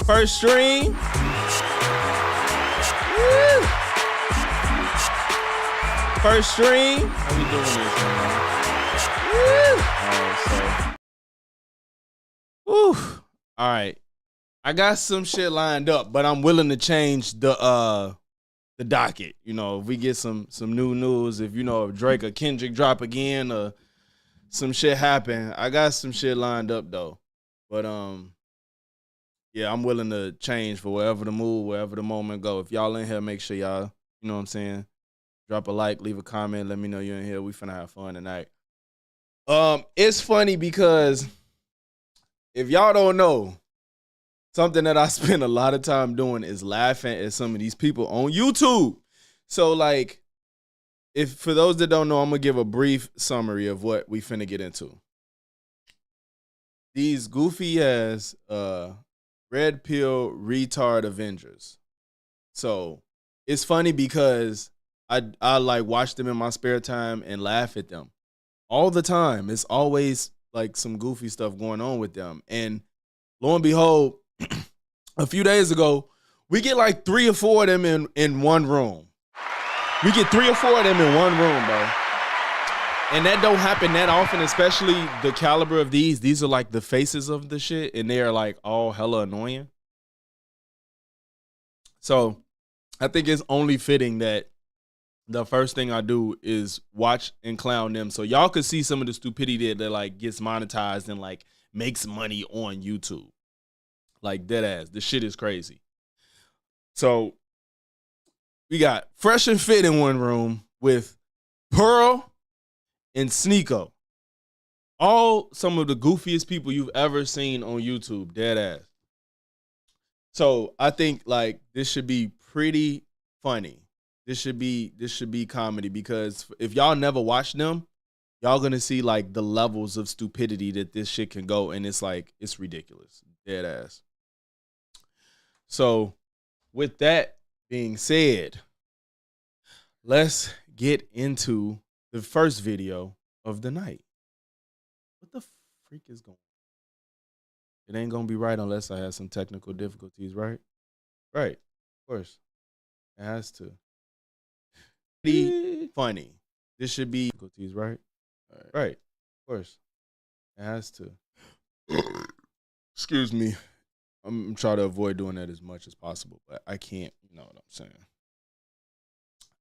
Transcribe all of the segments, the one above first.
First stream. Woo. First stream. How we doing this, man? Woo. All right, so. Woo. All right. I got some shit lined up, but I'm willing to change the docket. You know, if we get some new news, if Drake or Kendrick drop again or some shit happen, I got some shit lined up though. But yeah, I'm willing to change for wherever the mood, wherever the moment go. If y'all in here, make sure y'all, you know what I'm saying, drop a like, leave a comment, let me know you're in here. We finna have fun tonight. It's funny because if y'all don't know, something that I spend a lot of time doing is laughing at some of these people on YouTube. So, like, if for those that don't know, I'm going to give a brief summary of what we finna get into. These goofy-ass red pill retard Avengers. So, it's funny because I like watch them in my spare time and laugh at them. All the time. It's always, like, some goofy stuff going on with them. And lo and behold, a few days ago, we get like 3 or 4 of them in one room. We get 3 or 4 of them in one room, bro. And that don't happen that often, especially the caliber of these. These are like the faces of the shit, and they are like all hella annoying. So I think it's only fitting that the first thing I do is watch and clown them so y'all could see some of the stupidity that like gets monetized and like makes money on YouTube. Like, dead ass. The shit is crazy. So, we got Fresh and Fit in one room with Pearl and Sneeko. All some of the goofiest people you've ever seen on YouTube. Dead ass. So, I think, like, this should be pretty funny. This should be comedy because if y'all never watched them, y'all gonna see, like, the levels of stupidity that this shit can go, and it's, like, it's ridiculous. Dead ass. So, with that being said, let's get into the first video of the night. What the freak is going on? It ain't going to be right unless I have some technical difficulties, right? Right. Of course. It has to. Be funny. This should be difficulties, right? Right. Of course. It has to. Excuse me. I'm trying to avoid doing that as much as possible, but I can't, you know what I'm saying.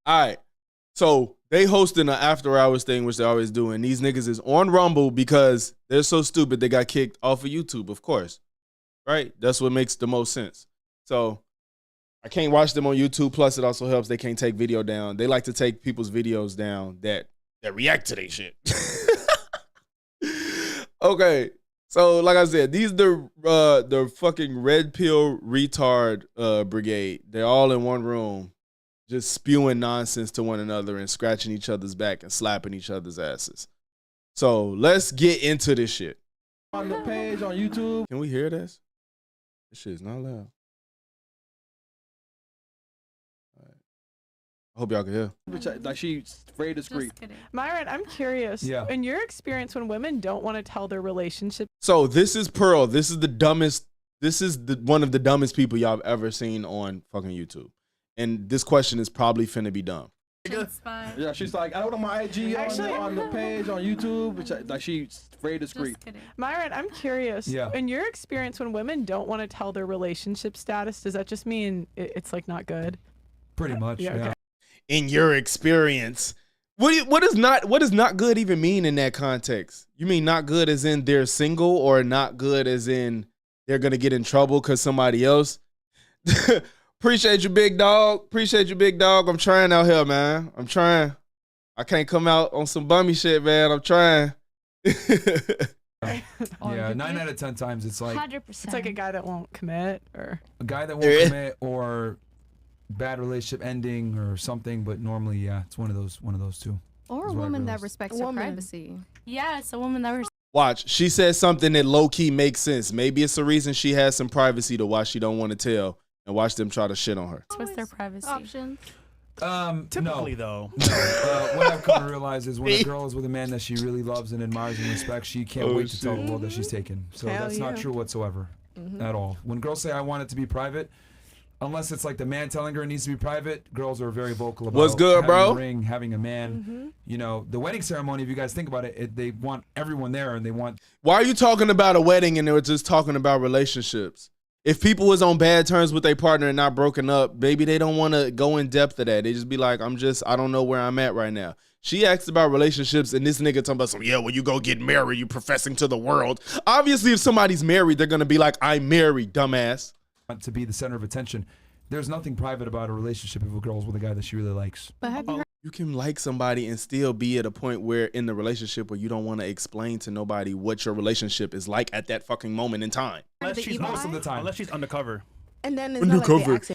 All right. So they hosting an after hours thing, which they always do, and these niggas is on Rumble because they're so stupid they got kicked off of YouTube, of course. Right? That's what makes the most sense. So I can't watch them on YouTube. Plus, it also helps they can't take video down. They like to take people's videos down that react to their shit. Okay. So, like I said, these the fucking red pill retard brigade. They're all in one room, just spewing nonsense to one another and scratching each other's back and slapping each other's asses. So, let's get into this shit. On the page on YouTube. Can we hear this? This shit is not loud. I hope y'all can hear. Like she's very discreet. Myron, I'm curious. Yeah. In your experience, when women don't want to tell their relationship. So this is Pearl. This is the dumbest. This is one of the dumbest people y'all have ever seen on fucking YouTube. And this question is probably finna be dumb. Yeah, she's like, I don't know my IG on the page on YouTube. Like she's very discreet. Myron, I'm curious. Yeah. In your experience, when women don't want to tell their relationship status, does that just mean it's like not good? Pretty much. Yeah. Okay. In your experience, what does not good even mean in that context? You mean not good as in they're single, or not good as in they're gonna get in trouble because somebody else? Appreciate you, big dog. Appreciate you, big dog. I'm trying out here, man. I'm trying. I can't come out on some bummy shit, man. I'm trying. Yeah, 9 out of 10 times it's like 100%. It's like a guy that won't commit, or a guy that won't commit, or bad relationship ending or something. But normally, yeah, it's one of those two. Or a woman that respects her privacy. Yeah, it's a woman that respects. Watch, she said something that low-key makes sense. Maybe it's a reason she has some privacy to why she don't want to tell, and watch them try to shit on her. What's their privacy? Options. Typically, though. What I've come to realize is when a girl is with a man that she really loves and admires and respects, she can't wait to tell the world that she's taken. So Hell that's yeah. not true whatsoever. at all. When girls say I want it to be private, unless it's like the man telling her it needs to be private, girls are very vocal about what's good, having bro? a ring, having a man. You know, the wedding ceremony, if you guys think about it, they want everyone there and they want... Why are you talking about a wedding and they were just talking about relationships? If people was on bad terms with their partner and not broken up, maybe they don't want to go in depth of that. They just be like, I don't know where I'm at right now. She asked about relationships, and this nigga talking about some, yeah, when you go get married, you professing to the world. Obviously, if somebody's married, they're going to be like, I'm married, dumbass. Want to be the center of attention. There's nothing private about a relationship if a girl's with a guy that she really likes. But have you heard You can like somebody and still be at a point where in the relationship where you don't want to explain to nobody what your relationship is like at that fucking moment in time. the Unless she's evil most of the eye? time. Unless she's undercover. And then it's not like they Undercover. ask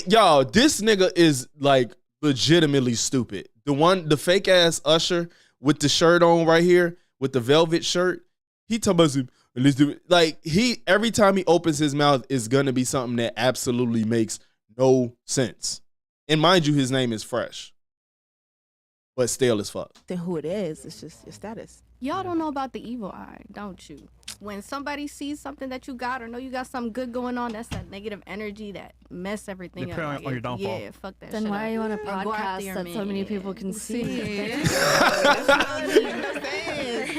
it. Y'all, this nigga is like legitimately stupid. The fake ass usher with the shirt on right here, with the velvet shirt, he talking about some, let's do it. Like, every time he opens his mouth is gonna be something that absolutely makes no sense. And mind you, his name is Fresh, but stale as fuck. Then who it is, it's just your status. Y'all don't know about the evil eye, don't you? When somebody sees something that you got or know you got something good going on, that's that negative energy that mess everything They up. prey on Like, your downfall. Yeah, fuck that Then shit why up. are you on a Or go after podcast your that so many man. people can see?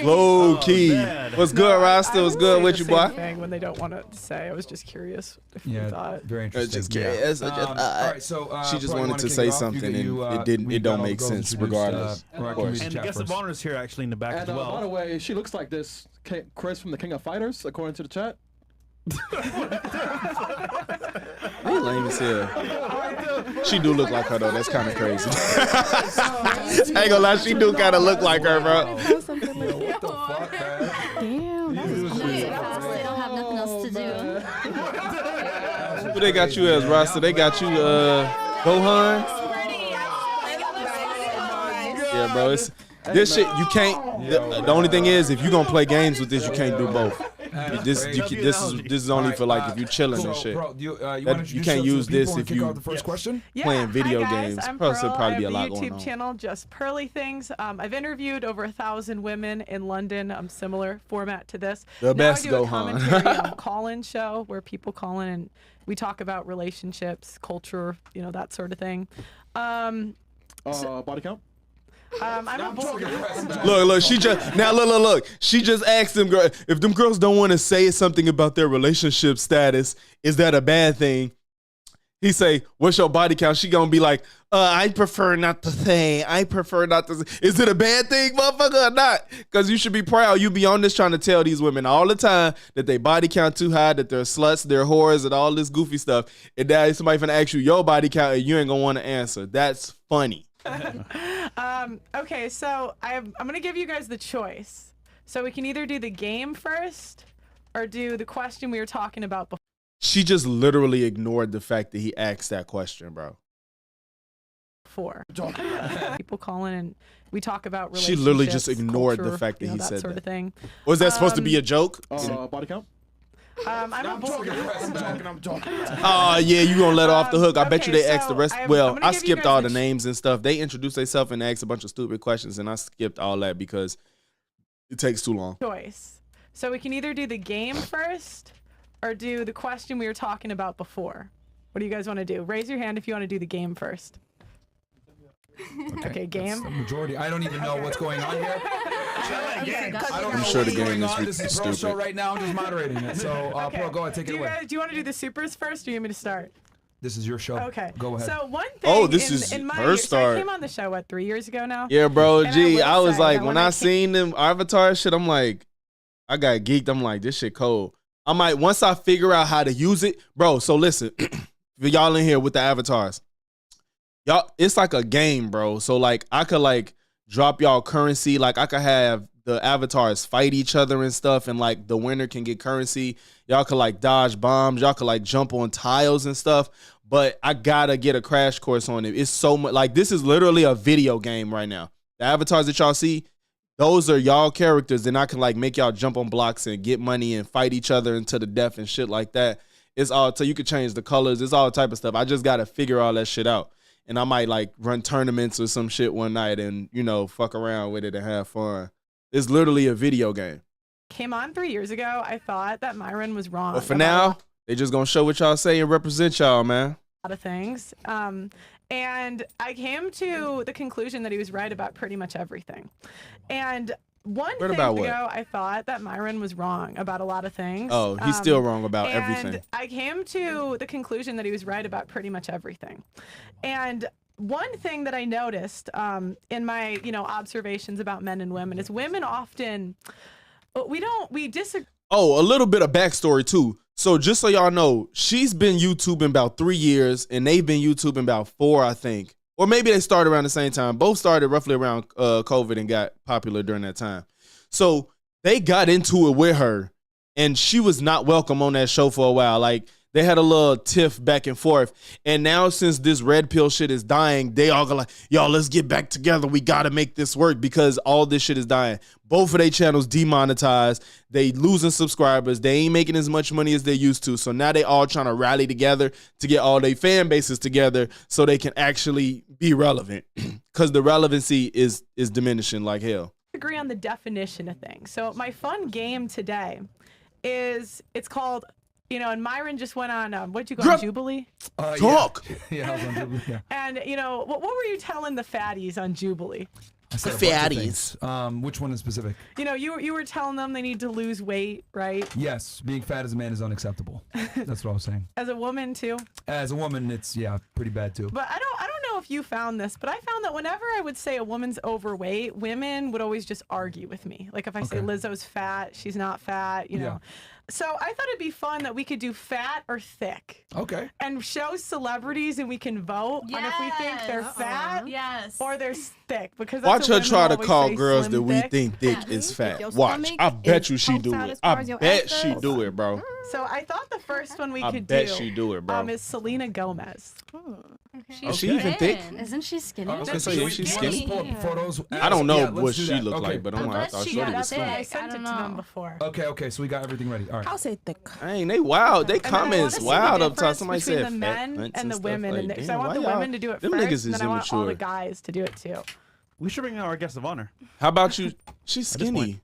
Low Oh, key. man. What's good, Rasta? I What's would good say with the you, same boy? thing when they don't want to say. I was just curious if you Yeah, thought. very interesting. Just curious. All right, so She just Pro, you wanted wanna to kick say it off? something, and it we've don't got all the make girls sense introduced, regardless. Rock, Of can course. we And the chat guest of first? honor is here actually in the back And as well. by the way, she looks like this Chris from the King of Fighters, according to the chat. They lame as hell. She do look like her though. That's kind of crazy. I ain't gonna lie, she do kind of look like her, bro. What the fuck, man? Damn, that was Nice. quick. They don't have nothing else to do. Who they got you as, Rasta? They got you, Gohan? Yeah, bro. It's this shit. You can't. The only thing is, if you gonna play games with this, you can't do both. This is only for like if you chilling and shit. Bro, you You can't use this if you the first question. Yeah, playing video hi guys, games. I'm Plus, Pearl. there'll probably I be have a lot the going YouTube on. channel, Just Pearly Things. I've interviewed over 1,000 women in London. Similar format to this. The best now I do a Gohan. commentary call-in show where people call in and we talk about relationships, culture, that sort of thing. Body count? I'm a boy. Look, she just look. She just asked them, girl, if them girls don't want to say something about their relationship status, is that a bad thing? He say, what's your body count? She gonna be like, I prefer not to say. I prefer not to say. Is it a bad thing, motherfucker, or not? Because you should be proud. You be on this trying to tell these women all the time that they body count too high, that they're sluts, they're whores, and all this goofy stuff. And now somebody finna ask you your body count and you ain't gonna want to answer. That's funny. Okay, so I'm gonna give you guys the choice. So we can either do the game first or do the question we were talking about before. She just literally ignored the fact that he asked that question, bro. People call in and we talk about She relationships. literally just ignored the culture, fact that he that said sort that. of thing. Was that supposed to be a joke? Body count? I'm a boy. I'm talking. Oh, yeah, you gonna let her off the hook. I bet you okay, they asked the so rest. I'm Well, gonna I give you skipped guys all the the names and stuff. They introduced themselves and asked a bunch of stupid questions, and I skipped all that because it takes too long. Choice. So we can either do the game first or do the question we were talking about before. What do you guys want to do? Raise your hand if you want to do the game first. Okay, game. The majority. I don't even know what's going on here. I don't I'm know sure the what's game going is on. This is Pro stupid. show right now. I'm just moderating it. So, Okay. Pro, go ahead, take Do it you away. guys, do you want to do the supers first, or you want me to start? This is your show. Okay. Go ahead. So one thing. Oh, this is in my her year, so start. I came on the show 3 years ago now. Yeah, bro. And I Gee, will I was say like, that when when I I seen them Avatar shit, I'm like, I got geeked. I'm like, this shit cold. I might, once I figure out how to use it, bro. So listen, for y'all in here with the avatars, y'all, it's like a game, bro. So like, I could like drop y'all currency. Like I could have the avatars fight each other and stuff, and like the winner can get currency. Y'all could like dodge bombs. Y'all could like jump on tiles and stuff. But I gotta get a crash course on it. It's so much, like this is literally a video game right now. The avatars that y'all see, those are y'all characters, and I can like make y'all jump on blocks and get money and fight each other into the death and shit like that. It's all, so you can change the colors. It's all type of stuff. I just gotta figure all that shit out. And I might like run tournaments or some shit one night and, fuck around with it and have fun. It's literally a video game. came on 3 years ago. I thought that Myron was wrong. But for about now, they just gonna show what y'all say and represent y'all, man. a lot of things. And I came to the conclusion that he was right about pretty much everything. And one Right thing about what? ago, I thought that Myron was wrong about a lot of things. Oh, he's still wrong about everything. And I came to the conclusion that he was right about pretty much everything. And one thing that I noticed in my, observations about men and women is women often, we disagree. Oh, a little bit of backstory too. So just so y'all know, she's been YouTubing about 3 years, and they've been YouTubing about 4, I think. Or maybe they started around the same time. Both started roughly around COVID and got popular during that time. So they got into it with her, and she was not welcome on that show for a while. Like, they had a little tiff back and forth. And now since this red pill shit is dying, they all go like, y'all, let's get back together. We got to make this work because all this shit is dying. Both of their channels demonetized. They losing subscribers. They ain't making as much money as they used to. So now they all trying to rally together to get all their fan bases together so they can actually be relevant because the relevancy is diminishing like hell. Agree on the definition of things. So my fun game today it's called, and Myron just went on, what'd you go on, Jubilee? Talk. Yeah, I was on Jubilee, yeah. And, what were you telling the fatties on Jubilee? I said a bunch of things. Which one in specific? You were telling them they need to lose weight, right? Yes, being fat as a man is unacceptable. That's what I was saying. As a woman too. As a woman, it's pretty bad too. But I don't know if you found this, but I found that whenever I would say a woman's overweight, women would always just argue with me. Like if I say Lizzo's fat, she's not fat, Yeah. So I thought it'd be fun that we could do fat or thick. Okay. And show celebrities and we can vote on if we think they're fat or they're thick. Because that's Watch what her try women to always call say, girls slim that we thick. think thick is fat. your Watch. stomach I bet is you she do poked out it. as far I as your bet ass she goes. do it, bro. So I thought the first one we I could bet do she do it, bro. is Selena Gomez. Is she even thick? Isn't she skinny? I was gonna say, she's skinny. Let's pull up photos. I don't know Yeah, what let's do she that. looked Okay. like, but I'm like, I thought she Shorty got was skinny. I I sent it don't to them know. before. Okay, so we got everything ready. All right. I'll say thick. Dang, they wild. They And then I comments wanna see wild the up top. difference Somebody between said the fat men cunts and the stuff. women, Like, and because I damn, want the why y'all- women to do it them first, niggas is and then I want all the immature. guys to do it too. We should bring out our guest of honor. How about you? She's At this point.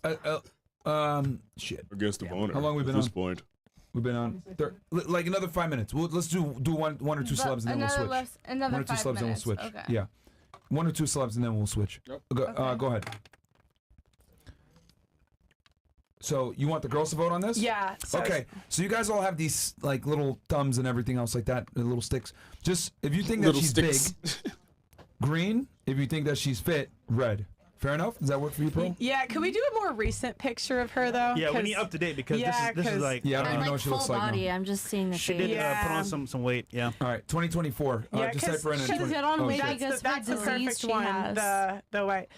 skinny. Shit. Against the owner. How long we been at this on? point? We've been on like another 5 minutes. Let's do one or two celebs and then we'll switch. Another One or two 5 celebs and we'll minutes. switch. Okay. Yeah. 1 or 2 celebs and then we'll switch. Yep. Go ahead. So you want the girls to vote on this? Yeah. So Okay, so you guys all have these like little thumbs and everything else like that, little sticks. Just if you think that Little she's sticks. big, green. If you think that she's fit, red. Fair enough. Does that work for you, Pro? Yeah, could we do a more recent picture of her though? Yeah, we 'Cause- need up to date because Yeah, this is 'cause- like Yeah, I don't even know Like what she full looks like body. now. I'm just seeing the she face. did put Yeah. on some weight. Yeah. All right, 2024. Yeah, Just type her in. 'cause I don't know, maybe shit. because that's her the disease perfect she one. has. The way.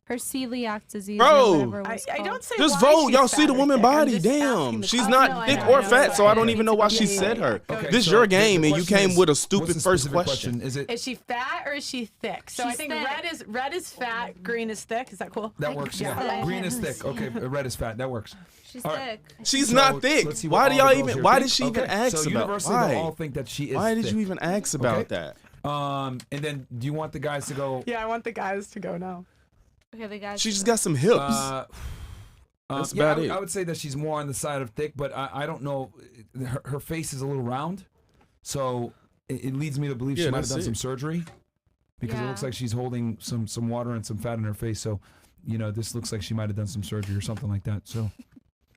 Her celiac disease Bro, or whatever it I was don't called. say Just why vote. she's Y'all see fat the or woman thick. I'm body. just asking Damn. the She's question. not No, I thick know, or I know. fat, so I don't Yeah, even know why yeah, she yeah, said yeah. her. Okay, This so your the game, and you question came is, with a what's stupid the first specific question. Is it Is she fat or is she thick? So I She's think thick. red is fat, green is thick. Is that cool? that works? Yeah. Yeah. Green is thick. Okay, red is fat. That works. She's All right. thick. She's So, not thick. let's see what Why do all y'all the girls even? here Why think. did she even Okay, ask so about? universally, Why? they'll all think that she is. Why did thick. you even ask about that? And then do you want the guys to go? Yeah, I want the guys to go now. Okay, the guys. She just got some hips. That's Yeah, about it. I would say that she's more on the side of thick, but I don't know. Her face is a little round, so it leads me to believe Yeah, she might have that's done it. some surgery because it Yeah. looks like she's holding some water and some fat in her face. So, this looks like she might have done some surgery or something like that. So,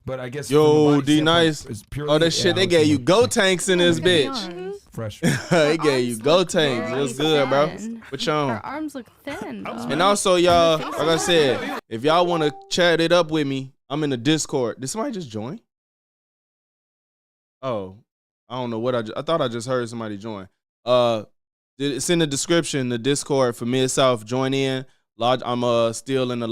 but I guess Yo, from the body D standpoint, nice. it's purely- Oh, that shit. yeah, I They would gave say you that. go tanks in this Look at the bitch. arms. Fresh. They gave you arms go look tanks. very What's good, bro? thin. What y'all Her on? arms look thin. Though. And also, y'all, like I said, if y'all want to chat it up with me, I'm in the Discord. Did somebody just join? Oh, I don't know what I thought I just heard somebody join. It's in the description, the Discord for Mid-South. Join in. I'm still in the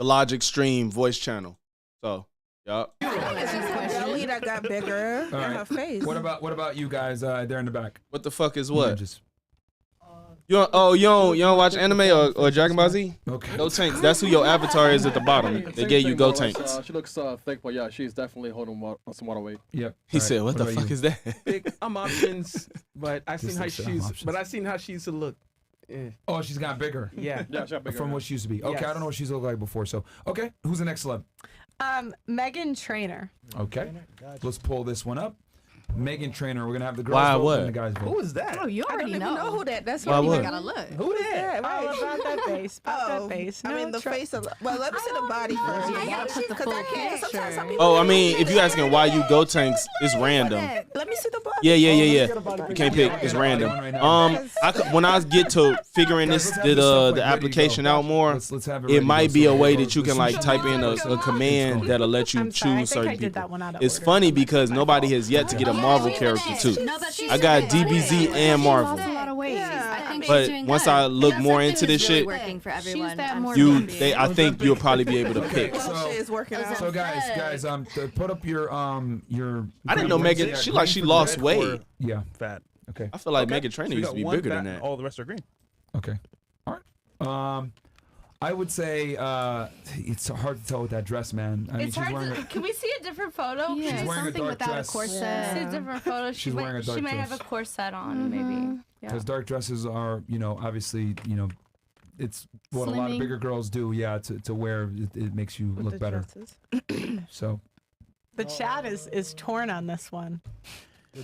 Logix stream voice channel. So, yup. Belly that got bigger All and right. her face. What about you guys there in the back? What the fuck is what? Just You don't watch anime or Dragon Ball Z? okay. Go Tanks. That's who your avatar is at the bottom. They Same gave you thing, Go bro. It's, Tanks. she looks thick, but yeah, she's definitely holding some water weight. Yep. He All right, said, "What the about fuck you? is that?" I'm options, but I This seen how looks like she's. options. But I seen how she used to look Oh, she's got bigger. Yeah. Yeah, she got bigger. From what she used to be. Okay, I Yes. don't know what she's looked like before. So, okay, who's the next celeb? Megan Trainor. Okay, let's pull this one up. Megan Trainor. We're gonna have the girls Why, vote what? and the guys vote. Who is that? Oh, you I don't already even know. know who that. That's Why why what? we gotta look. Who that? All about that bass. About Oh, that bass. I mean the face of. Well, let me see the body first. I gotta put the Because full I can't. picture. Sometimes some people Oh, I don't mean, see if you that. asking why you go tanks, it's random. Let me see the body. Yeah. You body can't pick. It's random. When I get to figuring Guys, this let's have this stuff, the like, ready to application go. out more, Let's have it ready to might go. be So a way let's that you can like type in a command that'll let you I'm sorry, I choose think I certain did that people. one out of It's order. funny because nobody has yet to get a Marvel character too. No, but she's I got doing DBZ good. and She Marvel. lost a lot of weight. Yeah. I think she's But doing once good. I look And more that's into something this that's really shit, working for everyone. She's that I'm more sorry. I think you'll probably be able to pick. Well, shit is working out. So guys, put up your. I didn't know Megan. She like she lost weight. Yeah. Fat. Okay. I feel like Okay. Megan So Trainor we used to got be one bigger fat than and that. All the rest are green. Okay. All right. I would say it's hard to tell with that dress, man. I mean, It's she's hard wearing. to. Can we see a different photo? Yeah, She's wearing a something dark without dress. a corset. See a different photo. She's wearing a dark She might dress. have a corset on, maybe. Yeah. Because dark dresses are, obviously, it's what a lot of Slimming. bigger girls do. Yeah, to wear it makes you look better. So The chat is torn on this one.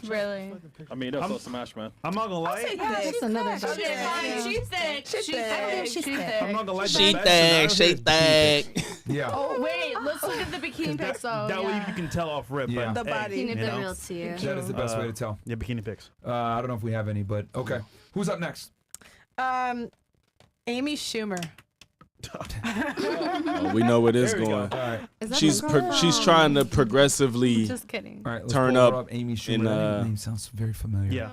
Really? I mean, that's so smash, man. I'm not gonna lie. That's another dark She's dress. She's thick. She's She's thick. thick. She's She's thick. thick. I'm not gonna lie. She the best thick, scenario she is thick. yeah. Oh wait, let's look at the bikini pics. though. That way yeah. you can tell off rip. Yeah. But, The body. Keep you it know? real to you. That is the best way to tell. Yeah, bikini pics. I don't know if we have any, but okay. Who's up next? Amy Schumer. Oh, we know where this There we going. go. All right. Is that She's the girl? she's trying to progressively. Just kidding. All right. Let's Turn pull her up Amy Schumer. in, That name sounds very familiar. Yeah.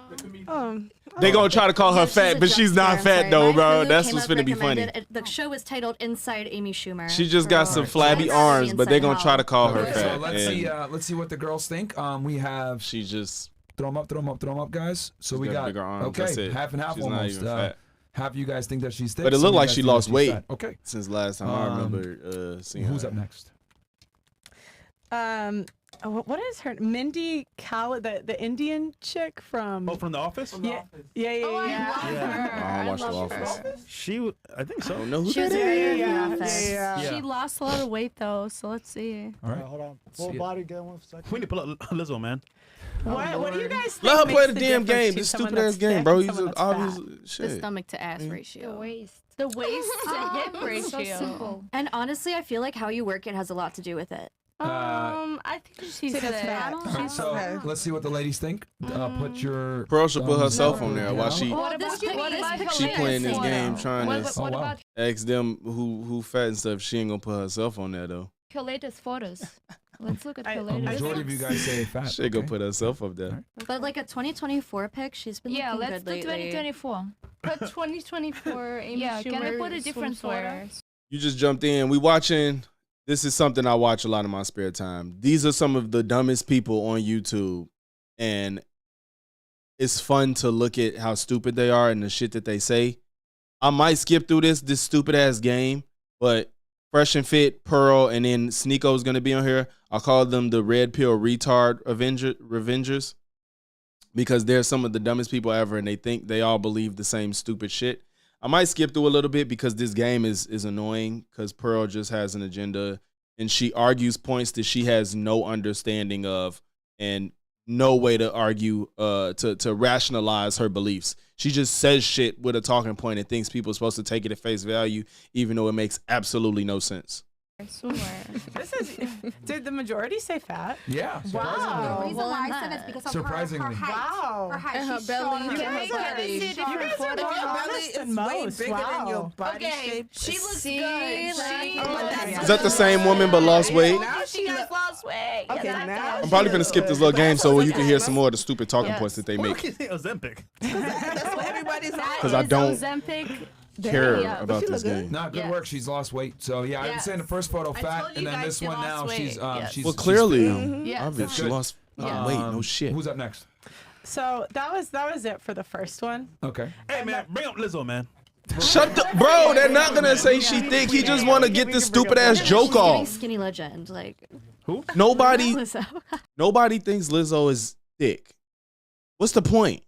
They gonna try to call her She's fat, a but she's not drugstore, I'm fat though, sorry. bro. My That's Hulu what's came finna up be funny. recommended. The show is titled Inside Amy Schumer. She just got some Girl. flabby Inside arms, but they Inside gonna try to Out. call her Okay, so fat. let's and see what the girls think. We have She just throw them up, guys. So She's we got got bigger arms, that's okay, it. half and half She's not almost. even fat. Half you guys think that she's thick, But it some looked of you like guys she think that lost she's weight. fat. Okay. since last time I remember seeing Who's her. up next? What is her Mindy Kaling, the Indian chick from? Oh, from The Office? Yeah. Oh, I love her. I don't watch The love Office. her. She, I think I so. don't know who She was that very is. Yeah. She lost a lot of weight though, so let's see. All right. Hold on. See Full it. body again. 1 second. We need to pull up Lizzo, man. What do you guys think? Let her play makes the damn difference game. between This someone stupid ass that's game, thick bro. and He's someone that's obvious fat? The shit. stomach to ass ratio. The waist to hip ratio. And honestly, I feel like how you work it has a lot to do with it. I think she's that's thick. fat. All right, so Okay. let's see what the ladies think. Put your Pearl should put thumbs herself up on or there while down. she What about she playing this game trying What to Oh, wow. about ask them who fat and stuff. She ain't gonna put herself on there though. her latest photos? Let's look at her A latest. majority of you guys say fat. She gonna okay. put herself up there. But like a 2024 pic, she's been Yeah, looking let's good do lately. 2024. Put 2024 Amy Yeah, Schumer can I put a different photo? You just jumped in. We watching. This is something I watch a lot in my spare time. These are some of the dumbest people on YouTube, and it's fun to look at how stupid they are and the shit that they say. I might skip through this stupid ass game, but Fresh and Fit, Pearl, and then Sneeko's gonna be on here. I'll call them the Red Pill Retard Revengers because they're some of the dumbest people ever, and they think they all believe the same stupid shit. I might skip through a little bit because this game is annoying because Pearl just has an agenda and she argues points that she has no understanding of and no way to argue to rationalize her beliefs. She just says shit with a talking point and thinks people are supposed to take it at face value even though it makes absolutely no sense. I swear. Did the majority say fat? Yeah. Wow. The reason Well, why I not. said it's because of Surprisingly. her height. Wow. Her height. And her She's belly. showing You her guys belly. are- You guys are If more your belly honest is than way most. bigger than your Wow. body Okay, shape. she looks See? good. Is that the same woman but lost weight? Now She has lost weight. Okay, Yes, now I'm probably gonna skip this little game so you can hear some more of the stupid talking Yes. points that they Why do make you say Ozempic? That's what everybody's on. 'Cause I don't Ozempic. care Yeah. about She this look good. game. Not good Yes. work. She's lost weight. So yeah, I was saying the first photo I fat, told you and then guys this she one lost now weight. she's Yes. she's Well, she's clearly, thin. Yes. obvious she Good. lost Yes. weight. No shit. Who's up next? So that was it for the first one. Okay. Hey, man, bring up Lizzo, man. Shut the bro. They're not gonna say she thick. He just want to get this stupid ass joke She's giving off. skinny legend. Like, Nobody Lizzo. thinks Lizzo is thick. What's the point?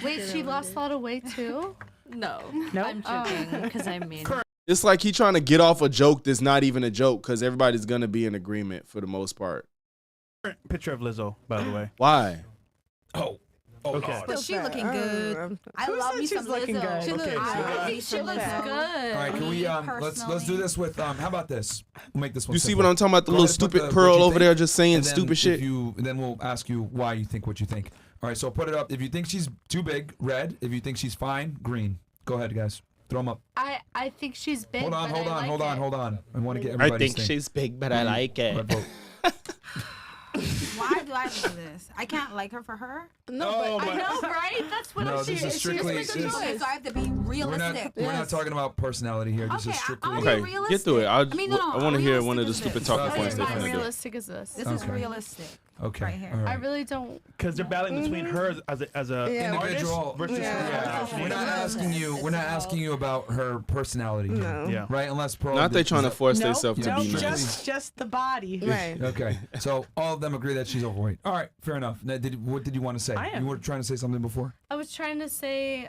Wait, she lost a lot of weight too? No. Nope. I'm joking because I mean. It's like he trying to get off a joke that's not even a joke because everybody's gonna be in agreement for the most part. Picture of Lizzo, by the way. Why? Oh. Okay. But she looking good. I love me she's some looking Lizzo. good? She Okay, looks so good. think she looks good. All right, can we let's do this with how about this? We'll make this one. You see simple. what I'm talking about? The Go little ahead and put stupid what Pearl you over think, there just saying and then stupid if shit. then we'll ask you why you think what you think. All right, so put it up. If you think she's too big, red. If you think she's fine, green. Go ahead, guys. Throw them up. I think she's big. Hold on. but I like it. I want to get everybody's thing. big, but I like it. Red vote. Why do I have to do this? I can't like her for her. No, I know, right? That's what No, I'm this is strictly. Okay, so I have to be We're not. realistic. We're not talking about personality here. This Okay, is strictly. I'll Okay, be realistic. get through it. I mean, no, I want to hear one of the realistic stupid is talking this. points they're Okay. How finna do. realistic is this? This is Okay. realistic. Okay. Right here. All I right. really don't. Because they're battling between her as a Yeah. Individual. versus Yeah. We're not asking you. We're not asking you about her personality. here, No. Yeah. Right? Unless Pearl. Not they did- trying to force Nope, themselves to nope, be nice. just the body. Right. Okay, so all of them agree that she's overweight. All right, fair enough. Now, what did you want to say? I am. You were trying to say something before. I was trying to say,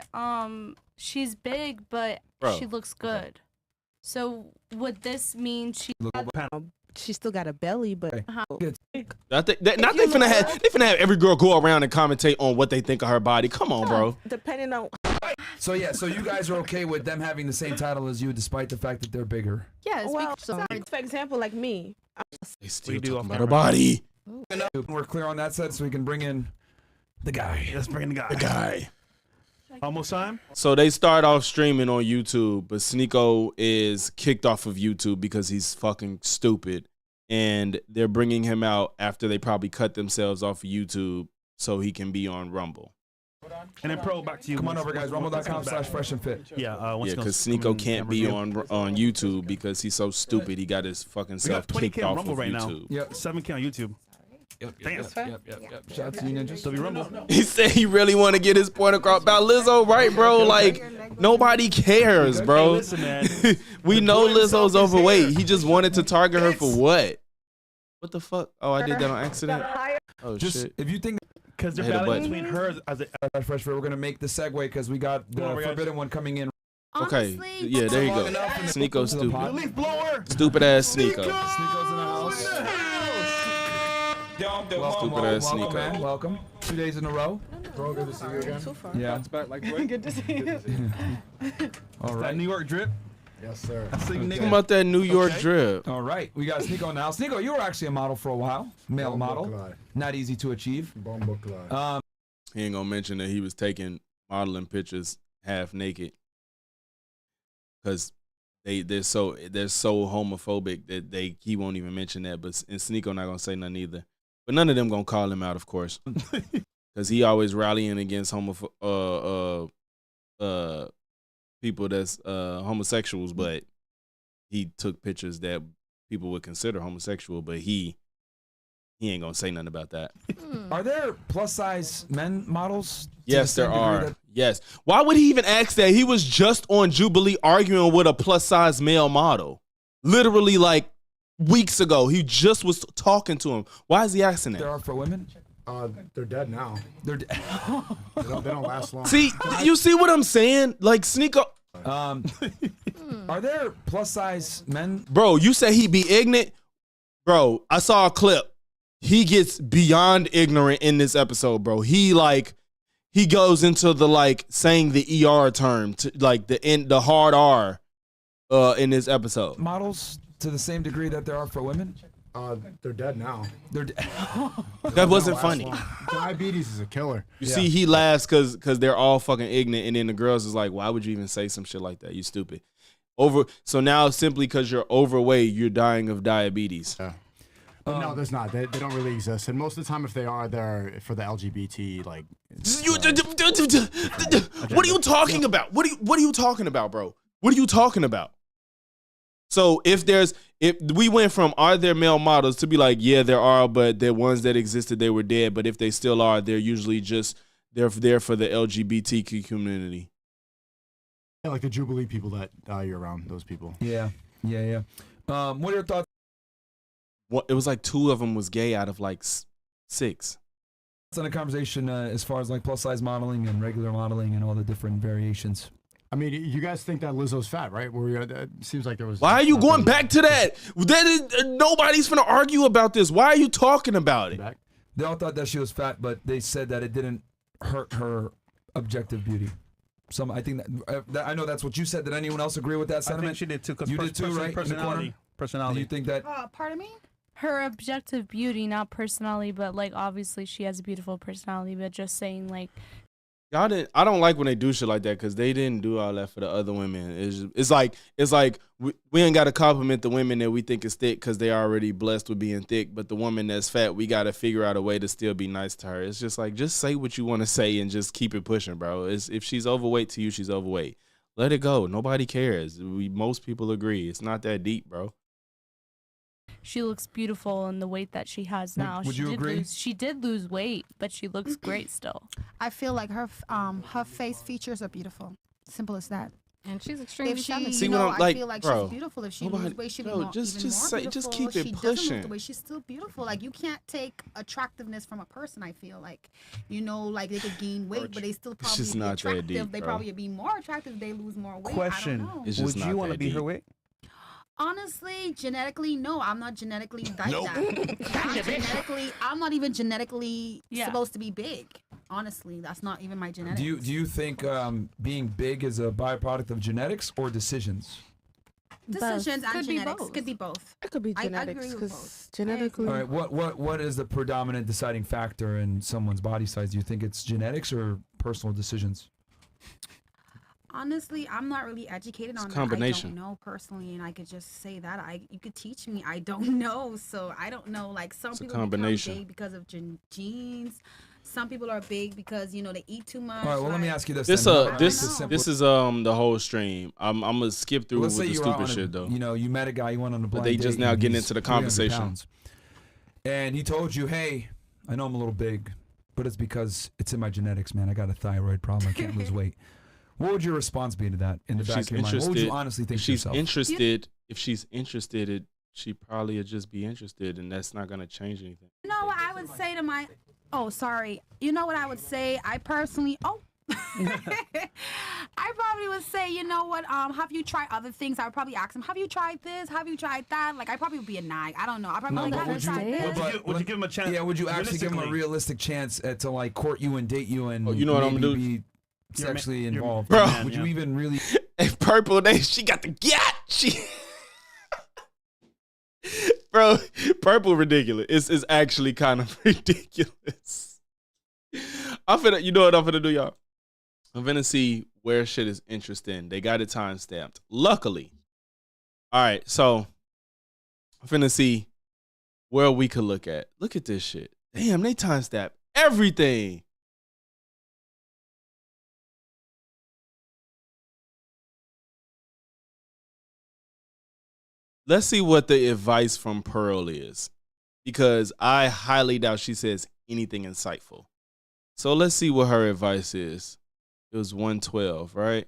she's big, but Bro. she looks good. So would this mean she? She still got a belly, but Not they finna have every girl go around and commentate on what they think of her body. Come on, bro. depending on So yeah, so you guys are okay with them having the same title as you, despite the fact that they're bigger. Yes. well, for example, like me. They still We do talking off about her camera. body. We're clear on that side, so we can bring in the guy. Let's bring in the guy. The guy. Almost time. So they start off streaming on YouTube, but Sneeko is kicked off of YouTube because he's fucking stupid. And they're bringing him out after they probably cut themselves off of YouTube so he can be on Rumble. And then Pro, back to you. Come on once- over, guys. once- once it comes back. Rumble.com/fresh-and-fit. Yeah. Once Yeah, it comes- because Sneeko come can't and be review. on YouTube because he's so stupid. He got his fucking We self got 20K kicked on off Rumble of right now. YouTube. Yep. 7K on YouTube. Damn. Yep. Shout out to you, ninjas. So we Rumble. He said he really want to get his point across about Lizzo, right, bro? Like, nobody cares, bro. Hey, listen, man. We The know boy himself Lizzo's is overweight. here. He just wanted to target her for what? What the fuck? Oh, I did that on accident. Oh Just shit. if you think Because they're Hit a battling button. between her as a Fresh Fit, we're gonna make the segue because we got the Come on, guys. forbidden one coming in. Okay. Honestly, Yeah, there you Long go. enough in the- Sneeko to the stupid. pot. leaf blower. Stupid ass Sneeko. Sneeko's in the house. Welcome, Stupid ass welcome, Sneeko. man. Welcome. 2 days in a row. Bro, good to see you again. Too far. Yeah. Back like quick. Good to see you. All That right. New York drip. Yes, sir. That's the nigga. Talking about that New York Okay. drip. All right. We got Sneeko now. Sneeko, you were actually a model for a while. Male model. Bombo Not easy to achieve. Clyde. He ain't gonna mention that he was taking modeling pictures half naked. Cause they're so homophobic that he won't even mention that. But and Sneeko not gonna say nothing either. But none of them gonna call him out, of course. Cause he always rallying against people that's homosexuals, but he took pictures that people would consider homosexual, but he ain't gonna say nothing about that. Are there plus size men models? to Yes, the there same degree are. that- Yes. Why would he even ask that? He was just on Jubilee arguing with a plus size male model. Literally like weeks ago. He just was talking to him. Why is he asking There that? are for women. They're dead now. They're They don't last long. See, you see what I'm saying? Like Sneeko. Are there plus size men? Bro, you say he be ignorant? Bro, I saw a clip. He gets beyond ignorant in this episode, bro. He goes into the like saying the ER term to like the hard R in this episode. Models to the same degree that there are for women? They're dead now. They're That wasn't funny. Diabetes is a killer. You see, he laughs because they're all fucking ignorant, and then the girls is like, "Why would you even say some shit like that? You stupid." So now simply because you're overweight, you're dying of diabetes. Yeah. But no, there's not. They don't really exist. And most of the time, if they are, they're for the LGBT. Like, What are you talking about? What are you talking about, bro? What are you talking about? So if we went from are there male models to be like, yeah, there are, but they're ones that existed, they were dead. But if they still are, they're usually just they're there for the LGBTQ community. yeah, like the Jubilee people that you're around. Those people. yeah. What are your thoughts It was like 2 of them was gay out of like 6. on the conversation as far as like plus size modeling and regular modeling and all the different variations? I mean, you guys think that Lizzo's fat, right? It seems like there was. Why are you going back to that? Nobody's gonna argue about this. Why are you talking about it? They all thought that she was fat, but they said that it didn't hurt her objective beauty. I think that I know that's what you said. Did anyone else agree with that sentiment? I think she did too. You did too, right? Personality. Do you think that? Pardon me? Her objective beauty, not personality, but like obviously she has a beautiful personality, but just saying like. Y'all didn't. I don't like when they do shit like that because they didn't do all that for the other women. It's like we ain't got to compliment the women that we think is thick because they already blessed with being thick. But the woman that's fat, we got to figure out a way to still be nice to her. It's just like just say what you want to say and just keep it pushing, bro. If she's overweight to you, she's overweight. Let it go. Nobody cares. Most people agree. It's not that deep, bro. She looks beautiful in the weight that she has now. Would you agree? She did lose weight, but she looks great still. I feel like her face features are beautiful. Simple as that. And she's extremely If she, talented. See you what know, I'm like, I feel like bro, she's beautiful. If she nobody- loses weight, she'd be bro, more, just even more say- beautiful. just keep it she doesn't lose pushing. the weight, she's still beautiful. Like you can't take attractiveness from a person. I feel like, like they could gain weight, but they still It's probably just be not that attractive. deep, They bro. probably be more attractive if they lose more weight. Question: I don't know. It's just Would not you want to that be her deep. weight? Honestly, genetically, no. I'm not genetically like that. I'm not even genetically supposed to be big. Honestly, that's not even my genetics. Do you think being big is a byproduct of genetics or decisions? Decisions and Could be genetics both. could be both. It could be I genetics agree with because both. genetically. All right, what is the predominant deciding factor in someone's body size? Do you think it's genetics or personal decisions? Honestly, I'm not really educated on a combination. that. I don't know personally, and I could just say that you could teach me. I don't know, so I don't know. Like some It's a people combination. become big because of genes. Some people are big because they eat too much. All right, well, let me ask you this. This then. I this don't know. this is the whole stream. I'm gonna skip through Let's with say the you're stupid on shit though. You met a guy, you went on a blind they date, just now and getting he's into the 300 conversation. pounds. And he told you, hey, I know I'm a little big, but it's because it's in my genetics, man. I got a thyroid problem. I can't lose weight. What would your response be to that in the If back she's of your mind? What would you honestly think if to she's yourself? interested, she probably would just be interested, and that's not gonna change anything. You know what I would say to my? Oh, sorry. You know what I would say? I personally. Oh. I probably would say, you know what? Have you tried other things? I would probably ask him, have you tried this? Have you tried that? Like, I probably would be a nag. I don't know. I probably but have you tried this? Would you give him a chance? Yeah, would you actually give him a realistically? realistic chance to like court you and date you and you know what I'm maybe gonna do? be sexually involved? Bro. Would you even really? Hey, Purple, she got the gat. Bro, Purple ridiculous. It's actually kind of ridiculous. You know what I'm finna do, y'all? I'm finna see where shit is interesting. They got it time stamped. Luckily. All right, so I'm finna see where we could look at. Look at this shit. Damn, they time stamped everything. Let's see what the advice from Pearl is, because I highly doubt she says anything insightful. So let's see what her advice is. It was 112, right?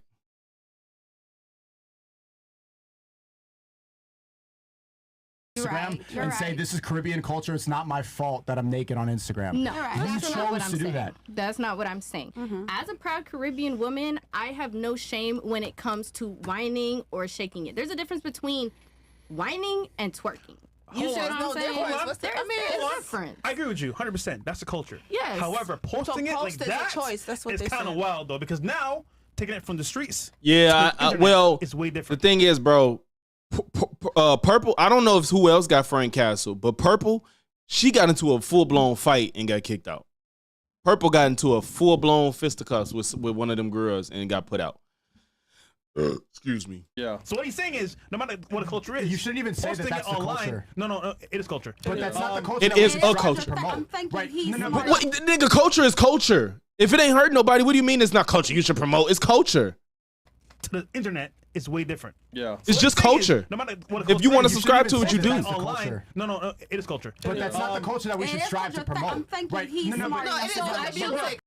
Instagram You're and say right. this is Caribbean culture. It's not my fault that I'm naked on Instagram. No, You're right. You that's not what chose I'm to do saying. that. That's not what I'm saying. As a proud Caribbean woman, I have no shame when it comes to whining or shaking it. There's a difference between whining and twerking. You see what I'm saying? Hold on. There's Hold on. a difference. I agree with you 100%. That's the culture. Yes. However, posting it like post is a that choice. That's what is they kind of said. wild though, because now taking it from the streets. Yeah, to the internet well, it's way the different. thing is, bro, Purple, I don't know if who else got Frank Castle, but Purple, she got into a full-blown fight and got kicked out. Purple got into a full-blown fisticuffs with one of them girls and got put out. Excuse me. Yeah. So what he's saying is, no matter what the culture is, You shouldn't even say that posting that's it the online. culture. No, it is culture. But that's not the culture. It that we is should a strive to culture. promote. I'm thinking Right. he's No, no, smart. but What, nigga, culture is culture. If it ain't hurt nobody, what do you mean it's not culture you should promote? It's culture. To the internet is way different. Yeah. It's So just what I'm saying culture. is, no matter what the If you culture want to is, subscribe to even it, you say do. that. That's the online. culture. No, it is culture. But that's not the culture that we It should is strive to culture. I'm promote. thinking Right. he's smart. No, it is like music.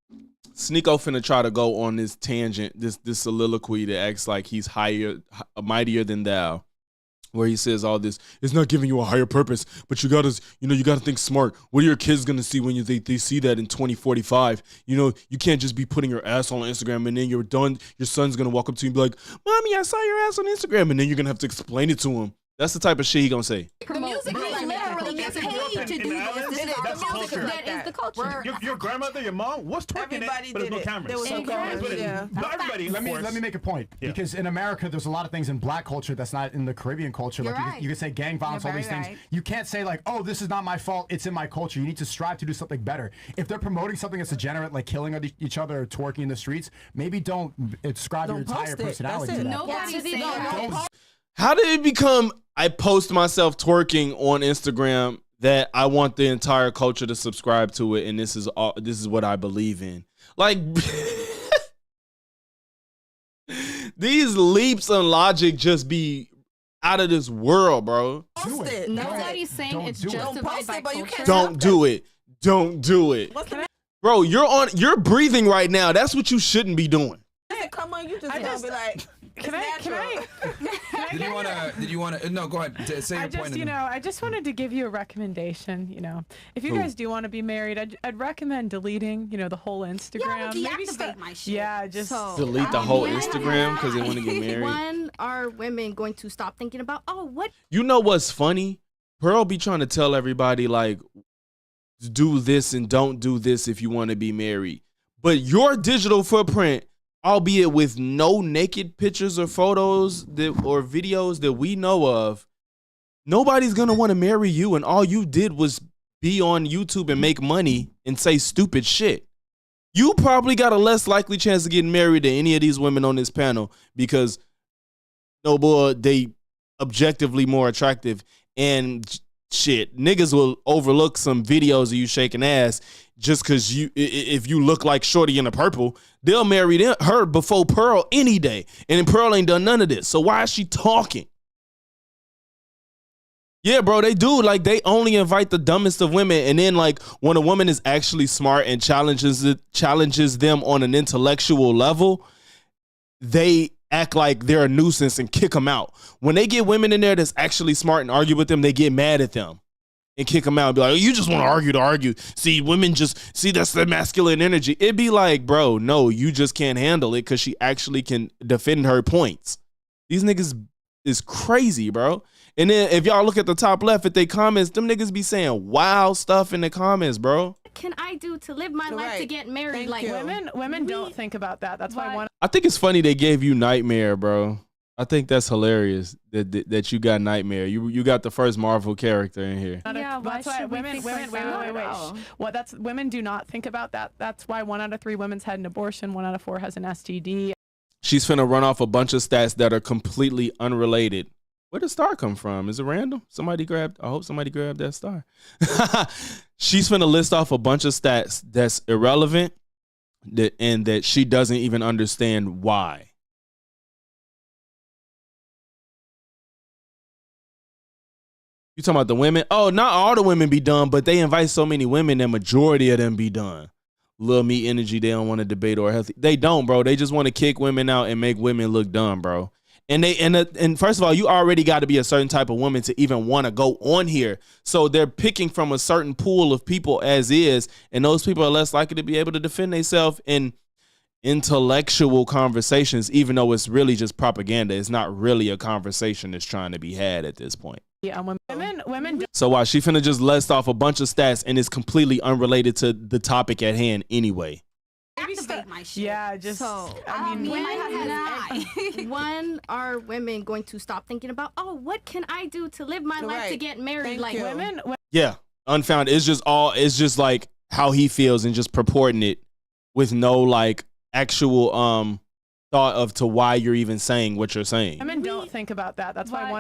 Sneeko finna try to go on this tangent, this soliloquy that acts like he's mightier than thou. where he says all this, it's not giving you a higher purpose, but you gotta think smart. What are your kids gonna see when they see that in 2045? You can't just be putting your ass on Instagram and then you're done. Your son's gonna walk up to you and be like, Mommy, I saw your ass on Instagram, and then you're gonna have to explain it to him. That's the type of shit he gonna say. The music is literally gets paid to do this. That is the culture. Your grandmother, your mom was twerking it, but there's no cameras. Not everybody. Let me make a point, because in America there's a lot of things in black culture that's not in the Caribbean culture. Like you could say gang violence, all these things. You can't say like, oh, this is not my fault, it's in my culture. You need to strive to do something better. If they're promoting something that's degenerate, like killing each other or twerking in the streets, maybe don't ascribe your entire personality to that. Nobody's saying How did it become I post myself twerking on Instagram that I want the entire culture to subscribe to it, and this is what I believe in? Like these leaps in logic just be out of this world, bro. Nobody's saying it's justified by culture. Don't do it. Don't do it. Bro, you're breathing right now. That's what you shouldn't be doing. Come on, you just gonna be like, Can I? Did you want to? No, go ahead. Say your point. I just wanted to give you a recommendation. If you guys do want to be married, I'd recommend deleting, the whole Instagram. Yeah, deactivate my shit. Yeah, just delete the whole Instagram because they want to get married. When are women going to stop thinking about, what? You know what's funny? Pearl be trying to tell everybody like, do this and don't do this if you want to be married. But your digital footprint, albeit with no naked pictures or photos or videos that we know of, nobody's going to want to marry you. And all you did was be on YouTube and make money and say stupid shit. You probably got a less likely chance of getting married than any of these women on this panel because, no boy, they objectively more attractive. And shit, niggas will overlook some videos of you shaking ass just because if you look like Shorty in the Purple, they'll marry her before Pearl any day. And then Pearl ain't done none of this. So why is she talking? Yeah, bro, they do. Like, they only invite the dumbest of women. And then, like, when a woman is actually smart and challenges them on an intellectual level, they act like they're a nuisance and kick them out. When they get women in there that's actually smart and argue with them, they get mad at them and kick them out and be like, oh, you just want to argue. See, women that's the masculine energy. It'd be like, bro, no, you just can't handle it because she actually can defend her points. These niggas is crazy, bro. And then if y'all look at the top left at their comments, them niggas be saying wild stuff in the comments, bro. What can I do to live my life to get married? Women don't think about that. That's why I think it's funny they gave you Nightmare, bro. I think that's hilarious that you got Nightmare. You got the first Marvel character in here. Yeah, that's why women. Women do not think about that. That's why 1 out of 3 women's had an abortion. 1 out of 4 has an STD. She's finna run off a bunch of stats that are completely unrelated. Where did star come from? Is it random? I hope somebody grabbed that star. She's finna list off a bunch of stats that's irrelevant and that she doesn't even understand why. You talking about the women? Oh, not all the women be done, but they invite so many women that majority of them be done. Little me energy, they don't want to debate or healthy. They don't, bro. They just want to kick women out and make women look dumb, bro. And first of all, you already got to be a certain type of woman to even want to go on here. So they're picking from a certain pool of people as is, and those people are less likely to be able to defend themselves in intellectual conversations, even though it's really just propaganda. It's not really a conversation that's trying to be had at this point. Yeah, women. So why she finna just list off a bunch of stats and it's completely unrelated to the topic at hand anyway. Activate my shit. Yeah, just. When are women going to stop thinking about, what can I do to live my life to get married? Women. Yeah, unfounded. It's just like how he feels and just purporting it with no like actual thought of to why you're even saying what you're saying. Women don't think about that. That's why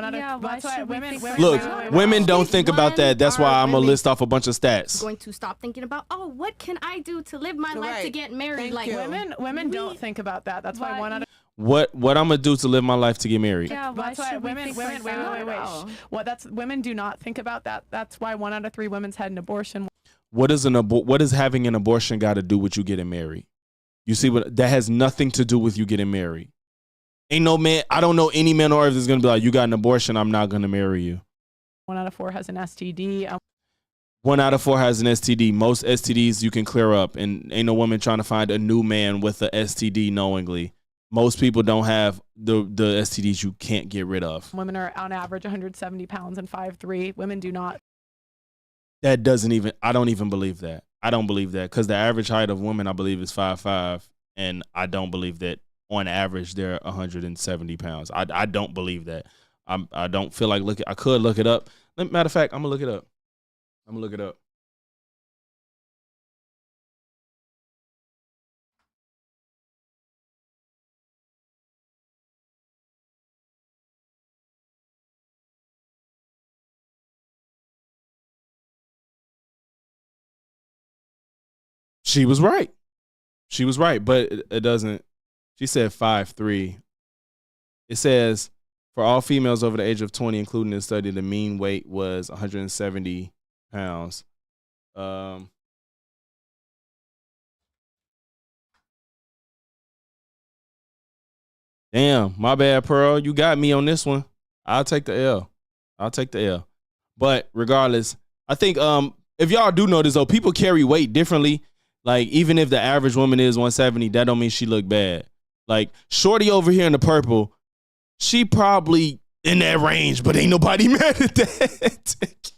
women don't think about that. That's why I'm gonna list off a bunch of stats. Going to stop thinking about, what can I do to live my life to get married? Women don't think about that. That's why 1 out of what I'm gonna do to live my life to get married. Yeah, that's why women do not think about that. That's why 1 out of 3 women's had an abortion. What is having an abortion got to do with you getting married? You see that has nothing to do with you getting married. Ain't no man. I don't know any man on earth that's gonna be like, you got an abortion, I'm not gonna marry you. 1 out of 4 has an STD. 1 out of 4 has an STD. Most STDs you can clear up, and ain't no woman trying to find a new man with a STD knowingly. Most people don't have the STDs you can't get rid of. Women are on average 170 pounds and 5'3". Women do not. That doesn't even. I don't even believe that. I don't believe that because the average height of women, I believe, is 5'5", and I don't believe that on average they're 170 pounds. I don't believe that. I don't feel like I could look it up. Matter of fact, I'm gonna look it up. She was right. But it doesn't. She said 5'3". It says for all females over the age of 20, including this study, the mean weight was 170 pounds. Damn, my bad, Pearl. You got me on this one. I'll take the L. But regardless, I think if y'all do notice though, people carry weight differently. Like even if the average woman is 170, that don't mean she look bad. Like Shorty over here in the purple, she probably in that range, but ain't nobody mad at that.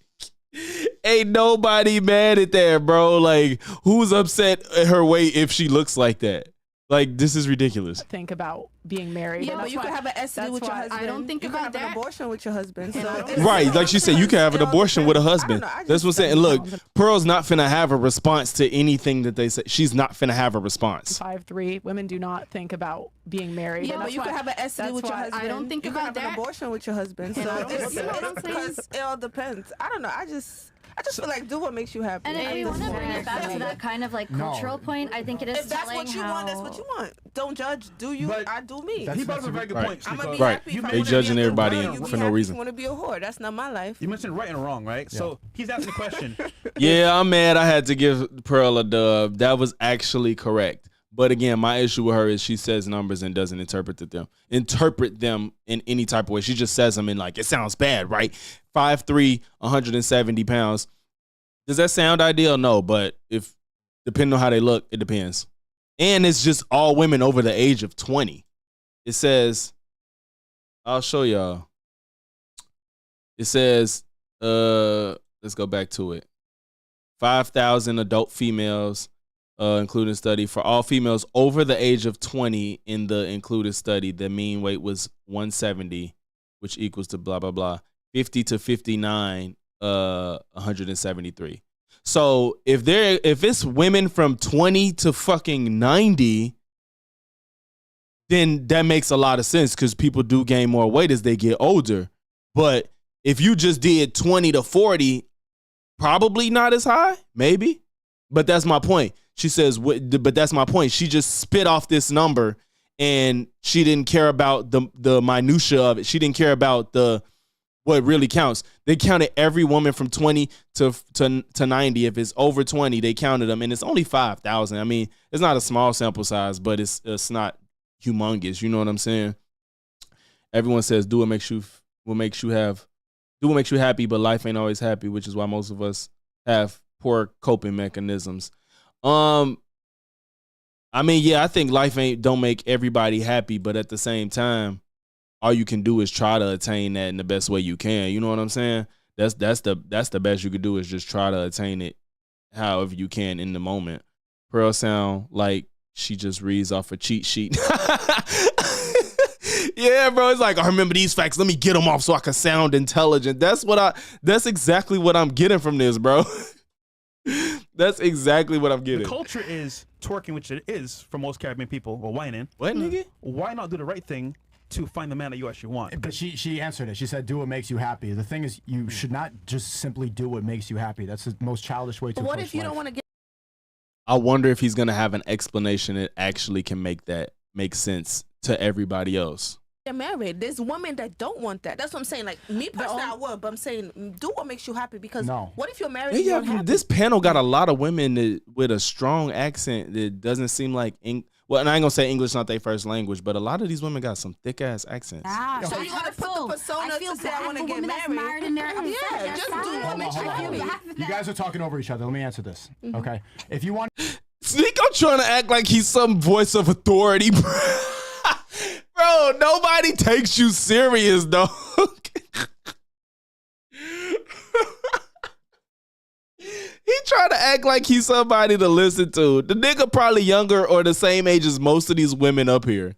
Ain't nobody mad at that, bro. Like who's upset at her weight if she looks like that? Like this is ridiculous. Think about being married. Yeah, but you could have an STD with your husband. I don't think you about could have an abortion with your husband. So Right, like she said, you can have an abortion with a husband. That's what I'm saying. And look, Pearl's not finna have a response to anything that they say. She's not finna have a response. 5'3". Women do not think about being married. Yeah, but you could have an STD with your husband. I don't think about that. You could have an abortion with your husband. So it's because it all depends. I don't know. I just feel like do what makes you happy. And if we want to bring it back to that kind of like cultural point, I think it is if that's what you want, that's what you want. Don't judge. Do you? I do me. He brought up a very good point. I'm gonna be right. happy. They judging everybody for no reason. You want to be a whore? That's not my life. You mentioned right and wrong, right? Yeah. So he's asking a question. Yeah, I'm mad. I had to give Pearl a dub. That was actually correct. But again, my issue with her is she says numbers and doesn't interpret them in any type of way. She just says them in like, it sounds bad, right? 5'3", 170 pounds. Does that sound ideal? No, but if depending on how they look, it depends. And it's just all women over the age of 20. It says, I'll show y'all. It says, let's go back to it. 5,000 adult females, including study. For all females over the age of 20 in the included study, the mean weight was 170, which equals to blah, blah, blah. 50 to 59, 173. So if it's women from 20 to fucking 90, then that makes a lot of sense because people do gain more weight as they get older. But if you just did 20 to 40, probably not as high, maybe. But that's my point. She says, but that's my point. She just spit off this number and she didn't care about the minutia of it. She didn't care about what really counts. They counted every woman from 20 to 90. If it's over 20, they counted them, and it's only 5,000. I mean, it's not a small sample size, but it's not humongous. You know what I'm saying? Everyone says do what makes you happy, but life ain't always happy, which is why most of us have poor coping mechanisms. I mean, yeah, I think life don't make everybody happy, but at the same time, all you can do is try to attain that in the best way you can. You know what I'm saying? That's the best you could do is just try to attain it however you can in the moment. Pearl sound like she just reads off a cheat sheet. Yeah, bro. It's like, I remember these facts. Let me get them off so I can sound intelligent. That's exactly what I'm getting from this, bro. That's exactly what I'm getting. The culture is twerking, which it is for most Caribbean people, or whining. What, nigga? Why not do the right thing to find the man that you actually want? But she answered it. She said, do what makes you happy. The thing is, you should not just simply do what makes you happy. That's the most childish way to approach life. What if you don't want to get... I wonder if he's going to have an explanation that actually can make sense to everybody else. They're married. There's women that don't want that. That's what I'm saying. Like, me personally, I would, but I'm saying do what makes you happy, because what if you're married and you're unhappy? This panel got a lot of women with a strong accent that doesn't seem like Well, and I ain't gonna say English not their first language, but a lot of these women got some thick ass accents. So you gotta put the persona to say I want to get married. Yeah, just do what makes you happy. You guys are talking over each other. Let me answer this. Okay. If you want Sneeko trying to act like he's some voice of authority, bro. Bro, nobody takes you serious, dog. He trying to act like he's somebody to listen to. The nigga probably younger or the same age as most of these women up here.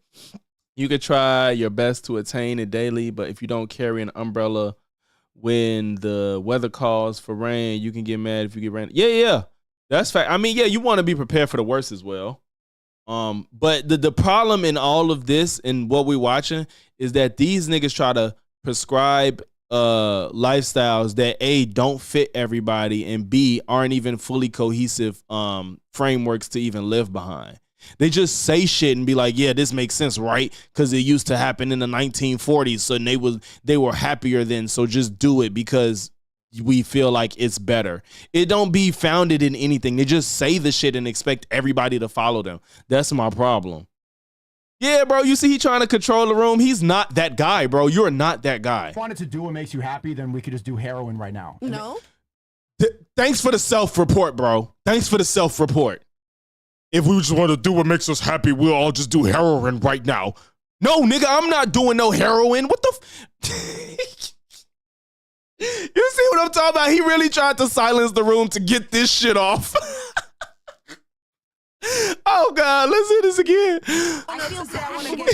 You could try your best to attain it daily, but if you don't carry an umbrella when the weather calls for rain, you can get mad if you get rain. Yeah. That's fact. I mean, yeah, you want to be prepared for the worst as well. But the problem in all of this and what we're watching is that these niggas try to prescribe lifestyles that A, don't fit everybody, and B, aren't even fully cohesive frameworks to even live behind. They just say shit and be like, yeah, this makes sense, right? Because it used to happen in the 1940s, so they were happier then, so just do it because we feel like it's better. It don't be founded in anything. They just say the shit and expect everybody to follow them. That's my problem. Yeah, bro, you see he trying to control the room. He's not that guy, bro. You're not that guy. If you wanted to do what makes you happy, then we could just do heroin right now. No. Thanks for the self-report, bro. Thanks for the self-report. If we just want to do what makes us happy, we'll all just do heroin right now. No, nigga, I'm not doing no heroin. What the You see what I'm talking about? He really tried to silence the room to get this shit off. Oh God, let's hear this again. I feel sad. I want to get.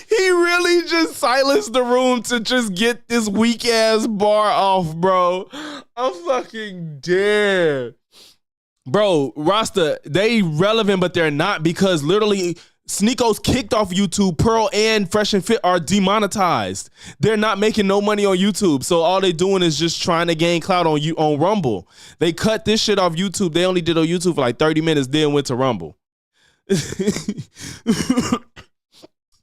He really just silenced the room to just get this weak ass bar off, bro. I'm fucking dead. Bro, Rasta, they relevant, but they're not because literally Sneeko's kicked off YouTube. Pearl and Fresh and Fit are demonetized. They're not making no money on YouTube. So all they doing is just trying to gain clout on Rumble. They cut this shit off YouTube. They only did on YouTube for like 30 minutes, then went to Rumble.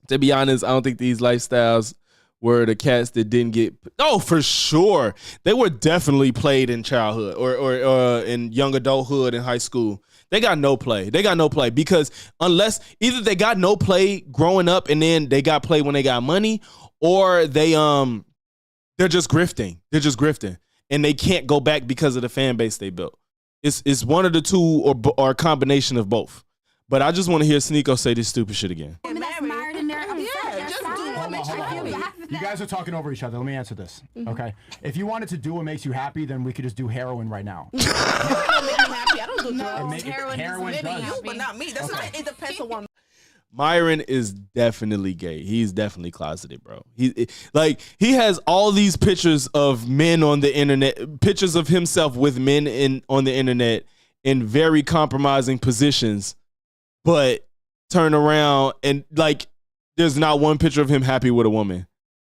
To be honest, I don't think these lifestyles were the cats that didn't get. Oh, for sure. They were definitely played in childhood or in young adulthood in high school. They got no play. They got no play because unless either they got no play growing up and then they got play when they got money, or they're just grifting. They're just grifting and they can't go back because of the fan base they built. It's one of the two or a combination of both. But I just want to hear Sneeko say this stupid shit again. You guys are talking over each other. Let me answer this. Okay. If you wanted to do what makes you happy, then we could just do heroin right now. Make me happy. I don't do drugs. Heroin Maybe you, but not me. That's not. It depends on one. Myron is definitely gay. He's definitely closeted, bro. He has all these pictures of men on the internet, pictures of himself with men on the internet in very compromising positions, but turn around and like there's not one picture of him happy with a woman.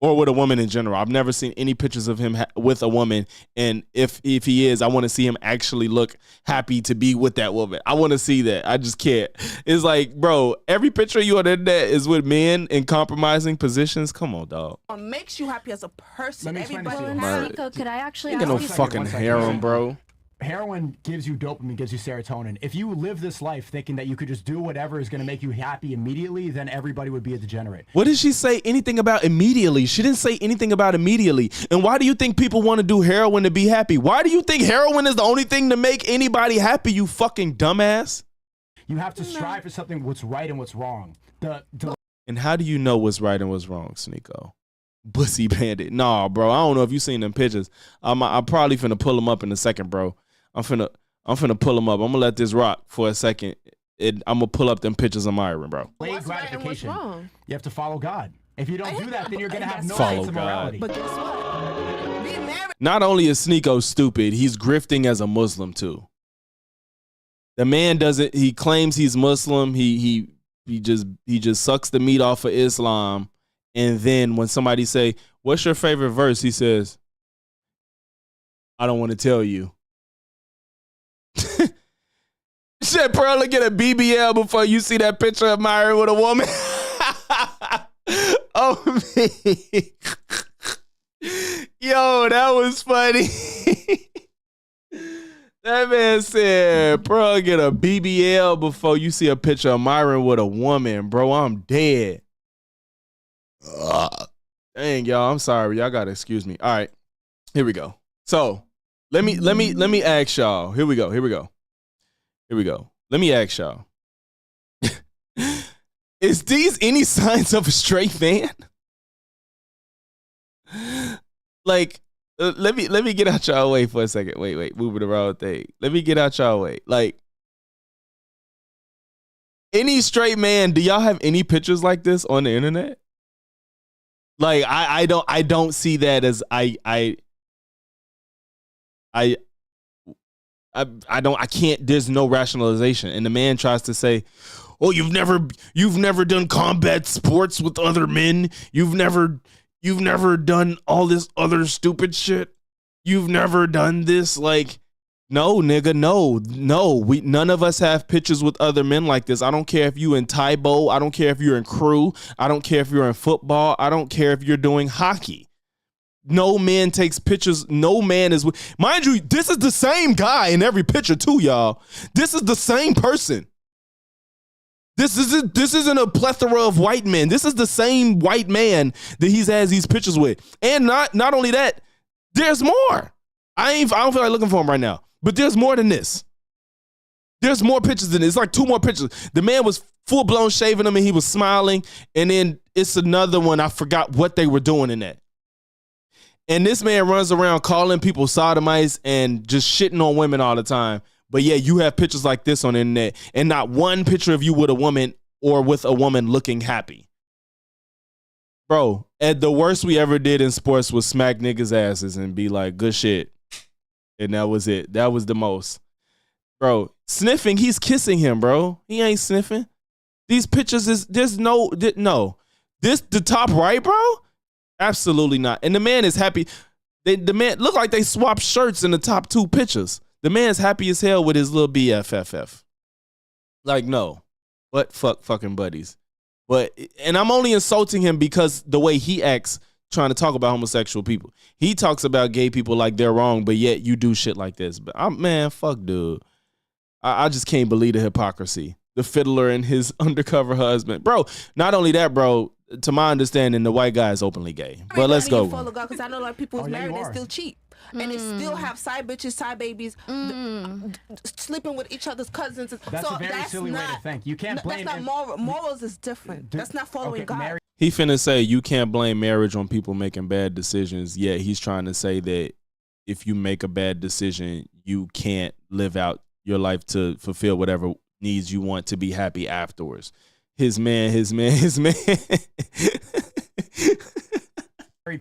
Or with a woman in general. I've never seen any pictures of him with a woman. And if he is, I want to see him actually look happy to be with that woman. I want to see that. I just can't. It's like, bro, every picture of you on the internet is with men in compromising positions. Come on, dog. What makes you happy as a person? Everybody. Sneeko, could I actually ask no you fucking harem, bro. Heroin gives you dopamine, gives you serotonin. If you live this life thinking that you could just do whatever is going to make you happy immediately, then everybody would be a degenerate. What did she say anything about immediately? She didn't say anything about immediately. And why do you think people want to do heroin to be happy? Why do you think heroin is the only thing to make anybody happy, you fucking dumbass? You have to strive for something what's right and what's wrong. And how do you know what's right and what's wrong, Sneeko? Bussy bandit. Nah, bro. I don't know if you seen them pictures. I'm probably finna pull them up in a second, bro. I'm finna pull them up. I'm gonna let this rock for a second. I'm gonna pull up them pictures of Myron, bro. What's gratification. Right and what's wrong? You have to follow God. If you don't do that, then you're gonna have no sense of morality. But guess what? Being married. Not only is Sneeko stupid, he's grifting as a Muslim too. The man doesn't. He claims he's Muslim. He just sucks the meat off of Islam, and then when somebody say, "What's your favorite verse?" he says, "I don't want to tell you." Shit, Pearl, look at a BBL before you see that picture of Myron with a woman. Oh, man. Yo, that was funny. That man said, bro, get a BBL before you see a picture of Myron with a woman, bro. I'm dead. Dang, y'all. I'm sorry. Y'all gotta excuse me. All right. Here we go. So let me ask y'all. Here we go. Let me ask y'all. Is these any signs of a straight man? Like, let me get out y'all way for a second. Wait, moving the wrong thing. Let me get out y'all way. Like, any straight man, do y'all have any pictures like this on the internet? Like, I don't see that as I can't, there's no rationalization. And the man tries to say, oh, you've never done combat sports with other men. You've never done all this other stupid shit. You've never done this. Like, no, nigga, no. None of us have pictures with other men like this. I don't care if you in Taibo. I don't care if you're in crew. I don't care if you're in football. I don't care if you're doing hockey. No man takes pictures. No man is, mind you, this is the same guy in every picture too, y'all. This is the same person. This isn't a plethora of white men. This is the same white man that he has these pictures with. And not only that, there's more. I don't feel like looking for him right now. But there's more than this. There's more pictures than this. It's like 2 more pictures. The man was full-blown shaving him and he was smiling. And then it's another one. I forgot what they were doing in that. And this man runs around calling people sodomites and just shitting on women all the time. But yeah, you have pictures like this on the internet and not one picture of you with a woman or with a woman looking happy. Bro, and the worst we ever did in sports was smack niggas' asses and be like, good shit. And that was it. That was the most. Bro, sniffing, he's kissing him, bro. He ain't sniffing. These pictures there's no. This, the top right, bro? Absolutely not. And the man is happy. The man look like they swapped shirts in the top 2 pictures. The man's happy as hell with his little BFFF. Like, no. But fucking buddies. But, and I'm only insulting him because the way he acts trying to talk about homosexual people. He talks about gay people like they're wrong, but yet you do shit like this. But man, fuck dude. I just can't believe the hypocrisy. The fiddler and his undercover husband. Bro, not only that, bro, to my understanding, the white guy is openly gay. But let's go. Because I know like people who's married and still cheat. And they still have side bitches, side babies, sleeping with each other's cousins. That's a very silly way to think. You can't blame. That's not moral. Morals is different. That's not following God. He finna say you can't blame marriage on people making bad decisions. Yet he's trying to say that if you make a bad decision, you can't live out your life to fulfill whatever needs you want to be happy afterwards. His man.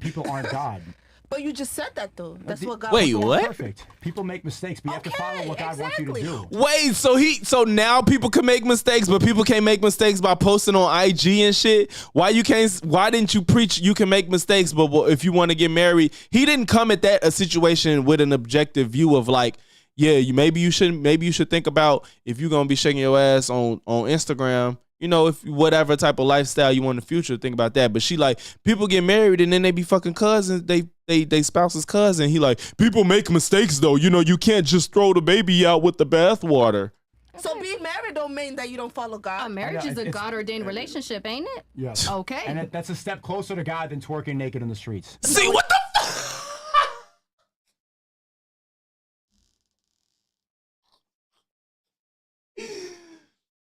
People aren't God. But you just said that though. That's what God. Wait, what? Perfect. People make mistakes, but you have to follow what God wants you to do. Wait, so now people can make mistakes, but people can't make mistakes by posting on IG and shit. Why didn't you preach you can make mistakes, but if you want to get married, he didn't come at a situation with an objective view of like, yeah, maybe you should think about if you're gonna be shaking your ass on Instagram. You know, if whatever type of lifestyle you want in the future, think about that. But she like, people get married and then they be fucking cousins. They spouse's cousin. He like, people make mistakes though. You know, you can't just throw the baby out with the bathwater. So being married don't mean that you don't follow God. Marriage is a God-ordained relationship, ain't it? Yes. Okay. And that's a step closer to God than twerking naked in the streets. See, what the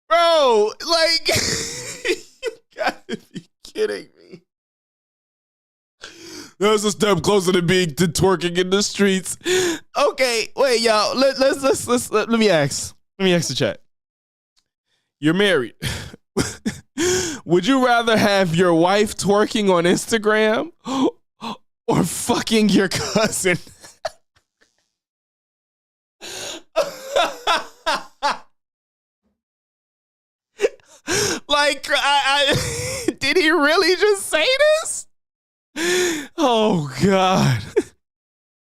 Bro, like, you gotta be kidding me. That's a step closer to being to twerking in the streets. Okay, wait, y'all. Let me ask the chat. You're married. Would you rather have your wife twerking on Instagram or fucking your cousin? Like, did he really just say this? Oh God.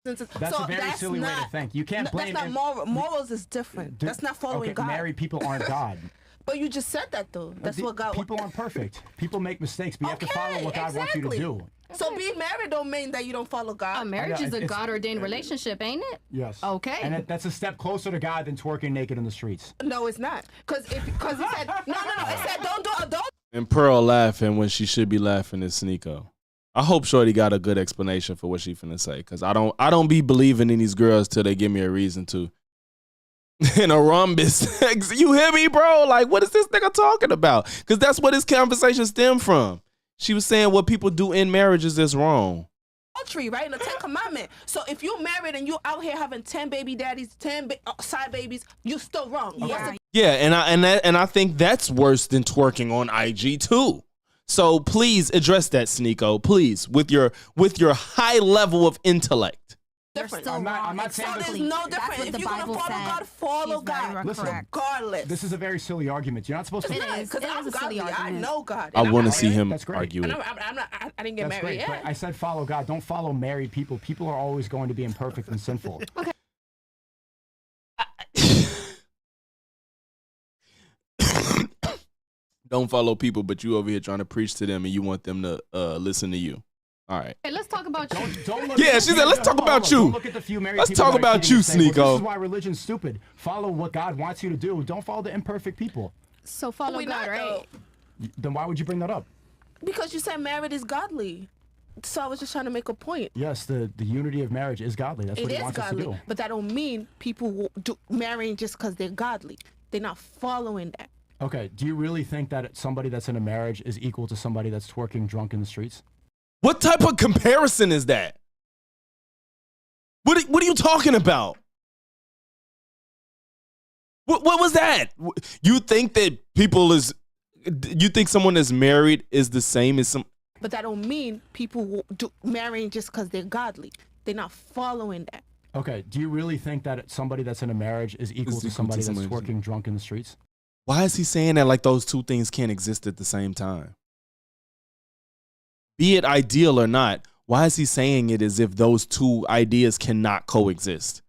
That's a very silly way to think. You can't blame. That's not moral. Morals is different. That's not following God. Married people aren't God. But you just said that though. That's what God. People aren't perfect. People make mistakes, but you have to follow what God wants you to do. So being married don't mean that you don't follow God. Marriage is a God-ordained relationship, ain't it? Yes. Okay. And that's a step closer to God than twerking naked in the streets. No, it's not. Because it said no. It said don't. And Pearl laughing when she should be laughing is Sneeko. I hope Shorty got a good explanation for what she finna say, because I don't be believing in these girls till they give me a reason to. In a rhombus. You hear me, bro? Like, what is this nigga talking about? Because that's what this conversation stemmed from. She was saying what people do in marriages is wrong. Adultery, right? In the 10 Commandments. So if you're married and you out here having 10 baby daddies, 10 side babies, you still wrong. Yeah. Yeah, and I think that's worse than twerking on IG too. So please address that, Sneeko. Please, with your high level of intellect. Different. I'm not saying so this there's is- no difference. If you're gonna follow God, Listen, regardless. This is a very silly argument. You're not supposed to. It is, because I'm godly. I know God. I want to And see him That's great. argue it. I didn't get That's married great. yet. But I said follow God. Don't follow married people. People are always going to be imperfect and sinful. Okay. Don't follow people, but you over here trying to preach to them and you want them to listen to you. All right. Hey, let's talk about you. Don't look Yeah, at she the said, let's few- talk hold on, about you. Don't look at the few married Let's people talk that are about cheating you, and say, well, Sneeko. This is why religion's stupid. Follow what God wants you to do. Don't follow the imperfect people. So follow We God, not, right? though. Then why would you bring that up? Because you said married is godly. So I was just trying to make a point. Yes, the unity of marriage is godly. That's It what he is wants us to godly, do. but that don't mean people will do marrying just because they're godly. They're not following that. Okay, do you really think that somebody that's in a marriage is equal to somebody that's twerking drunk in the streets? What type of comparison is that? What are you talking about? What was that? You think that you think someone that's married is the same as some? But that don't mean people will do marrying just because they're godly. They're not following that. Okay, do you really think that somebody that's in a marriage is equal to somebody that's twerking drunk in the streets? Why is he saying that like those two things can't exist at the same time? Be it ideal or not, why is he saying it as if those two ideas cannot coexist?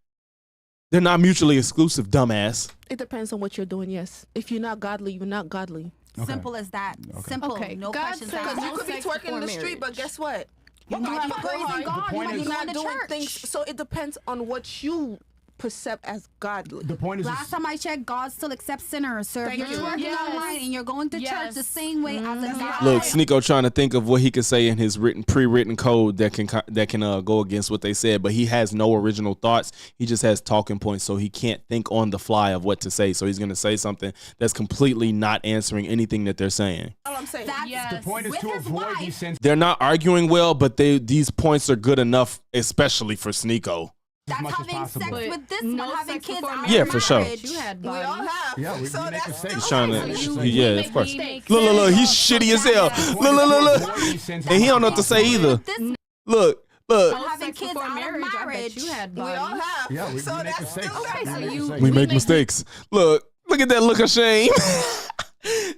They're not mutually exclusive, dumbass. It depends on what you're doing, yes. If you're not godly, you're not godly. Okay. Simple as that. Okay. Simple. Okay, No God questions says asked. Because you could be sex twerking in the before street, but marriage. guess what? You might be go praising hard. God. You point might be is- You're going not to doing church. things. So it depends on what you perceive as godly. The point is, Last time I checked, God still accepts sinners. So if Thank you're you. twerking Yes. online and you're going to church Yes. the same way as a guy. Look, Sneeko trying to think of what he could say in his pre-written code that can go against what they said, but he has no original thoughts. He just has talking points, so he can't think on the fly of what to say. So he's gonna say something that's completely not answering anything that they're saying. All I'm saying. That's Yes. the point is with to his avoid wife. these sins. They're not arguing well, but these points are good enough, especially for Sneeko. That's much as having possible. sex But with this no one, having sex kids before out marriage. Yeah, of for sure. marriage. You had We all bodies. have. Yeah, we so make that's mistakes. still He's trying godly. to, yeah, of course. Mistakes. Look, he's shitty as hell. Look, and he don't know what to say either. This Look. having Sex kids before out of marriage, I bet marriage. you had We all bodies. have. Yeah, we so make that's mistakes. still Okay, so godly. you- We make mistakes. Look at that look of shame.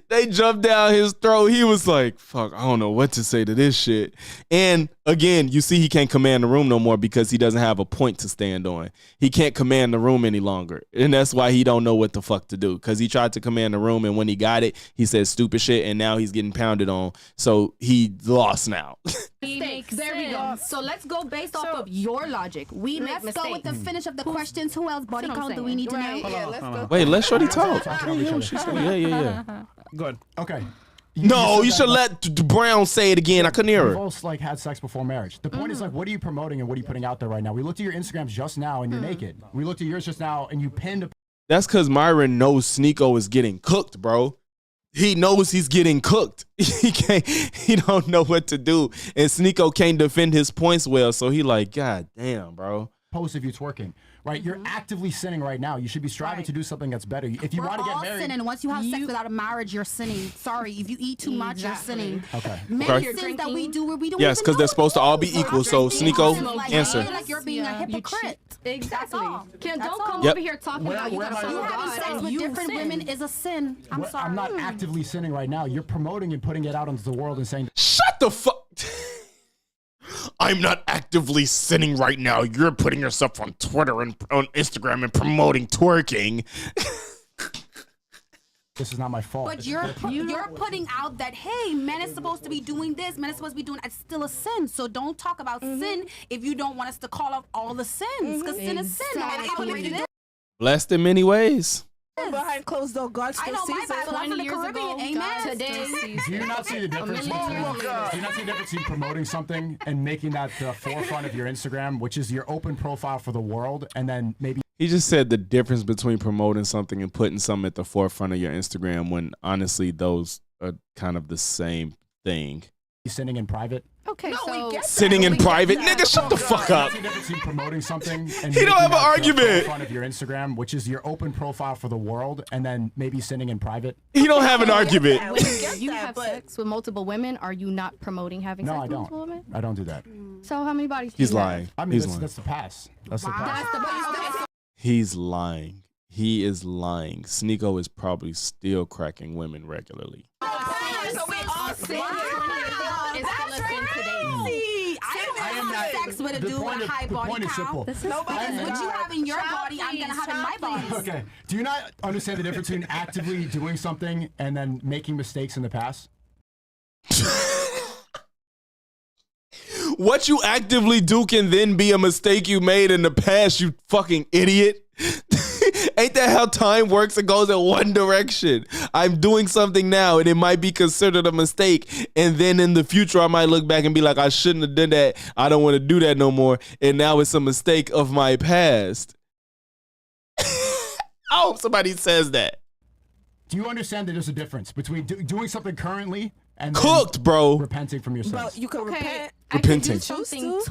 They jumped down his throat. He was like, fuck, I don't know what to say to this shit. And again, you see he can't command the room no more because he doesn't have a point to stand on. He can't command the room any longer. And that's why he don't know what the fuck to do. Because he tried to command the room, and when he got it, he said stupid shit, and now he's getting pounded on. So he lost now. Mistakes. There we go. So let's go based off of your logic. We make Let's mistakes. go with the finish of the questions. Who else body That's what I'm count do we saying. need to Right. know? Yeah, let's go. Wait, let Shorty talk. Talking over each other. She's yeah. Good. Okay. No, you said should that, let Brown say it again. I couldn't hear We've her. all like had sex before marriage. The point is like, what are you promoting and what are you putting out there right now? We looked at your Instagrams just now and you're naked. We looked at yours just now and you pinned a That's because Myron knows Sneeko is getting cooked, bro. He knows he's getting cooked. He don't know what to do. And Sneeko can't defend his points well. So he like, God damn, bro. post of you twerking, right? You're actively sinning right now. You should be striving to do something that's better. If you want to get married, sinning. Once you have sex without a marriage, you're sinning. Sorry, if you eat too much, you're sinning. Okay. Many Okay. sins that we do where we don't Yes, even because know they're it. supposed to all be equal. So Sneeko, Like, answer. I feel like you're being a hypocrite. Exactly. That's Don't all. come Yep. over here talking about you where gotta am I follow wrong? Having God sex and with you different sin. women is a sin. I'm sorry. I'm not actively sinning right now. You're promoting and putting it out into the world and saying, Shut the fuck. I'm not actively sinning right now. You're putting yourself on Twitter and on Instagram and promoting twerking. this is not my fault. But you're putting out that, hey, men is supposed to be doing this, men is supposed to be doing, it's still a sin. So don't talk about sin if you don't want us to call out all the sins, because sin is sin. Blessed in many ways. Behind closed door, God still sees my Bible. I'm from the Caribbean. Amen. Today. Do you not see the difference between promoting something and making that the forefront of your Instagram, which is your open profile for the world, and then maybe He just said the difference between promoting something and putting something at the forefront of your Instagram, when honestly those are kind of the same thing. sinning in private? Okay, so sitting in private, nigga, shut the fuck up. Promoting something and he don't have an argument. In front of your Instagram, which is your open profile for the world, and then maybe sinning in private. He don't have an argument. When you have sex with multiple women, are you not promoting having sex with multiple women? I don't do that. So how many bodies? He's lying. I mean, that's the pass. That's the pass. He's lying. He is lying. Sneeko is probably still cracking women regularly. So we all sin. I am not sex with a dude with a high body count. Because what you have in your body, I'm gonna have in my body. Okay. Do you not understand the difference between actively doing something and then making mistakes in the past? What you actively do can then be a mistake you made in the past, you fucking idiot. Ain't that how time works? It goes in one direction. I'm doing something now and it might be considered a mistake. And then in the future, I might look back and be like, I shouldn't have done that. I don't want to do that no more. And now it's a mistake of my past. I hope somebody says that. Do you understand that there's a difference between doing something currently and then cooked, bro, repenting from your sins? Bro, you can repent. Repenting.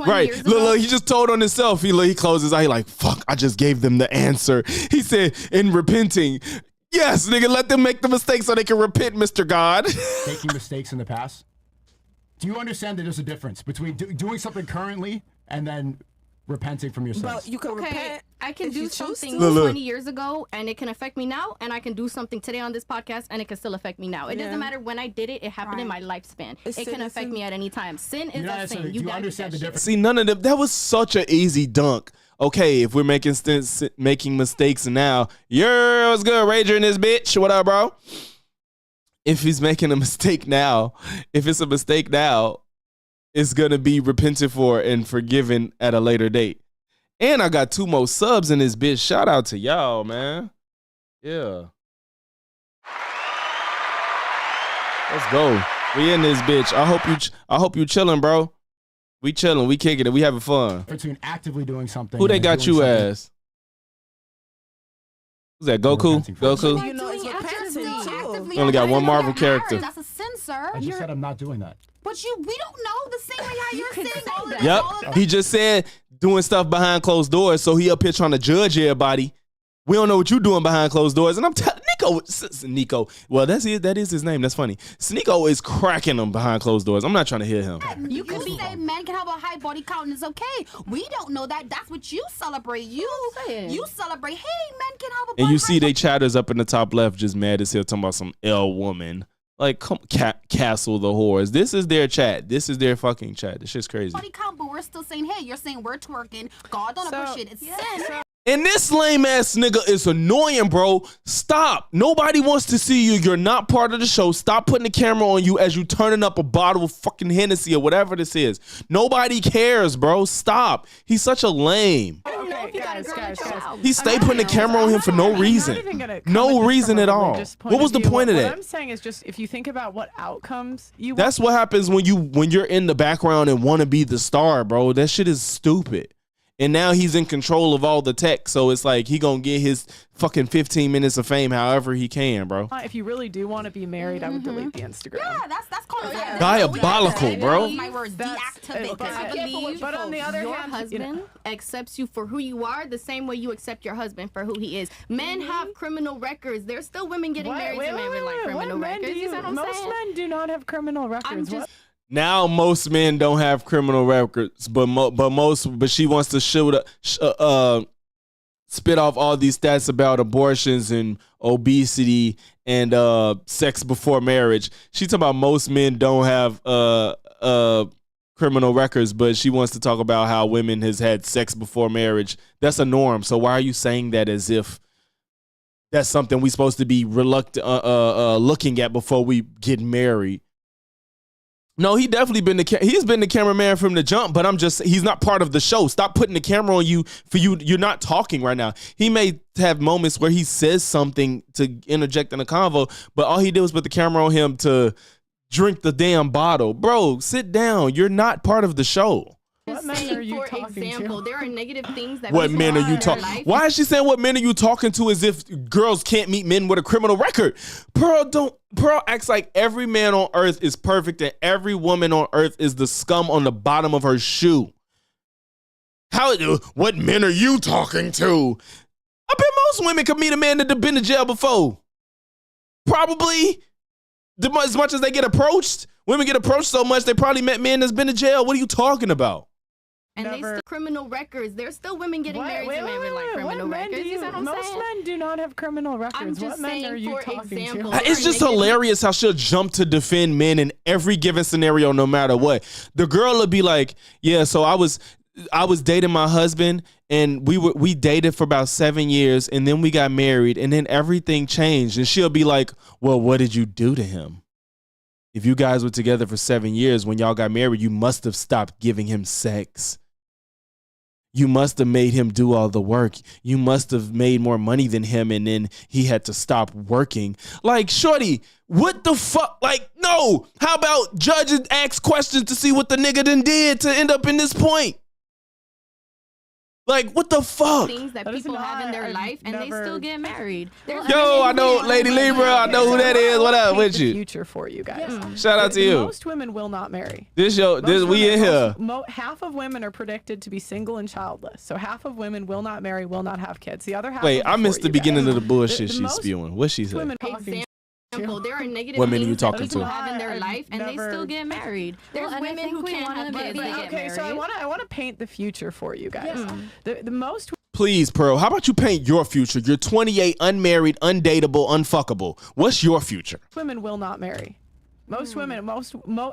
Right. Look, he just told on himself. He closes out. He like, fuck, I just gave them the answer. He said, in repenting, yes, nigga, let them make the mistake so they can repent, Mr. God. Making mistakes in the past? Do you understand that there's a difference between doing something currently and then repenting from your sins? Bro, you can repent. I can do something 20 years ago and it can affect me now, and I can do something today on this podcast and it can still affect me now. It doesn't matter when I did it. It happened in my lifespan. It can affect me at any time. Sin is a sin. You understand the difference? See, none of them. That was such an easy dunk. Okay, if we're making mistakes now, what's good, Rager in this bitch? What up, bro? If he's making a mistake now, if it's a mistake now, it's gonna be repented for and forgiven at a later date. And I got 2 more subs in this bitch. Shout out to y'all, man. Yeah. Let's go. We in this bitch. I hope you chilling, bro. We chilling. We kicking it. We having fun. Between actively doing something. Who they got you as? Who's that? Goku? Goku? You know, it's repenting. We only got one Marvel character. That's a sin, sir. I just said I'm not doing that. But we don't know the same way how you're saying all that. Yep. He just said doing stuff behind closed doors, so he up here trying to judge everybody. We don't know what you doing behind closed doors. And I'm telling Nico. Well, that is his name. That's funny. Sneeko is cracking them behind closed doors. I'm not trying to hear him. You can say men can have a high body count and it's okay. We don't know that. That's what you celebrate. You celebrate, hey, men can have a body And you see they chatters up in the top left just mad as hell talking about some L woman. Like, come Castle the whores. This is their chat. This is their fucking chat. This shit's crazy. Body count, but we're still saying, hey, you're saying we're twerking. God don't appreciate it. Sin. And this lame ass nigga is annoying, bro. Stop. Nobody wants to see you. You're not part of the show. Stop putting the camera on you as you turning up a bottle of fucking Hennessy or whatever this is. Nobody cares, bro. Stop. He's such a lame. Okay, guys. He stay putting the camera on him for no reason. No reason at all. What was the point of that? What I'm saying is just if you think about what outcomes you That's what happens when you're in the background and want to be the star, bro. That shit is stupid. And now he's in control of all the tech, so it's like he gonna get his fucking 15 minutes of fame however he can, bro. If you really do want to be married, I would delete the Instagram. Yeah, that's called diabolical, bro. My word, deactivate. I believe but on the other your hand, husband accepts you for who you are the same way you accept your husband for who he is. Men have criminal records. There's still women getting married to men with like criminal records. You know what I'm saying? Most men do not have criminal records. Now most men don't have criminal records, but she wants to spit off all these stats about abortions and obesity and sex before marriage. She talking about most men don't have criminal records, but she wants to talk about how women has had sex before marriage. That's a norm. So why are you saying that as if that's something we supposed to be reluctant looking at before we get married. No, he's been the cameraman from the jump, but he's not part of the show. Stop putting the camera on you you're not talking right now. He may have moments where he says something to interject in a convo, but all he did was put the camera on him to drink the damn bottle. Bro, sit down. You're not part of the show. What men are you talking to? There are negative things that what men are you talking? Why is she saying what men are you talking to as if girls can't meet men with a criminal record? Pearl acts like every man on earth is perfect and every woman on earth is the scum on the bottom of her shoe. What men are you talking to? I bet most women could meet a man that have been to jail before. Probably. As much as they get approached, women get approached so much they probably met men that's been to jail. What are you talking about? And they still criminal records. There's still women getting married to men with like criminal records. Most men do not have criminal records. What men are you talking to? It's just hilarious how she'll jump to defend men in every given scenario, no matter what. The girl will be like, "Yeah, so I was dating my husband, and we dated for about 7 years, and then we got married, and then everything changed." And she'll be like, "Well, what did you do to him? If you guys were together for 7 years, when y'all got married, you must have stopped giving him sex. You must have made him do all the work. You must have made more money than him, and then he had to stop working." Like, shorty, what the fuck? Like, no. How about judge and ask questions to see what the nigga done did to end up in this point? Like, what the fuck? Things that people have in their life, and they still get married. Yo, I know Lady Libra. I know who that is. What up with you? Future for you guys. Shout out to you. Most women will not marry. We in here. Half of women are predicted to be single and childless. So half of women will not marry, will not have kids. The other half. Wait, I missed the beginning of the bullshit she's spewing. What she said? There are negative what men are you things talking that people to? have in their life, and they still get married. There's women who can't have kids. They get married. So I want to paint the future for you guys. The most. Please, Pearl, how about you paint your future? You're 28, unmarried, undateable, unfuckable. What's your future? Women will not marry. Most women,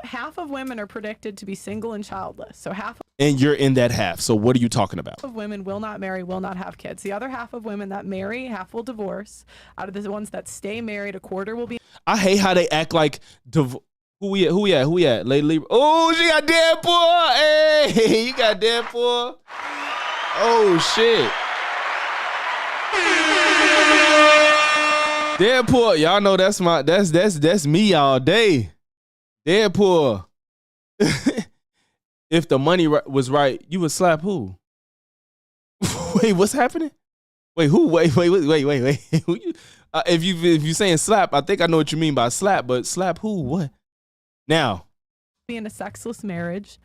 half of women are predicted to be single and childless. So and you're in that half. So what are you talking about? Half of women will not marry, will not have kids. The other half of women that marry, half will divorce. Out of the ones that stay married, a quarter will be. I hate how they act like who we at? Lady Libra. Oh, she got Deadpool. Hey, you got Deadpool. Oh shit. Deadpool, y'all know that's me all day. Deadpool. If the money was right, you would slap who? Wait, what's happening? Wait, who? Wait. Who you? If you saying slap, I think I know what you mean by slap, but slap who? What? Now. Be in a sexless marriage.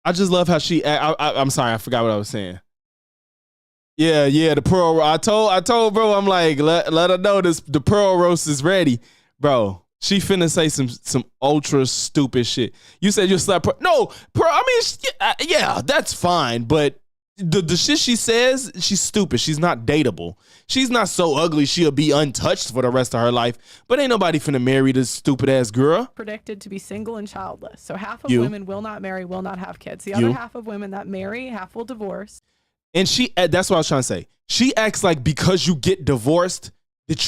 I just love how she. I'm sorry, I forgot what I was saying. Yeah, the pearl. I told bro, I'm like, let her know the pearl roast is ready, bro. She finna say some ultra stupid shit. You said you'll slap Pearl. No, Pearl, I mean, yeah, that's fine. But the shit she says, she's stupid. She's not dateable. She's not so ugly she'll be untouched for the rest of her life. But ain't nobody finna marry this stupid ass girl. Predicted to be single and childless. So half of women will not marry, will not have kids. The other half of women that marry, half will divorce. And that's what I was trying to say. She acts like because you get divorced, that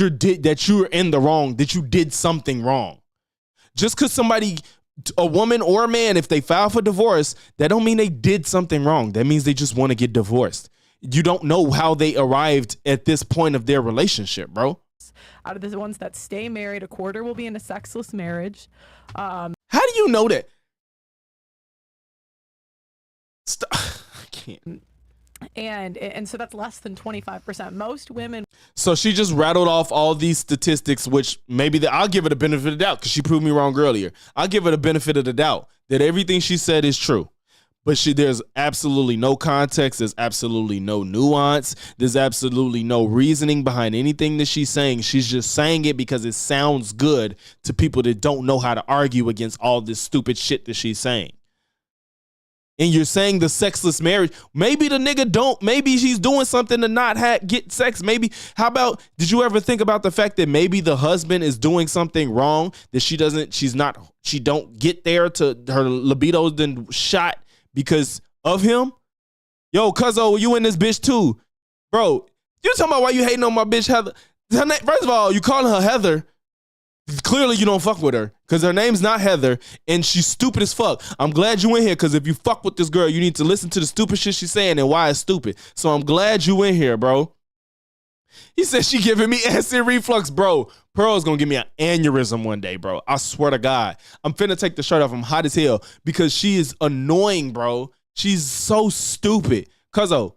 you're in the wrong, that you did something wrong. Just because somebody, a woman or a man, if they file for divorce, that don't mean they did something wrong. That means they just want to get divorced. You don't know how they arrived at this point of their relationship, bro. Out of the ones that stay married, a quarter will be in a sexless marriage. How do you know that? I can't. And so that's less than 25%. Most women. So she just rattled off all these statistics, which maybe I'll give it a benefit of the doubt because she proved me wrong earlier. I'll give it a benefit of the doubt that everything she said is true. But there's absolutely no context. There's absolutely no nuance. There's absolutely no reasoning behind anything that she's saying. She's just saying it because it sounds good to people that don't know how to argue against all this stupid shit that she's saying. And you're saying the sexless marriage, maybe the nigga maybe she's doing something to not get sex. Maybe, how about, did you ever think about the fact that maybe the husband is doing something wrong that she don't get there to her libido's then shot because of him? Yo, cuzzo, you in this bitch too. Bro, You talking about why you hating on my bitch Heather? First of all, you calling her Heather. Clearly you don't fuck with her because her name's not Heather and she's stupid as fuck. I'm glad you in here because if you fuck with this girl, you need to listen to the stupid shit she's saying and why it's stupid. So I'm glad you in here, bro. He said she giving me acid reflux, bro. Pearl's gonna give me an aneurysm one day, bro. I swear to God. I'm finna take the shirt off. I'm hot as hell because she is annoying, bro. She's so stupid. Cuzzo,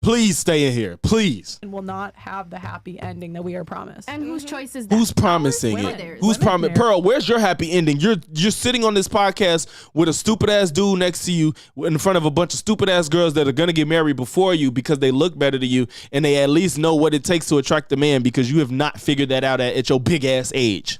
please stay in here, please. And will not have the happy ending that we are promised. And whose choice is that? Who's promising it? Who's promising? Pearl, where's your happy ending? You're sitting on this podcast with a stupid ass dude next to you in front of a bunch of stupid ass girls that are gonna get married before you because they look better to you and they at least know what it takes to attract a man because you have not figured that out at your big ass age.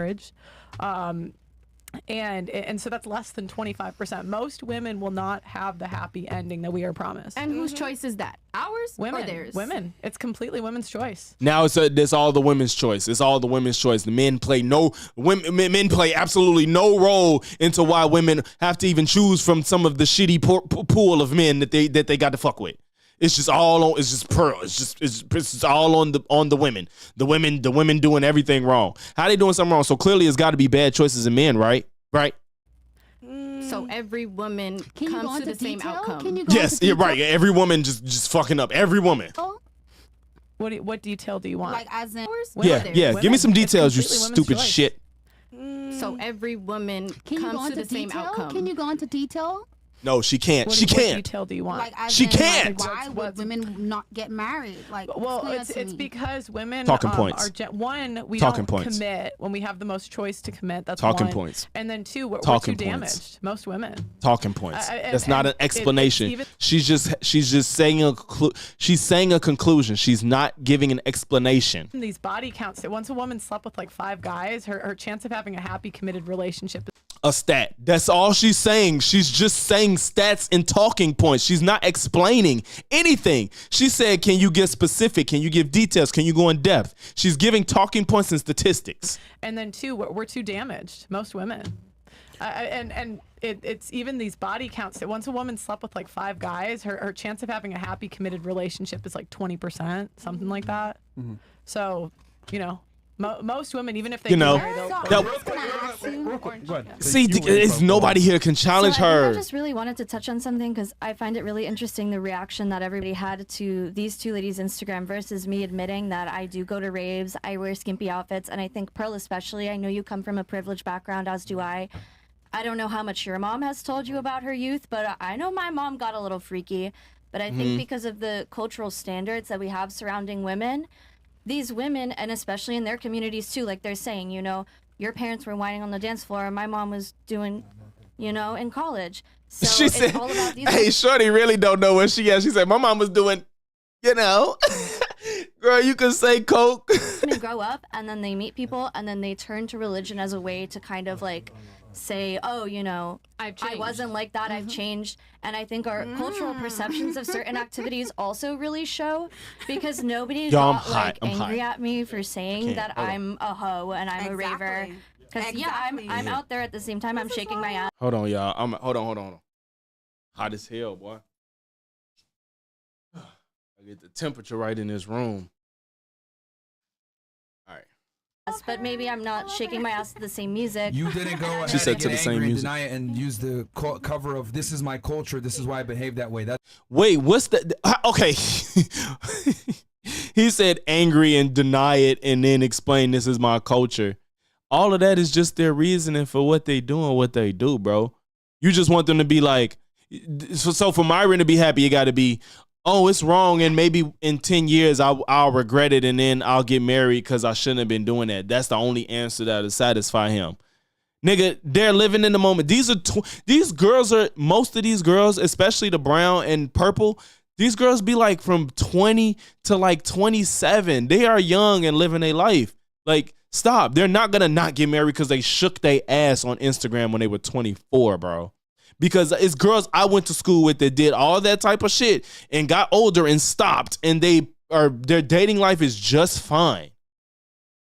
And so that's less than 25%. Most women will not have the happy ending that we are promised. And whose choice is that? Ours women, or theirs? Women. It's completely women's choice. Now it's all the women's choice. It's all the women's choice. The men play men play absolutely no role into why women have to even choose from some of the shitty pool of men that they got to fuck with. It's just all on. It's just Pearl. It's just all on the women. The women doing everything wrong. How they doing something wrong? So clearly, it's got to be bad choices in men, right? Right. So every woman comes to the same outcome. Yes, you're right. Every woman just fucking up. Every woman. What detail do you want? Like as in Yeah. Give me some details, you stupid shit. So every woman comes to the same outcome. Can you go into detail? No, she can't. What detail do you want? Like, she can't. Why would women not get married? Like, well, it's because women talking points. We talking don't points. Commit when we have the most choice to commit. That's talking one. Points. And then two, we're talking too points. damaged. Most women. Talking points. That's not an explanation. She's just saying she's saying a conclusion. She's not giving an explanation. These body counts. Once a woman slept with like 5 guys, her chance of having a happy committed relationship. A stat. That's all she's saying. She's just saying stats and talking points. She's not explaining anything. She said, can you get specific? Can you give details? Can you go in depth? She's giving talking points and statistics. And then two, we're too damaged. Most women. And it's even these body counts. Once a woman slept with like 5 guys, her chance of having a happy committed relationship is like 20%, something like that. Mm-hmm. So, most women, even if they see, it's nobody here can challenge her. I just really wanted to touch on something because I find it really interesting the reaction that everybody had to these two ladies' Instagram versus me admitting that I do go to raves, I wear skimpy outfits, and I think Pearl especially, I know you come from a privileged background, as do I. I don't know how much your mom has told you about her youth, but I know my mom got a little freaky. But I think because of the cultural standards that we have surrounding women, these women, and especially in their communities too, like they're saying, your parents were whining on the dance floor, and my mom was doing, in college. So she said, all about these hey, shorty really don't know what she is. She said, my mom was doing, girl, you can say coke. They grow up, and then they meet people, and then they turn to religion as a way to kind of like say, oh, I wasn't like that, I've changed. And I think our cultural perceptions of certain activities also really show, because nobody got angry at me for saying that I'm a hoe and I'm a raver. Because I'm out there at the same time, I'm shaking my ass. Hold on, y'all. Hold on. Hot as hell, boy. I get the temperature right in this room. But maybe I'm not shaking my ass to the same music. You didn't go ahead and get angry and deny it and use the cover of "This is my culture. This is why I behave that way." Wait, what's that? Okay, he said angry and deny it and then explain this is my culture. All of that is just their reasoning for what they do and what they do, bro. You just want them to be like, so for Myron to be happy, you got to be, oh, it's wrong, and maybe in 10 years I'll regret it, and then I'll get married because I shouldn't have been doing that. That's the only answer that'll satisfy him. Nigga, they're living in the moment. Most of these girls, especially the brown and purple, these girls be like from 20 to like 27. They are young and living their life. Like, stop. They're not going to not get married because they shook their ass on Instagram when they were 24, bro. Because it's girls I went to school with that did all that type of shit and got older and stopped, and their dating life is just fine.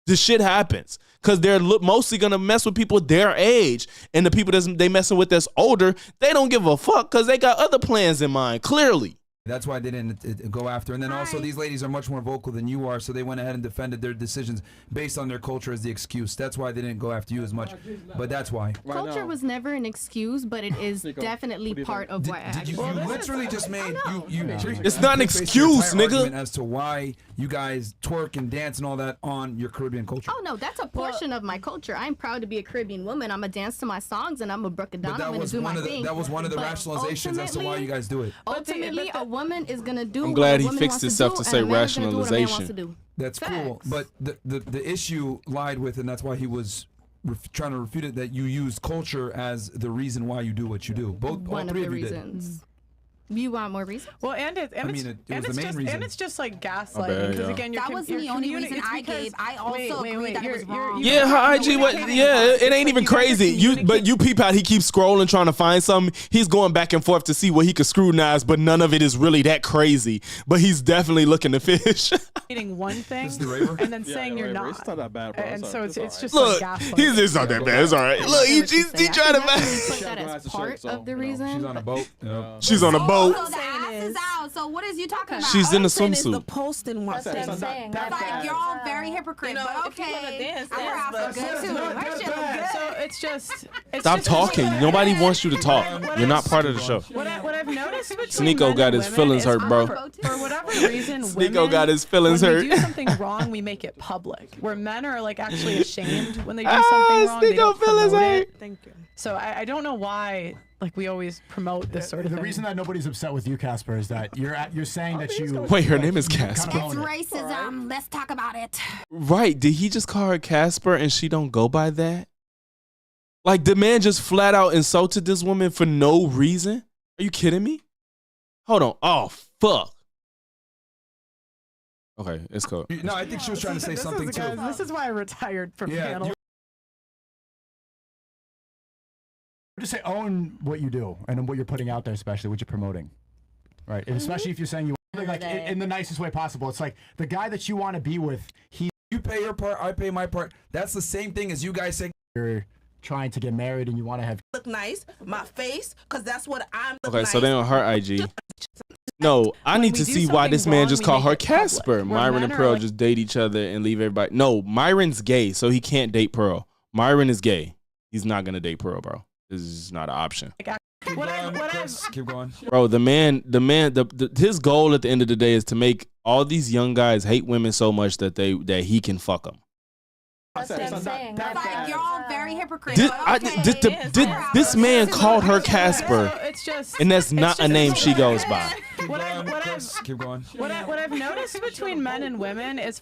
This shit happens because they're mostly gonna mess with people their age, and the people they messing with that's older, they don't give a fuck because they got other plans in mind. Clearly, That's why they didn't go after. And then also these ladies are much more vocal than you are, so they went ahead and defended their decisions based on their culture as the excuse. That's why they didn't go after you as much. But that's why. Culture was never an excuse, but it is definitely part of why I You literally just made you. It's not an excuse, nigga. As to why you guys twerk and dance and all that on your Caribbean culture. Oh no, that's a portion of my culture. I'm proud to be a Caribbean woman. I'm gonna dance to my songs and I'm gonna break it down. I'm gonna do my thing. That was one of the rationalizations as to why you guys do it. Ultimately, a woman is gonna do. I'm glad he fixed himself to say rationalization. That's cool, but the issue lied with, and that's why he was trying to refute it, that you use culture as the reason why you do what you do. One of the reasons. You want more reasons? Well, and it's just like gaslighting. Because again, that wasn't the only reason I gave. I also agree that it was wrong. Yeah, her IG, it ain't even crazy. But you peep out, he keeps scrolling trying to find something. He's going back and forth to see what he could scrutinize, but none of it is really that crazy. But he's definitely looking to fish. Eating one thing and then saying you're not. It's not that bad, bro. And so it's just look, like gaslighting. it's not that bad. It's all right. Look, he's trying to put that as part of the reason. She's on a boat. She's on a boat. So the ass is out. So what is you talking about? She's in a The swimsuit. posting one. It's like you're all very hypocrite, but okay. I'm good too. Her shit look good. So it's just. Stop talking. Nobody wants you to talk. You're not part of the show. What I've noticed between Sneeko got his feelings hurt, bro. For whatever reason, Sneeko got his feelings when hurt. we do something wrong, we make it public. Where men are like actually ashamed when they do something wrong. They don't promote it. Thank you. So I don't know why like we always promote this sort of thing. The reason that nobody's upset with you, Casper, is that you're saying that you. Wait, her name is Casper. It's racism. Let's talk about it. Right? Did he just call her Casper and she don't go by that? Like the man just flat out insulted this woman for no reason? Are you kidding me? Hold on. Oh fuck. Okay, it's cool. No, I think she was trying to say something too. This is why I retired from panel. Just say own what you do and what you're putting out there, especially what you're promoting, right? And especially if you're saying you like in the nicest way possible. It's like the guy that you want to be with. You pay your part, I pay my part. That's the same thing as you guys saying you're trying to get married and you want to have look nice, my face, because that's what I'm. Okay, so they on her IG. No, I need to see why this man just called her Casper. Myron and Pearl just date each other and leave everybody. No, Myron's gay, so he can't date Pearl. Myron is gay. He's not gonna date Pearl, bro. This is not an option. Keep going. Bro, his goal at the end of the day is to make all these young guys hate women so much that he can fuck them. That's what I'm saying. Like you're all very hypocrite. This man called her Casper, and that's not a name she goes by. Keep going. What I've noticed between men and women is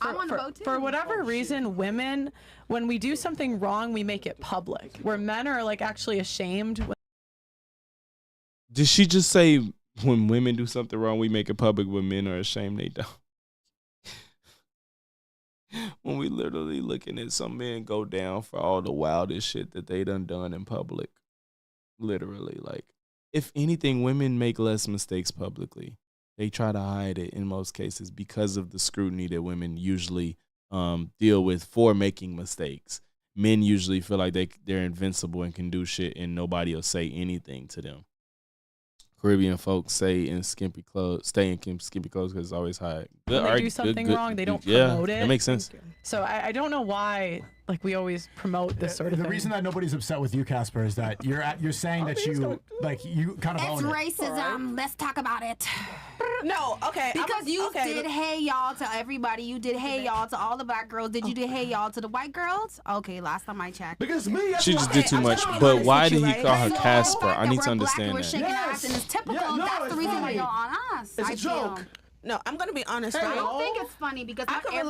for whatever reason, women, when we do something wrong, we make it public. Where men are like actually ashamed. Did she just say when women do something wrong, we make it public? When men are ashamed, they don't. When we literally looking at some men go down for all the wildest shit that they done in public. Literally, like, if anything, women make less mistakes publicly. They try to hide it in most cases because of the scrutiny that women usually deal with for making mistakes. Men usually feel like they're invincible and can do shit and nobody will say anything to them. Caribbean folks stay in skimpy clothes because it's always high. When they do something wrong, they don't promote it. That makes sense. So I don't know why like we always promote this sort of thing. The reason that nobody's upset with you, Casper, is that you're saying that you kind of own it. It's racism. Let's talk about it. No, okay. Because you did hey y'all to everybody. You did hey y'all to all the black girls. Did you do hey y'all to the white girls? Okay, last time I checked. Because me, she just did too much. But why did he call her Casper? I need to understand that. Yes. And it's typical. That's the reason why you're on us. It's a joke. No, I'm gonna be honest. I don't think it's funny because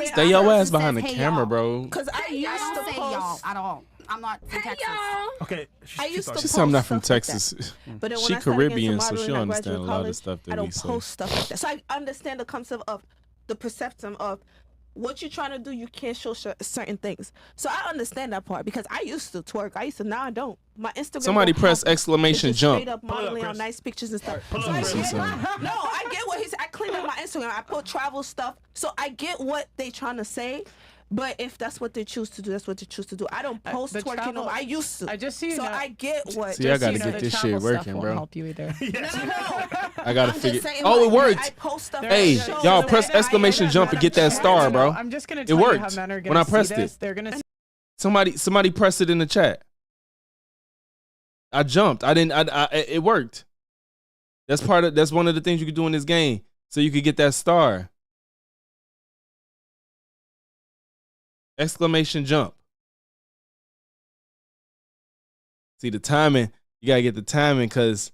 stay your ass behind the camera, bro. Because I used to say y'all at all. I'm not from Texas. Okay. I used to she said I'm not from Texas. But she Caribbean, so she'll understand a lot of stuff that we say. I don't post stuff like that. So I understand the concept of the perception of what you're trying to do. You can't show certain things. So I understand that part because I used to twerk. Now I don't. My Instagram. Somebody press exclamation jump. Straight up modeling on nice pictures and stuff. No, I get what he's. I clean up my Instagram. I put travel stuff. So I get what they trying to say. But if that's what they choose to do, that's what they choose to do. I don't post twerking. No, I used to. I just see. So I get what. See, I gotta get this shit working, bro. Help you either. No. I gotta figure. Oh, it worked. I post stuff Hey, y'all press exclamation jump and get that star, bro. I'm just gonna It tell you worked how men are when I gonna pressed see this. it. They're gonna. Somebody pressed it in the chat. I jumped. I didn't. It worked. That's one of the things you can do in this game, so you could get that star. Exclamation jump. See the timing. You gotta get the timing because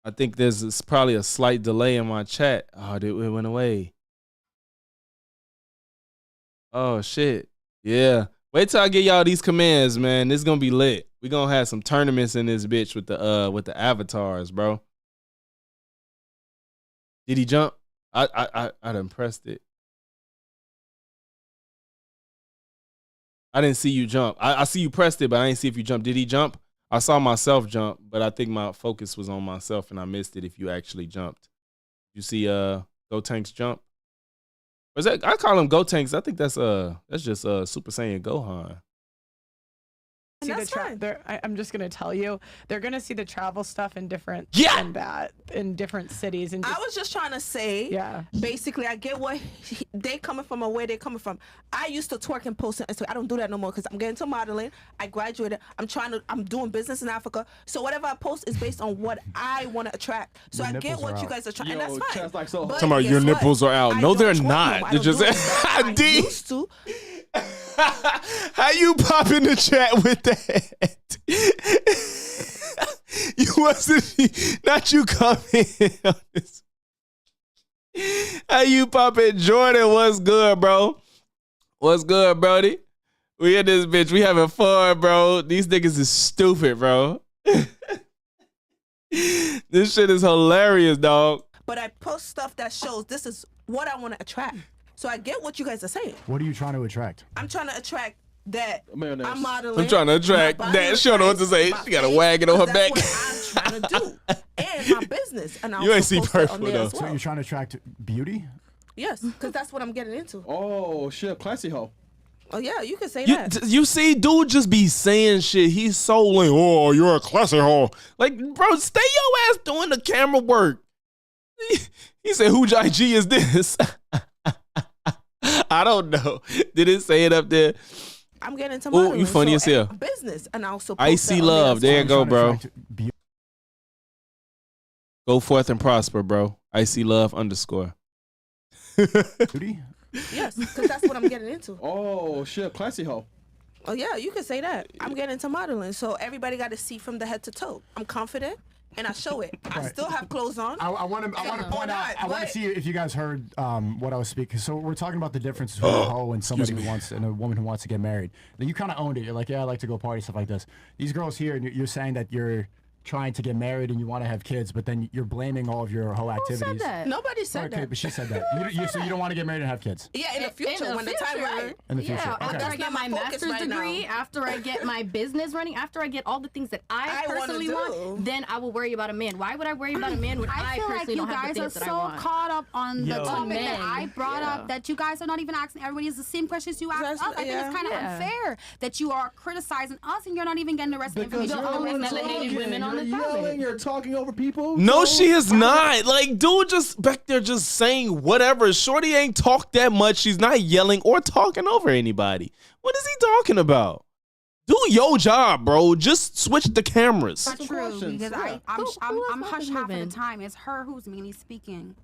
I think there's probably a slight delay in my chat. Oh, it went away. Oh shit. Yeah. Wait till I get y'all these commands, man. This is gonna be lit. We gonna have some tournaments in this bitch with the avatars, bro. Did he jump? I done pressed it. I didn't see you jump. I see you pressed it, but I didn't see if you jumped. Did he jump? I saw myself jump, but I think my focus was on myself and I missed it if you actually jumped. You see Go Tanks jump? Was that, I call him Go Tanks. I think that's just Super Saiyan Gohan. See I'm just gonna tell you, they're gonna see the travel stuff in different in different cities. And I was just trying to say, basically, I get what they coming from and where they coming from. I used to twerk and post on Instagram. I don't do that no more because I'm getting to modeling. I graduated. I'm doing business in Africa. So whatever I post is based on what I want to attract. So I get what you guys are trying, and that's fine. Like so talking about your nipples are out. No, they're not. They're just I used to. How you pop in the chat with that? You wasn't not you coming on this. How you pop in? Jordan, what's good, bro? What's good, Brody? We in this bitch. We having fun, bro. These niggas is stupid, bro. This shit is hilarious, dog. But I post stuff that shows this is what I want to attract. So I get what you guys are saying. What are you trying to attract? I'm trying to attract that I'm modeling. I'm trying to attract that. She don't know what to say. She got a wagon on her back. That's what I'm trying to do. And my business. And you ain't see purple, though. So you're trying to attract beauty? Yes, because that's what I'm getting into. Oh, shit. Classy hoe. Oh, yeah, you can say that. You see, dude just be saying shit. He's so like, oh, you're a classy hoe. Like, bro, stay your ass doing the camera work. He said, whose IG is this? I don't know. Did it say it up there? I'm getting into modeling. Oh, you funny as hell. Business, and also Icy love. There you go, bro. Go forth and prosper, bro. Icy love _ Beauty? Yes, because that's what I'm getting into. Oh, shit. Classy hoe. Oh, yeah, you can say that. I'm getting into modeling, so everybody got to see from the head to toe. I'm confident. And I show it. I still have clothes on. I want to point out. I want to see if you guys heard what I was speaking. So we're talking about the difference between a hoe and somebody who wants and a woman who wants to get married. Now, you kind of owned it. You're like, yeah, I like to go party, stuff like this. These girls here, and you're saying that you're trying to get married and you want to have kids, but then you're blaming all of your hoe activities. Who said that? Nobody said that. Okay, but she said that. So you don't want to get married and have kids? Yeah, in the future, when the time right. In the future. Yeah, okay. after I get my master's degree, after I get my business running, after I get all the things that I personally want, then I will worry about a man. Why would I worry about a man when I personally don't have the things that I want? I feel like you guys are so caught up on the topic that I brought up that you guys are not even asking everybody the same questions you asked us. I think it's kind of unfair that you are criticizing us and you're not even getting the rest of the information. You're always melanated women on the topic. You're talking over people. No, she is not. Like, dude just back there just saying whatever. Shorty ain't talk that much. She's not yelling or talking over anybody. What is he talking about? Do your job, bro. Just switch the cameras. That's true, because I'm hush half of the time. It's her who's mainly speaking.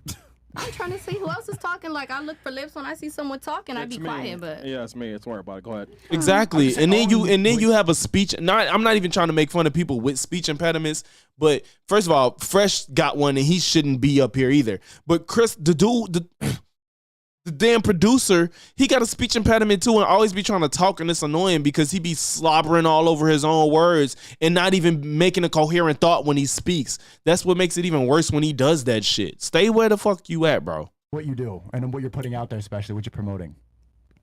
I'm trying to see who else is talking. Like, I look for lips when I see someone talking. I be quiet, but yeah, it's me. It's worry about it. Go ahead. Exactly, and then you have a speech. I'm not even trying to make fun of people with speech impediments, but first of all, Fresh got one, and he shouldn't be up here either. But Chris, the dude, the damn producer, he got a speech impediment too, and always be trying to talk, and it's annoying because he be slobbering all over his own words and not even making a coherent thought when he speaks. That's what makes it even worse when he does that shit. Stay where the fuck you at, bro. What you do and what you're putting out there, especially what you're promoting.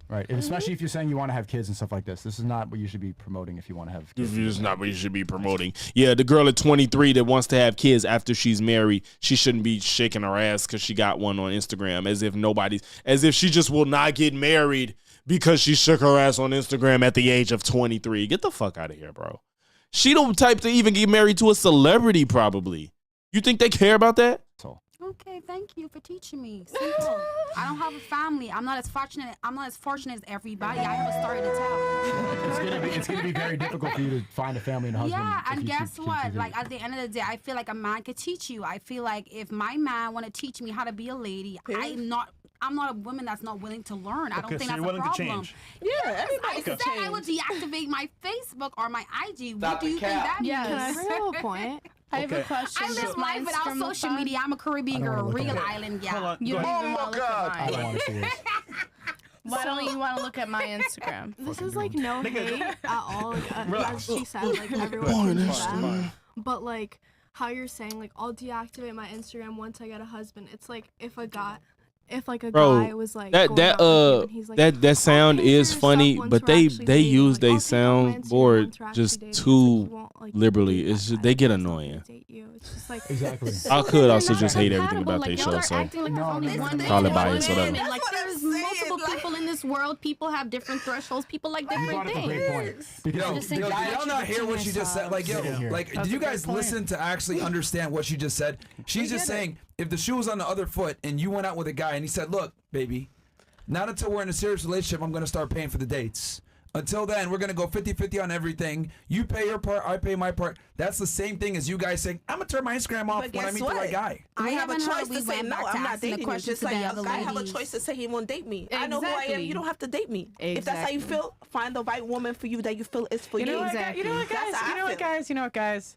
Right, and especially if you're saying you want to have kids and stuff like this. This is not what you should be promoting if you want to have kids. This is not what you should be promoting. Yeah, the girl at 23 that wants to have kids after she's married, she shouldn't be shaking her ass because she got one on Instagram as if she just will not get married because she shook her ass on Instagram at the age of 23. Get the fuck out of here, bro. She the type to even get married to a celebrity, probably. You think they care about that? Okay, thank you for teaching me. Simple. I don't have a family. I'm not as fortunate as everybody. I have a story to tell. It's gonna be very difficult for you to find a family and a husband. Yeah, and guess what? Like at the end of the day, I feel like a man could teach you. I feel like if my man want to teach me how to be a lady, I'm not a woman that's not willing to learn. I don't think that's a problem. To change. Yeah, I said I would deactivate my Facebook or my IG. What do you think that means? Yes. Real point. I have a question. I live life without social media. I'm a Caribbean girl, real island gal. You don't even want to look at I don't mine. want to see this. Why don't you want to look at my Instagram? This is like no hate at all. Like, as she said, like everyone can do that. But like how you're saying, like I'll deactivate my Instagram once I get a husband. It's like if a guy was like that sound is funny, but they use their soundboard just too liberally. It's just, they get annoying. Exactly. I could also just hate everything about their show, so probably bias, whatever. Like there's multiple people in this world. People have different thresholds. People like different things. Did y'all not hear what she just said? Like, did you guys listen to actually understand what she just said? She's just saying, if the shoe was on the other foot and you went out with a guy and he said, look, baby, not until we're in a serious relationship, I'm going to start paying for the dates. Until then, we're going to go 50-50 on everything. You pay your part, I pay my part. That's the same thing as you guys saying, I'm going to turn my Instagram off when I meet the right guy. I have a choice to say, no, I'm not dating you. Just like a guy have a choice to say he won't date me. I know who I am. You don't have to date me. If that's how you feel, find the right woman for you that you feel is for you. You know what, guys?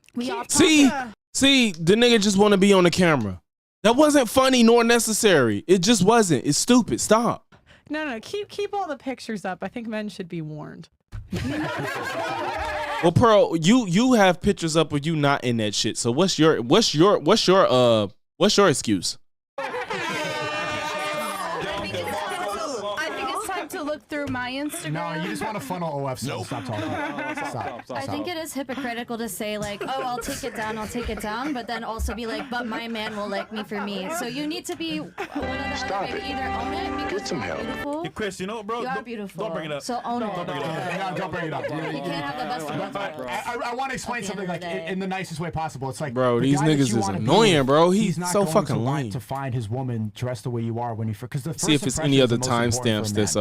See, the nigga just want to be on the camera. That wasn't funny nor necessary. It just wasn't. It's stupid. Stop. No. Keep all the pictures up. I think men should be warned. Well, Pearl, you have pictures up with you not in that shit. So what's your excuse? To look through my Instagram. No, you just want to funnel OF. So stop talking. Stop. I think it is hypocritical to say like, oh, I'll take it down, but then also be like, but my man will like me for me. So you need to be one or the other. Maybe either own it because you're beautiful. Hey, Chris, you know, bro, you are beautiful. Don't bring it up. So own it. Don't bring it up. Don't bring it up. You can't have the best of both. I want to explain something like in the nicest way possible. It's like, bro, these niggas is annoying, bro. He's so fucking lame. To find his woman dressed the way you are when you because the first see if it's any other timestamps that's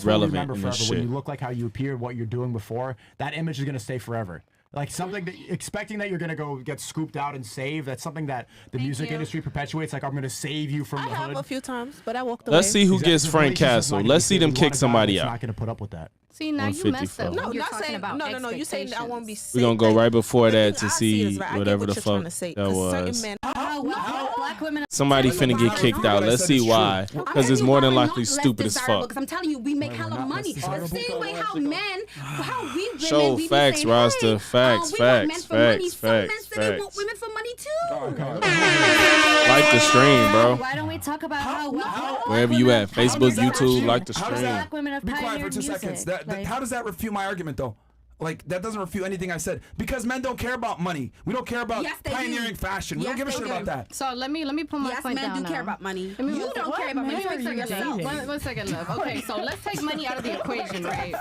relevant in this shit. When you look like how you appear, what you're doing before, that image is gonna stay forever. Like something that expecting that you're gonna go get scooped out and saved. That's something that the music industry perpetuates. Like I'm gonna save you from the hood. I have a few times, but I walked away. Let's see who gets Frank Castle. Let's see them kick somebody out. Not gonna put up with that. See, now you messed up. No, not saying no. You saying I won't be. We're gonna go right before that to see whatever the fuck that was. Black women. Somebody finna get kicked out. Let's see why. Because it's more than likely stupid as fuck. Because I'm telling you, we make hella money. The same way how we women, show we facts, say, Rasta. Facts. Some men say they want women for money too. Like the stream, bro. Why don't we talk about how wherever you at, Facebook, YouTube, like the stream. Black women have Be quiet for pioneered 2 music. seconds. How does that refute my argument, though? Like, that doesn't refute anything I said. Because men don't care about money. We don't care about pioneering fashion. We don't give a shit about that. So let me put my point down. Yes, men do care about money. You don't care about money. Let me fix yourself. 1 second, love. Okay, so let's take money out of the equation, right?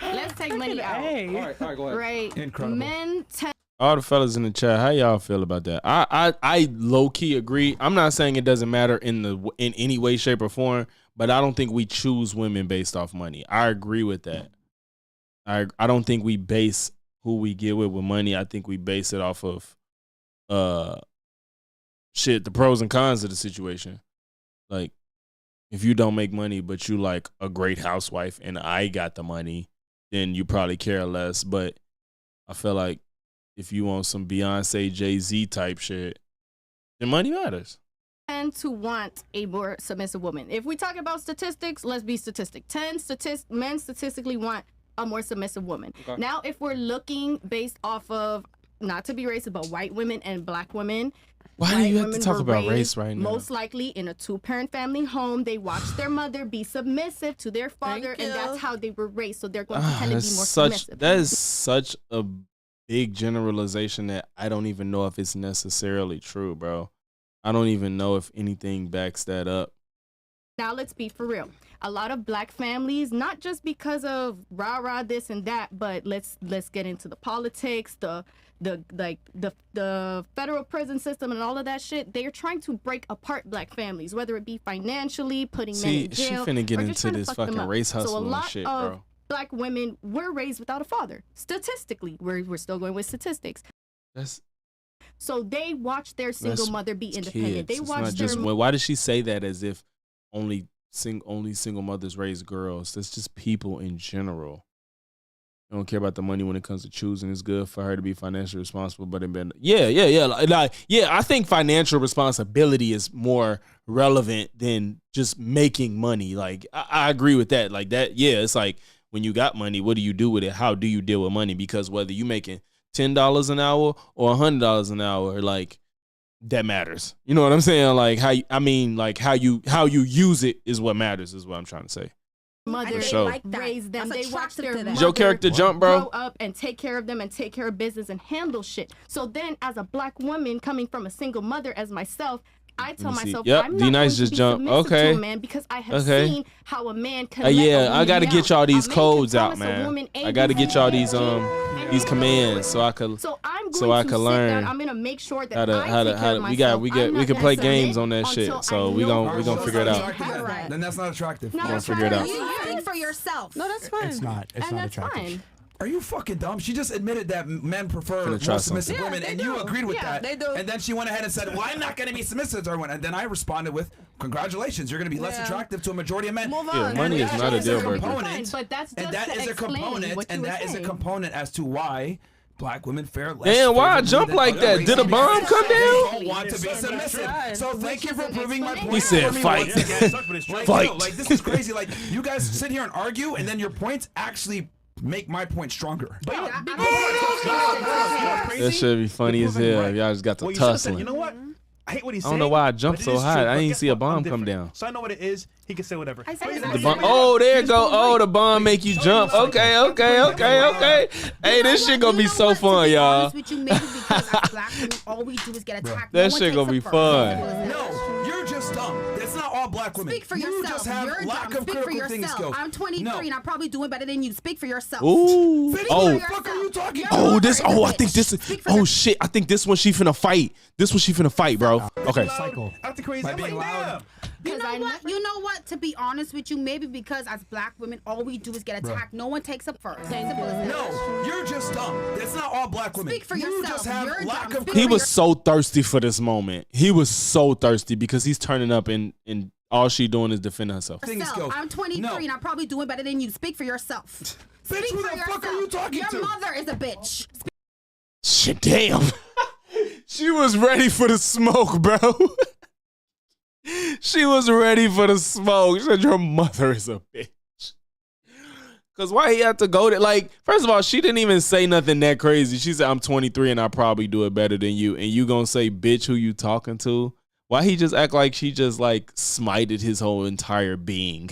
Let's take money out. All right, go ahead. Right. Incredible. Men tend. All the fellas in the chat, how y'all feel about that? I low key agree. I'm not saying it doesn't matter in any way, shape, or form, but I don't think we choose women based off money. I agree with that. I don't think we base who we get with money. I think we base it off of the pros and cons of the situation. Like, if you don't make money, but you like a great housewife and I got the money, then you probably care less. But I feel like if you want some Beyonce, Jay-Z type shit, then money matters. Tend to want a more submissive woman. If we talk about statistics, let's be statistic. Men statistically want a more submissive woman. Okay. Now, if we're looking based off of, not to be racist, but white women and black women. Why do you have to talk about race right now? Most likely in a 2-parent family home, they watched their mother be submissive to their father, and that's how they were raised. So they're going to tend to be more submissive. That is such a big generalization that I don't even know if it's necessarily true, bro. I don't even know if anything backs that up. Now let's be for real. a lot of black families, not just because of rah this and that, but let's get into the politics, the federal prison system and all of that shit. They are trying to break apart black families, whether it be financially, putting men in jail, she finna get or just into this fucking race so a hustle and lot shit, of bro. black women were raised without a father. Statistically, we're still going with statistics. So they watch their single mother be independent. Kids. They watch why does she say that as if only single mothers raise girls? That's just people in general. I don't care about the money when it comes to choosing. It's good for her to be financially responsible, but I think financial responsibility is more relevant than just making money. Like I agree with that. Like that, yeah, it's like when you got money, what do you do with it? How do you deal with money? Because whether you making $10 an hour or $100 an hour, like that matters. You know what I'm saying? Like how you use it is what matters. Is what I'm trying to say. Mother sure. raise them. They watch their mother your character jump, bro. grow up and take care of them and take care of business and handle shit. So then, as a black woman coming from a single mother, as myself, I tell myself, yep, I'm not D-Nice going to just be jump. submissive Okay. to a man because I have seen how a man can. I gotta get y'all these codes out, A man. woman I gotta get y'all these commands so I could learn. I'm gonna make sure that how to we can play games on that shit. So we gonna figure it out. Then that's not attractive. We're gonna figure it out. You think for yourself. No, that's fine. It's not attractive. Fine. Are you fucking dumb? She just admitted that men prefer more submissive women, and you agreed with that. They do. And then she went ahead and said, "Well, I'm not going to be submissive to everyone." And then I responded with, "Congratulations, you're going to be less attractive to a majority of men." Move Yeah, on. money is not a deal breaker. But that's just that is a component, and that is a component as to why black women fare less. Damn, why I jump like that? Did a bomb come down? Don't want to be submissive. So thank you for proving my point. He said fight. Fight. Like this is crazy. Like you guys sit here and argue, and then your points actually make my point stronger. That should be funny as hell. Y'all just got to tussling. You know what? I hate what he's I saying. don't know why I jumped so high. I didn't see a bomb I'm come different. down. So I know what it is. He can say whatever. The bomb. Oh, there you go. Oh, the bomb make you jump. Okay. Hey, this shit gonna be so fun, y'all. That shit gonna be fun. No, you're just dumb. It's not all black women. Speak for you yourself. Just have You're lack dumb. of Speak for critical thinking yourself. skills. I'm 23 and I'm probably doing better than you. Speak for yourself. Ooh. What Oh. the fuck are you talking about? Oh, this. Oh, I think this is. Oh shit! I think this one she finna fight. This one she finna fight, bro. Okay. Cycle. Acting crazy. By I'm being like, loud. You know what? You know what? To be honest with you, maybe because as black women, all we do is get attacked. No one takes up first. Simple as that. No, you're just dumb. It's not all black women. Speak for you yourself. Just have You're lack dumb. of Speak He for was so thirsty for this moment. He was so thirsty because he's turning up and all she doing is defending herself. yourself. I'm 23 and I'm probably doing better than you. Speak for yourself. Bitch, Speak who for the yourself. fuck are you talking Your to? mother is a bitch. Shit, damn. She was ready for the smoke, bro. She was ready for the smoke. She said, your mother is a bitch. Because why he had to go there? Like, first of all, she didn't even say nothing that crazy. She said, I'm 23 and I probably do it better than you. And you gonna say, bitch, who you talking to? Why he just act like she just like smited his whole entire being?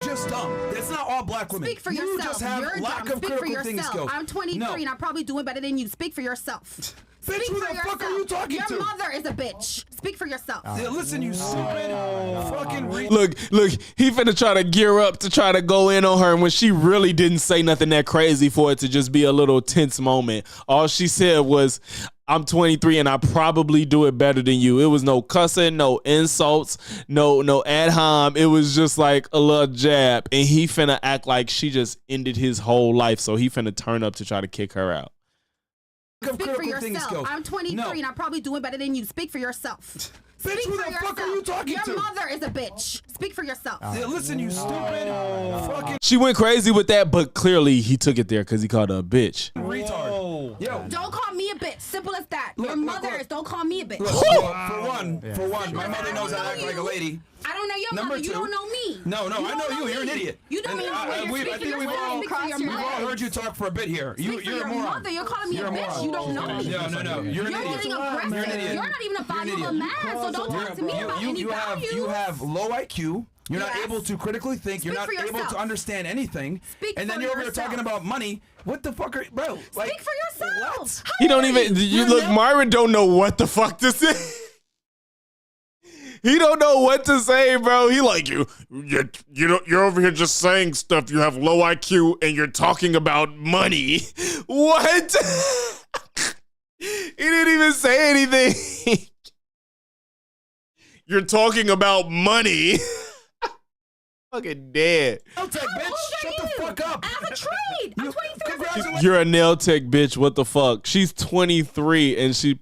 Just dumb. It's not all black women. Speak for you yourself. Just have You're lack dumb. of Speak for critical thinking yourself. skills. I'm 23 and I'm probably doing better than you. Speak for yourself. Bitch, Speak who for the yourself. fuck are you talking Your to? mother is a bitch. Speak for yourself. Yeah, listen, you stupid fucking Look, he finna try to gear up to try to go in on her, and when she really didn't say nothing that crazy for it to just be a little tense moment. All she said was, I'm 23 and I probably do it better than you. It was no cussing, no insults, no ad hom. It was just like a little jab, and he finna act like she just ended his whole life, so he finna turn up to try to kick her out. Speak for yourself. I'm 23 and I'm probably doing better than you. Speak for yourself. Bitch, who the fuck are you talking to? Your mother is a bitch. Speak for yourself. Yeah, listen, you stupid fucking She went crazy with that, but clearly he took it there because he called her a bitch. retard. Yo. Don't call me a bitch. Simple as that. Your mother is. Don't call me a bitch. Look, for one, my mother knows I act like a lady. I don't know your Number mother. You two- don't know me. No, I know you. You're an idiot. You don't And know I me. think we've all heard you talk for a bit here. Speak for You're a your moron. mother. You're calling me You're a a bitch. moron. You don't know me. No. You're an idiot. getting aggressive. You're an idiot. You're not even a valuable man, so don't talk to me about any you values. have low IQ. You're not able to critically think. You're Speak not for able yourself. to understand anything. Speak and then for you're over here yourself. talking about money. What the fuck are bro? Like, Speak for yourself. What? He don't even. You look, Myron don't know what the fuck this is. He don't know what to say, bro. He like you're over here just saying stuff. You have low IQ and you're talking about money. What? He didn't even say anything. You're talking about money. Fucking dead. Nail tech, bitch. Shut the fuck up. I have a trade. I'm 23. You're a nail tech bitch. What the fuck? She's 23 and she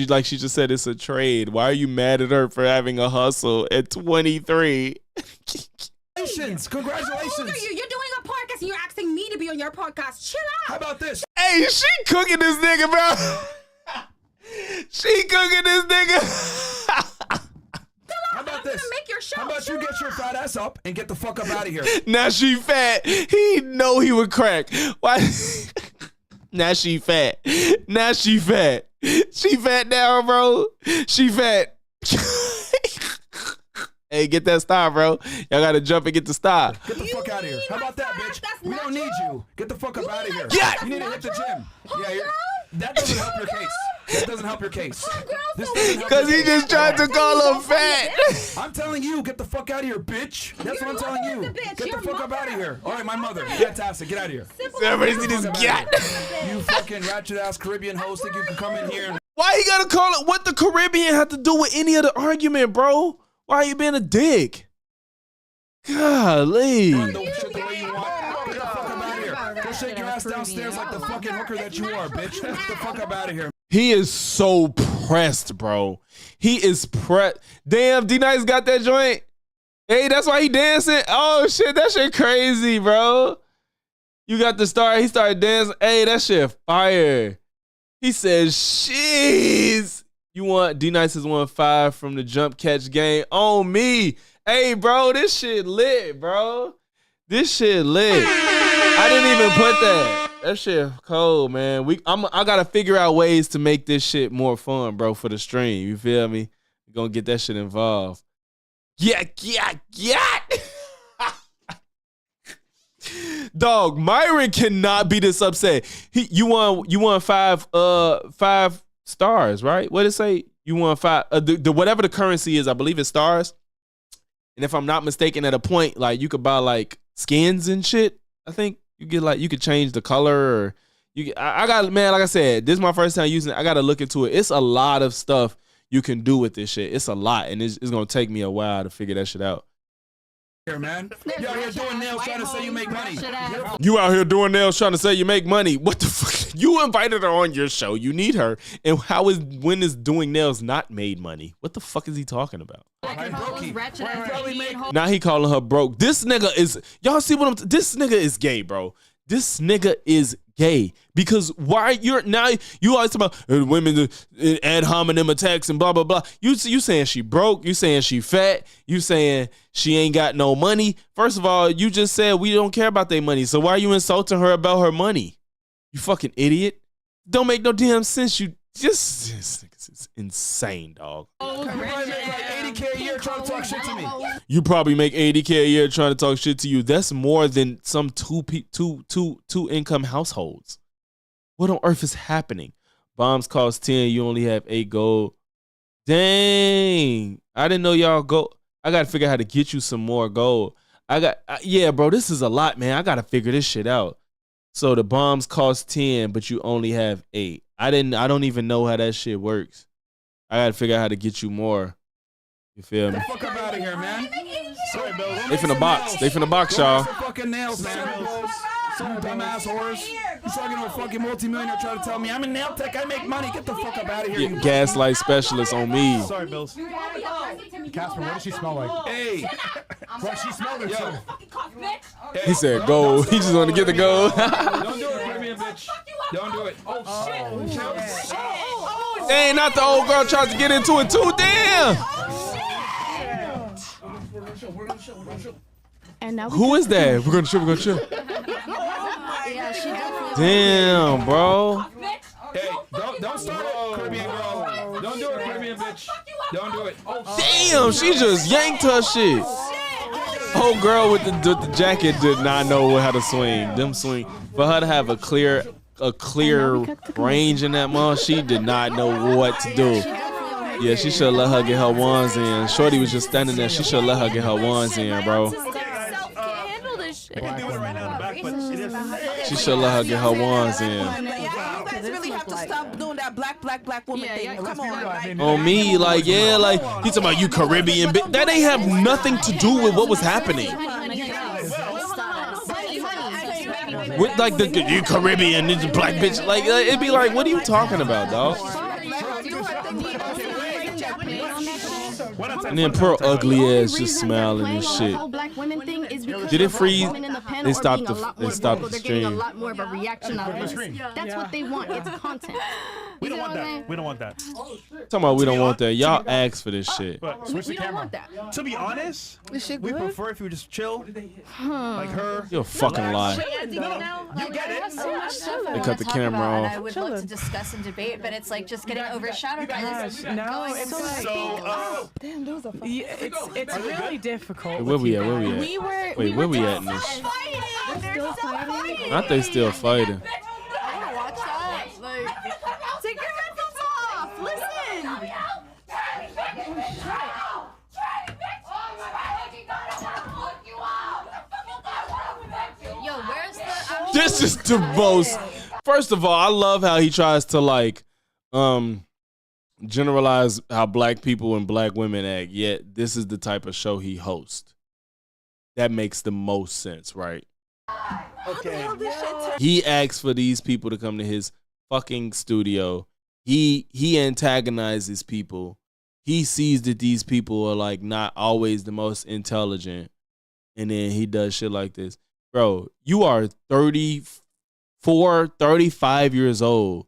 like she just said it's a trade. Why are you mad at her for having a hustle at 23? Congratulations. How old are you? You're doing a podcast and you're asking me to be on your podcast. Chill out. How about this? Hey, she cooking this nigga, bro. She cooking this nigga. How about this? Make your show. How about you get your fat ass up and get the fuck up out of here? Now she fat. He know he would crack. Why? Now she fat. Now she fat. She fat now, bro. She fat. Hey, get that star, bro. Y'all gotta jump and get the star. Get the fuck out of here. How about that, bitch? We don't need you. Get the fuck up out of here. Yeah. You need to hit the gym. Yeah, that doesn't help your case. That doesn't help your case. Because he just tried to call her fat. I'm telling you, get the fuck out of here, bitch. That's what I'm telling you. Get the fuck up out of here. All right, my mother. Fantastic. Get out of here. Everybody see this gat. You fucking ratchet ass Caribbean host think you can come in here and Why you gotta call it? What the Caribbean have to do with any of the argument, bro? Why are you being a dick? Golly. run the shit the way you want. Get the fuck up out of here. Go shake your ass downstairs like the fucking hooker that you are, bitch. Get the fuck up out of here. He is so pressed, bro. He is pressed. Damn, D-Nice got that joint. Hey, that's why he dancing. Oh, shit, that shit crazy, bro. You got the star. He started dancing. Hey, that shit fire. He says, "Sheesh." You want D-Nice is 1-5 from the jump catch game on me. Hey, bro, this shit lit, bro. This shit lit. I didn't even put that. That shit cold, man. I gotta figure out ways to make this shit more fun, bro, for the stream. You feel me? We're gonna get that shit involved. Yeah. Dog, Myron cannot be this upset. You won 5 stars, right? What did it say? You won 5. The whatever the currency is, I believe it's stars. And if I'm not mistaken, at a point, like you could buy like skins and shit. I think you get like you could change the color. Or I got, man. Like I said, this is my first time using it. I got to look into it. It's a lot of stuff you can do with this shit. It's a lot, and it's gonna take me a while to figure that shit out. Here, man. You out here doing nails trying to say you make money. You out here doing nails trying to say you make money. What the fuck? You invited her on your show. You need her. And when is doing nails not made money? What the fuck is he talking about? Now he calling her broke. This nigga is, y'all see what this nigga is gay, bro. This nigga is gay because why you always talk about women ad hominem attacks and blah blah blah. You saying she broke? You saying she fat? You saying she ain't got no money? First of all, you just said we don't care about their money. So why are you insulting her about her money? You fucking idiot! Don't make no damn sense. You just it's insane, dog. You probably make like $80K a year trying to talk shit to me. You probably make $80K a year trying to talk shit to you. That's more than some two income households. What on earth is happening? Bombs cost 10. You only have 8 gold. Dang! I didn't know y'all go. I gotta figure out how to get you some more gold. Yeah, bro. This is a lot, man. I gotta figure this shit out. So the bombs cost 10, but you only have 8. I don't even know how that shit works. I gotta figure out how to get you more. You feel me? Get the fuck up out of here, man. Sorry, Bill. They finna box. They finna box, y'all. Fucking nails, man. Some dumbass whores. You talking to a fucking multimillionaire trying to tell me I'm a nail tech. I make money. Get the fuck up out of here. Yeah, gaslight specialist on me. Sorry, Bills. Casper, what does she smell like? Hey. What she smell like? Yo. He said gold. He just want to get the gold. Don't do it, Caribbean bitch. Don't do it. Oh, shit. Dang, not the old girl tried to get into it too. Damn. And now who is that? We're gonna chill. Damn, bro. Hey, don't start it, Caribbean girl. Don't do it, Caribbean bitch. Don't do it. Damn, she just yanked her shit. Whole girl with the jacket did not know how to swing. Them swing for her to have a clear range in that mom. She did not know what to do. Yeah, she should let her get her ones in. Shorty was just standing there. She should let her get her ones in, bro. She should let her get her ones in. You guys really have to stop doing that black woman thing. Come on. On me, like, yeah, like, he talking about you Caribbean. That ain't have nothing to do with what was happening. With like you Caribbean, this black bitch. Like, it'd be like, what are you talking about, dog? And then Pearl ugly ass just smiling and shit. Did it freeze? They stopped the stream. A lot more of a reaction out of this. That's what they want. It's content. We don't want that. We don't want that. Talking about we don't want that. Y'all asked for this shit. We don't want that. To be honest, we prefer if you just chill, like her. You're a fucking lie. You get it. They cut the camera off. And I would love to discuss and debate, but it's like just getting overshadowed by this. No, it's it's really difficult. Where we at? Where we at? Wait, where we at in this? Aren't they still fighting? Take your headphones off. Listen. Yo, where's the? This is the most. First of all, I love how he tries to like, generalize how black people and black women act. Yet this is the type of show he hosts. That makes the most sense, right? Okay. He asks for these people to come to his fucking studio. He antagonizes people. He sees that these people are like not always the most intelligent. And then he does shit like this. Bro, you are 34, 35 years old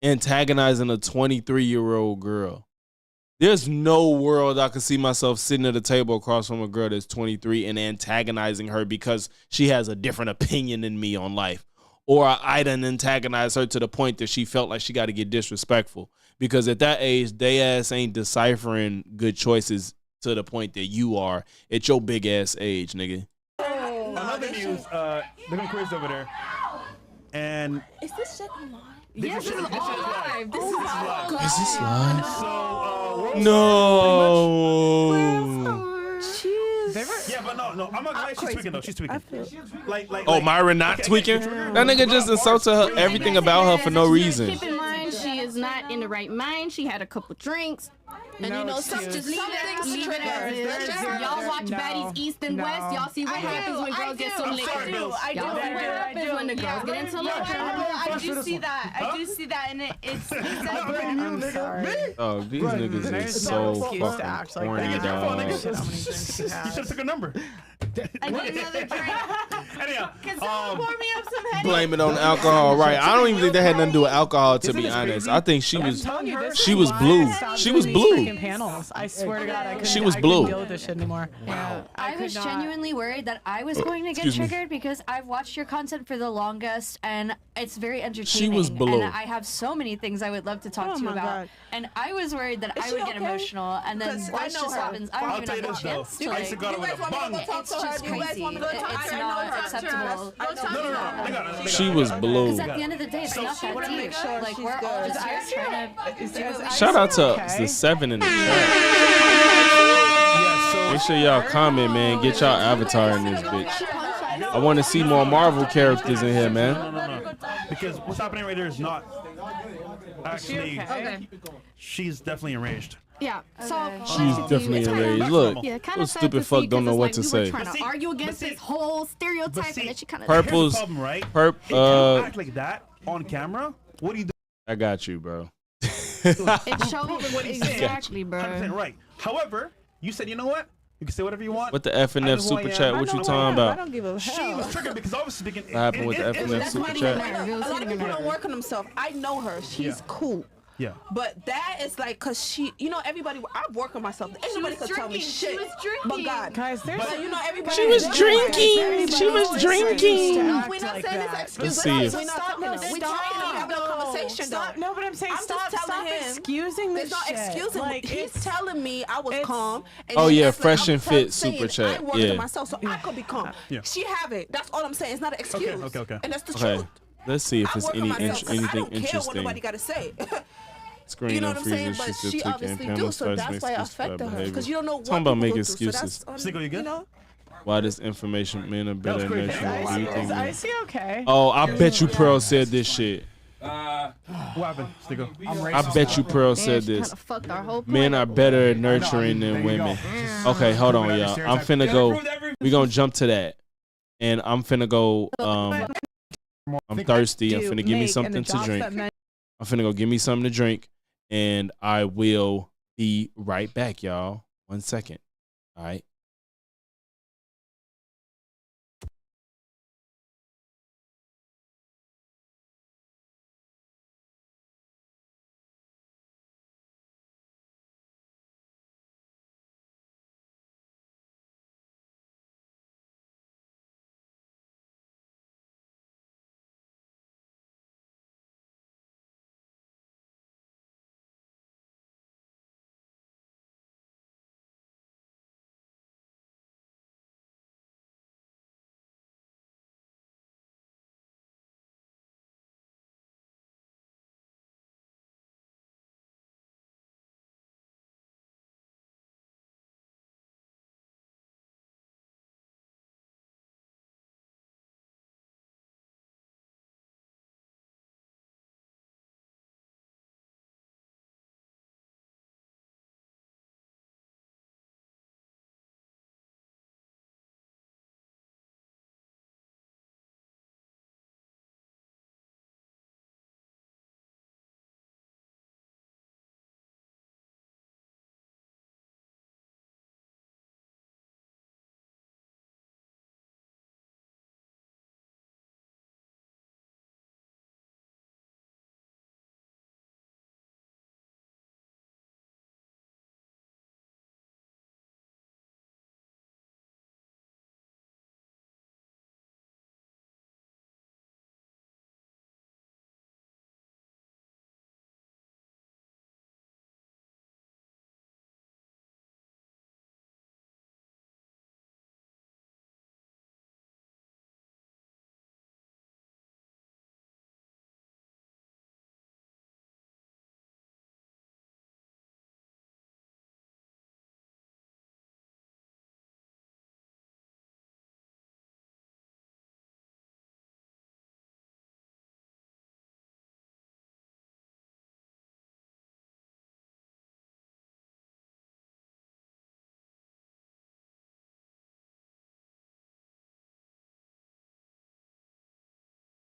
antagonizing a 23-year-old girl. There's no world I could see myself sitting at a table across from a girl that's 23 and antagonizing her because she has a different opinion than me on life. Or I done antagonize her to the point that she felt like she got to get disrespectful. Because at that age, they ass ain't deciphering good choices to the point that you are at your big ass age, nigga. Another news, they're going crazy over there. And is this shit online? Yes, this is live. This is live. Is this live? So, No. Yeah, but no, I'm not glad she's tweaking though. She's tweaking. Oh, Myra not tweaking? That nigga just insulted her, everything about her for no reason. Keep in mind, she is not in the right mind. She had a couple drinks. And you know, some just leave it as is. Y'all watch Baddies East and West. Y'all see what happens when girls get some liquor. Y'all see what happens when the girls get into liquor. I do see that. I do see that, and it's I'm sorry. Oh, these niggas is so fucking corny, dog. You should have took a number. I need another drink. Anyhow, Can someone pour me up some Henny? Blame it on alcohol, right? I don't even think that had nothing to do with alcohol, to be honest. I think she was blue. She was blue. Panels. I swear to God, I couldn't. She was I blue. couldn't deal with this shit anymore. Yeah. I was genuinely worried that I was going to get triggered because I've watched your content for the longest and it's very entertaining. She was blue. And I have so many things I would love to talk to you about. God. And I was worried that I would get emotional and then watch just happens. I don't even have a chance to like. It's just crazy. It's not acceptable. She was blue. Because at the end of the day, it's not that deep. Like we're all just here trying to. Shout out to the 7 in the chat. Make sure y'all comment, man. Get y'all avatar in this bitch. I want to see more Marvel characters in here, man. No. Because what's happening right there is not actually. She's definitely enraged. Yeah, so She's definitely enraged. Look, those stupid fuck don't know what to say. Trying to argue against this whole stereotype, and then she kind of. Purple's problem, right? Act like that on camera. What do you do? I got you, bro. It shows exactly, bro. 100% right. However, you said, you know what? You can say whatever you want. What the F and F super chat? What you talking about? I don't give a hell. She was triggered because obviously what happened with the F and F super chat? A lot of people don't work on themselves. I know her. She's cool. Yeah. But that is like, cause she, you know, everybody. I've worked on myself. Ain't nobody could tell me shit. She was drinking. But God, guys, there's. But you know, everybody. She was drinking. She was drinking. We're not saying this excuse. Let's see if. We're not talking. We're trying to have a conversation. Stop. No, but I'm saying stop excusing this shit. There's no excusing. Like, he's telling me I was calm. And oh yeah, like, fresh and fit super chat. I worked on myself, so I could be calm. Yeah. She have it. That's all I'm saying. It's not an excuse. Okay. And that's the Okay. truth. Let's see if I it's work on myself, 'cause I anything don't care what interesting. nobody got to say. Screen You know what I'm saying? freezes, But still she taking obviously panel do, so starts that's makes why it excuses for affected her. behavior. Because you don't know what Talking about people making go through, excuses. So that's, you know? Why this information men are better Is nurturing? Icy okay? Oh, I bet you Pearl said this shit. What happened, Sticko? I bet you Pearl said this. Men are better at nurturing than women. Okay, hold on, y'all. I'm finna go. We gonna jump to that, and I'm finna go. I'm thirsty. I'm finna give me something to drink. I'm finna go give me something to drink, and I will be right back, y'all. 1 second. All right.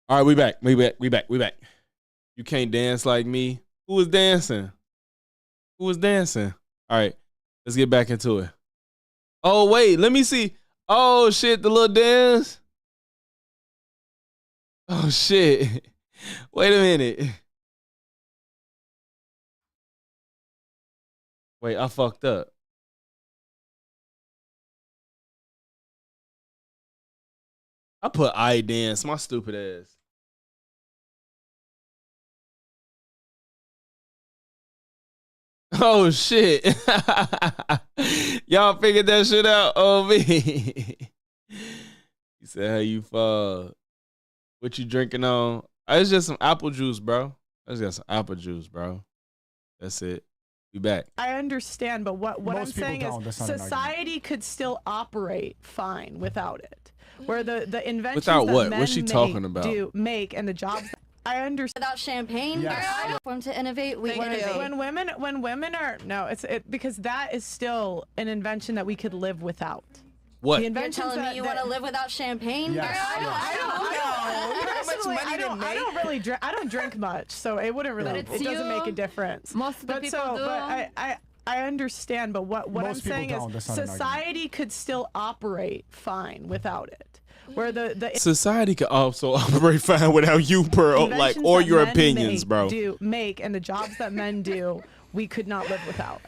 All right, we back. You can't dance like me. Who was dancing? All right, let's get back into it. Oh, wait, let me see. Oh, shit, the little dance. Oh, shit. Wait a minute. Wait, I fucked up. I put I dance, my stupid ass. Oh shit. Y'all figured that shit out on me. He said, how you fall? What you drinking on? It's just some apple juice, bro. I just got some apple juice, bro. That's it. We back. I understand, but what I'm saying is society could still operate fine without it. Where the inventions without that what? men What's she talking about? Make and the jobs. I understand. Without champagne, for them to innovate, we innovate. When women are because that is still an invention that we could live without. What? You're telling me you want to live without champagne? Yes. I don't really drink. I don't drink much, so it wouldn't really. It doesn't make a difference. Most of the people do. But I understand, but what I'm saying is society could still operate fine without it. Where the society could also operate fine without you, Pearl, or your opinions, bro. Make and the jobs that men do we could not live without.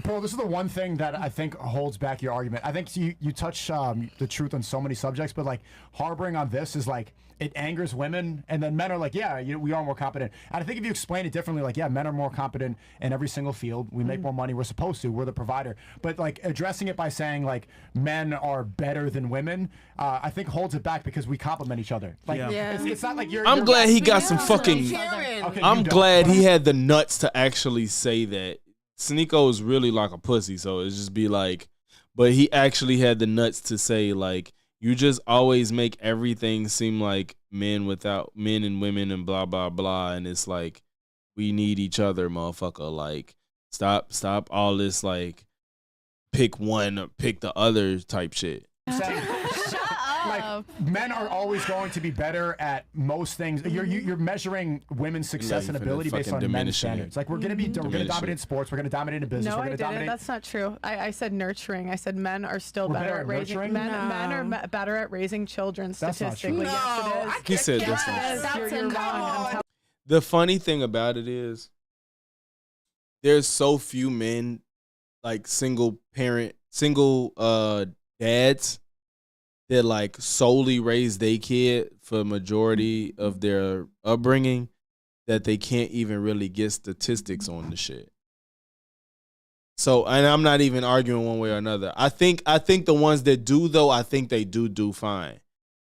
Pearl, this is the one thing that I think holds back your argument. I think you touch the truth on so many subjects, but like harboring on this is like it angers women, and then men are like, yeah, we are more competent. And I think if you explain it differently, like, yeah, men are more competent in every single field. We make more money. We're supposed to. We're the provider. But like addressing it by saying like men are better than women, I think holds it back because we complement each other. Like, it's not like you're. I'm glad he got some fucking. Okay, I'm glad he had the nuts to actually say that. Sneeko is really like a pussy, so it's just be like, but he actually had the nuts to say like, you just always make everything seem like men without men and women and blah blah blah, and it's like we need each other, motherfucker. Like stop all this like pick one or pick the other type shit. Like men are always going to be better at most things. You're measuring women's success and ability based on men's standards. Like we're gonna dominate in sports. We're gonna dominate in business. No, we're I gonna didn't. dominate. That's not true. I said nurturing. I said men are still better at raising nurturing? men are better at raising children That's not true. statistically. Yes, it is. He said that's not Yes, true. you're wrong. The funny thing about it is there's so few men like single dads that like solely raise their kid for majority of their upbringing that they can't even really get statistics on the shit. So, and I'm not even arguing one way or another. I think the ones that do though, I think they do fine.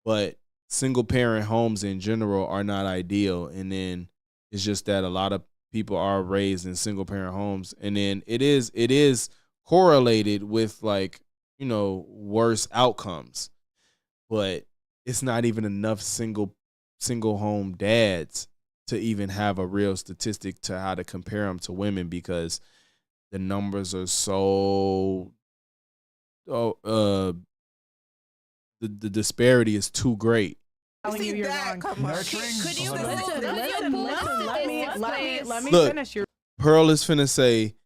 But single parent homes in general are not ideal. And then it's just that a lot of people are raised in single parent homes. And then it is correlated with like, you know, worse outcomes. But it's not even enough single home dads to even have a real statistic to how to compare them to women because the numbers are so the disparity is too great. Telling you you're wrong. Could you Listen. Let me Look, finish. Pearl is finna say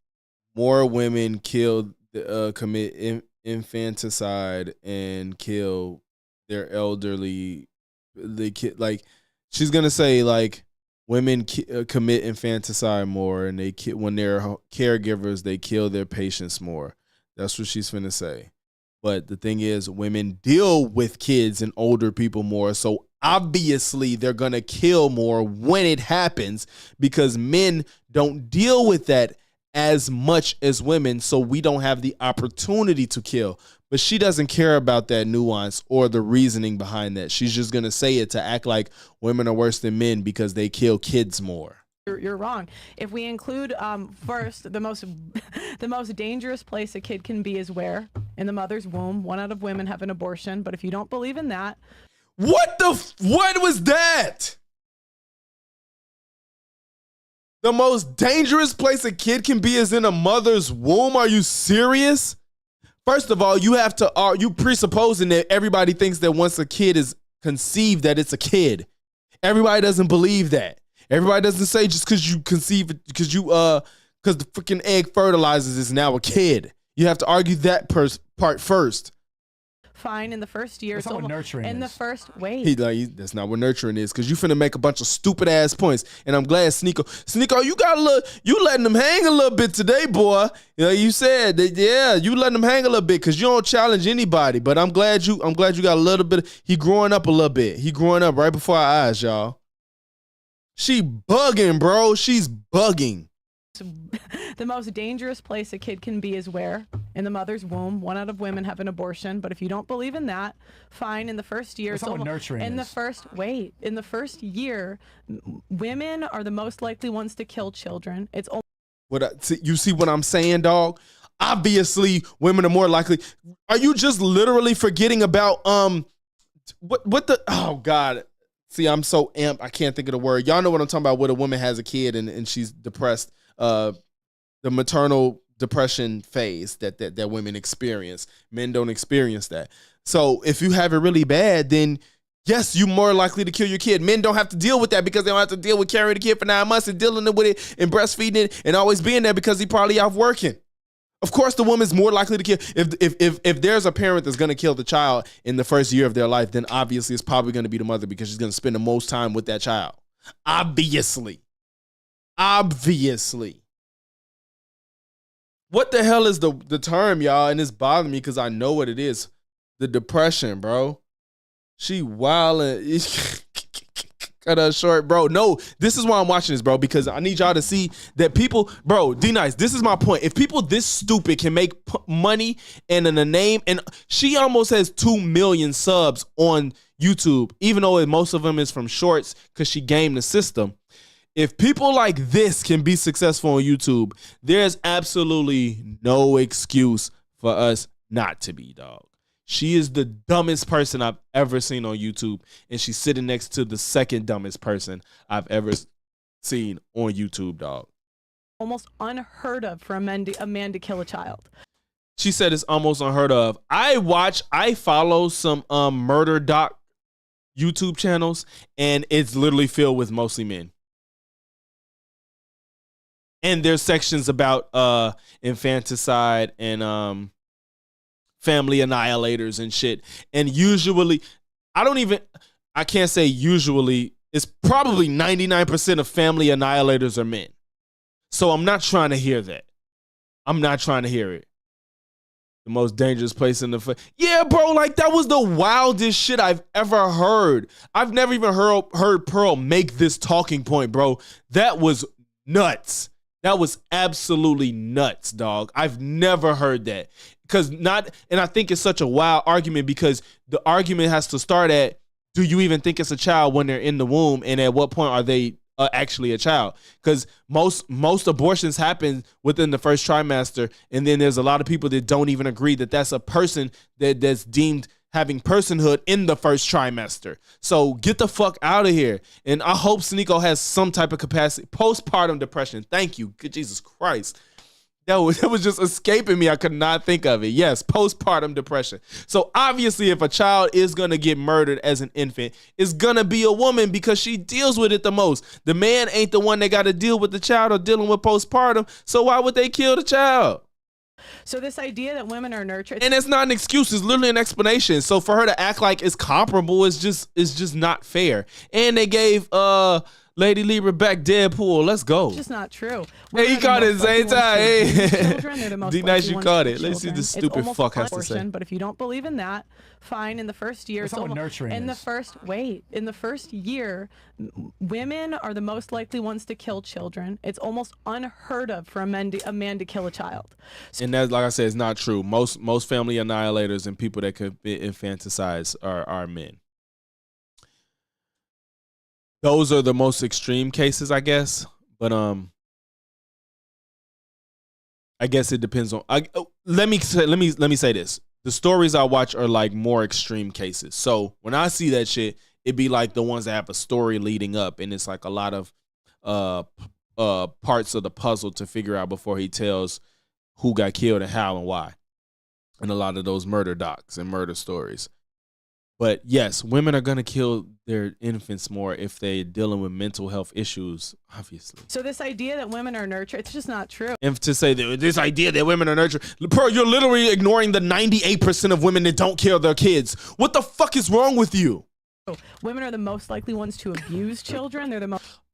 more women commit infanticide and kill their elderly like she's gonna say like women commit infanticide more and when they're caregivers they kill their patients more. That's what she's finna say. But the thing is women deal with kids and older people more, so obviously they're gonna kill more when it happens because men don't deal with that as much as women, so we don't have the opportunity to kill. But she doesn't care about that nuance or the reasoning behind that. She's just going to say it to act like women are worse than men because they kill kids more. You're wrong. If we include first the most dangerous place a kid can be is where? In the mother's womb. 1 out of women have an abortion. But if you don't believe in that, what was that? The most dangerous place a kid can be is in a mother's womb. Are you serious? First of all, you presupposing that everybody thinks that once a kid is conceived that it's a kid. Everybody doesn't believe that. Everybody doesn't say just because you conceive because the freaking egg fertilizes is now a kid. You have to argue that part first. fine in the first year. That's not what nurturing in is. the first wait. That's not what nurturing is, because you finna make a bunch of stupid ass points. And I'm glad Sneeko, you letting them hang a little bit today, boy. You know, you said that, yeah, you letting them hang a little bit because you don't challenge anybody. But I'm glad you got a little bit. He growing up a little bit. He growing up right before our eyes, y'all. She bugging, bro. She's bugging. The most dangerous place a kid can be is where? In the mother's womb. 1 out of women have an abortion. But if you don't believe in that, fine. In the first year, That's not what nurturing in is. the first year, women are the most likely ones to kill children. It's only You see what I'm saying, dog? Obviously, women are more likely. Are you just literally forgetting about what the? Oh God. See, I'm so amped. I can't think of the word. Y'all know what I'm talking about. When a woman has a kid and she's depressed. The maternal depression phase that women experience. Men don't experience that. So if you have it really bad, then yes, you're more likely to kill your kid. Men don't have to deal with that because they don't have to deal with carrying the kid for 9 months and dealing with it and breastfeeding it and always being there because he probably out working. Of course, the woman's more likely to kill. If there's a parent that's going to kill the child in the first year of their life, then obviously it's probably going to be the mother because she's going to spend the most time with that child. Obviously. What the hell is the term, y'all? And it's bothering me because I know what it is. The depression, bro. She wildin'. Cut her short, bro. No, this is why I'm watching this, bro, because I need y'all to see that people, bro, D-Nice, this is my point. If people this stupid can make money and in a name, and she almost has 2 million subs on YouTube, even though most of them is from shorts because she gamed the system. If people like this can be successful on YouTube, there's absolutely no excuse for us not to be, dog. She is the dumbest person I've ever seen on YouTube, and she's sitting next to the second dumbest person I've ever seen on YouTube, dog. Almost unheard of for a man to kill a child. She said it's almost unheard of. I follow some murder doc YouTube channels, and it's literally filled with mostly men. And there's sections about infanticide and family annihilators and shit. And usually, I can't say usually, it's probably 99% of family annihilators are men. So I'm not trying to hear that. I'm not trying to hear it. The most dangerous place in the... Yeah, bro, like that was the wildest shit I've ever heard. I've never even heard Pearl make this talking point, bro. That was nuts. That was absolutely nuts, dog. I've never heard that. And I think it's such a wild argument because the argument has to start at, do you even think it's a child when they're in the womb? And at what point are they actually a child? Because most abortions happen within the first trimester. And then there's a lot of people that don't even agree that that's a person that's deemed having personhood in the first trimester. So get the fuck out of here. And I hope Sneeko has some type of capacity. Postpartum depression. Thank you. Good Jesus Christ. That was just escaping me. I could not think of it. Yes, postpartum depression. So obviously if a child is going to get murdered as an infant, it's going to be a woman because she deals with it the most. The man ain't the one that got to deal with the child or dealing with postpartum. So why would they kill the child? So this idea that women are nurtured, and it's not an excuse, it's literally an explanation. So for her to act like it's comparable is just not fair. And they gave Lady Libra back Deadpool. Let's go. It's just not true. Hey, he caught it at the same time. Hey, D-Nice, you caught it. Let's see what the stupid fuck has to say. But if you don't believe in that, fine. In the first year, in the first year, women are the most likely ones to kill children. It's almost unheard of for a man to kill a child. And that's, like I said, it's not true. Most family annihilators and people that could be infanticide are men. Those are the most extreme cases, I guess. But I guess it depends on. Let me say this: the stories I watch are like more extreme cases. So when I see that shit, it'd be like the ones that have a story leading up, and it's like a lot of parts of the puzzle to figure out before he tells who got killed and how and why. And a lot of those murder docs and murder stories. But yes, women are going to kill their infants more if they're dealing with mental health issues, obviously. So this idea that women are nurtured, it's just not true. And to say that this idea that women are nurtured, Pearl, you're literally ignoring the 98% of women that don't kill their kids. What the fuck is wrong with you? Women are the most likely ones to abuse children.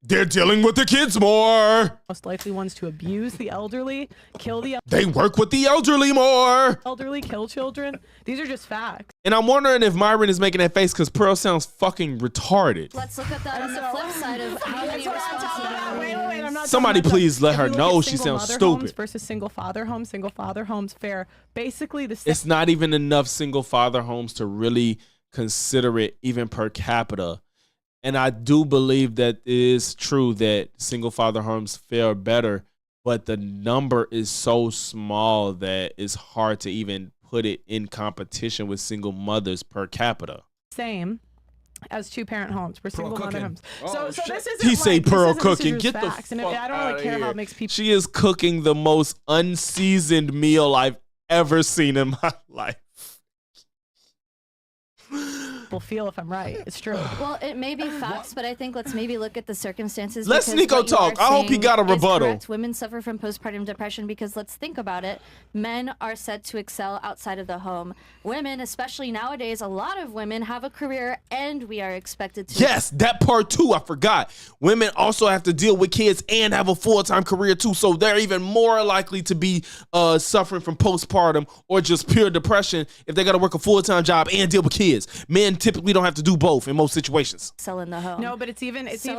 They're dealing with the kids more. Most likely ones to abuse the elderly, kill the elderly. They work with the elderly more. Elderly, kill children. These are just facts. And I'm wondering if Myron is making that face because Pearl sounds fucking retarded. Let's look at that on the flip side of how many responsibilities. Somebody please let her know she sounds stupid. Versus single father homes fare basically the same. It's not even enough single father homes to really consider it even per capita. And I do believe that it is true that single father homes fare better, but the number is so small that it's hard to even put it in competition with single mothers per capita. Same as two-parent homes for single mother homes. Oh, so this isn't he say Pearl cooking. Get the facts. fuck I don't really care how it makes people. She is cooking the most unseasoned meal I've ever seen in my life. people feel if I'm right. It's true. Well, it may be facts, but I think let's maybe look at the circumstances. Let's because Nico what you talk. are I hope he saying got a is rebuttal. correct. Women suffer from postpartum depression because let's think about it. Men are said to excel outside of the home. Women, especially nowadays, a lot of women have a career and we are expected to. Yes, that part too, I forgot. Women also have to deal with kids and have a full-time career too, so they're even more likely to be suffering from postpartum or just pure depression if they got to work a full-time job and deal with kids. Men typically don't have to do both in most situations. Excel in the home. No, but it's even after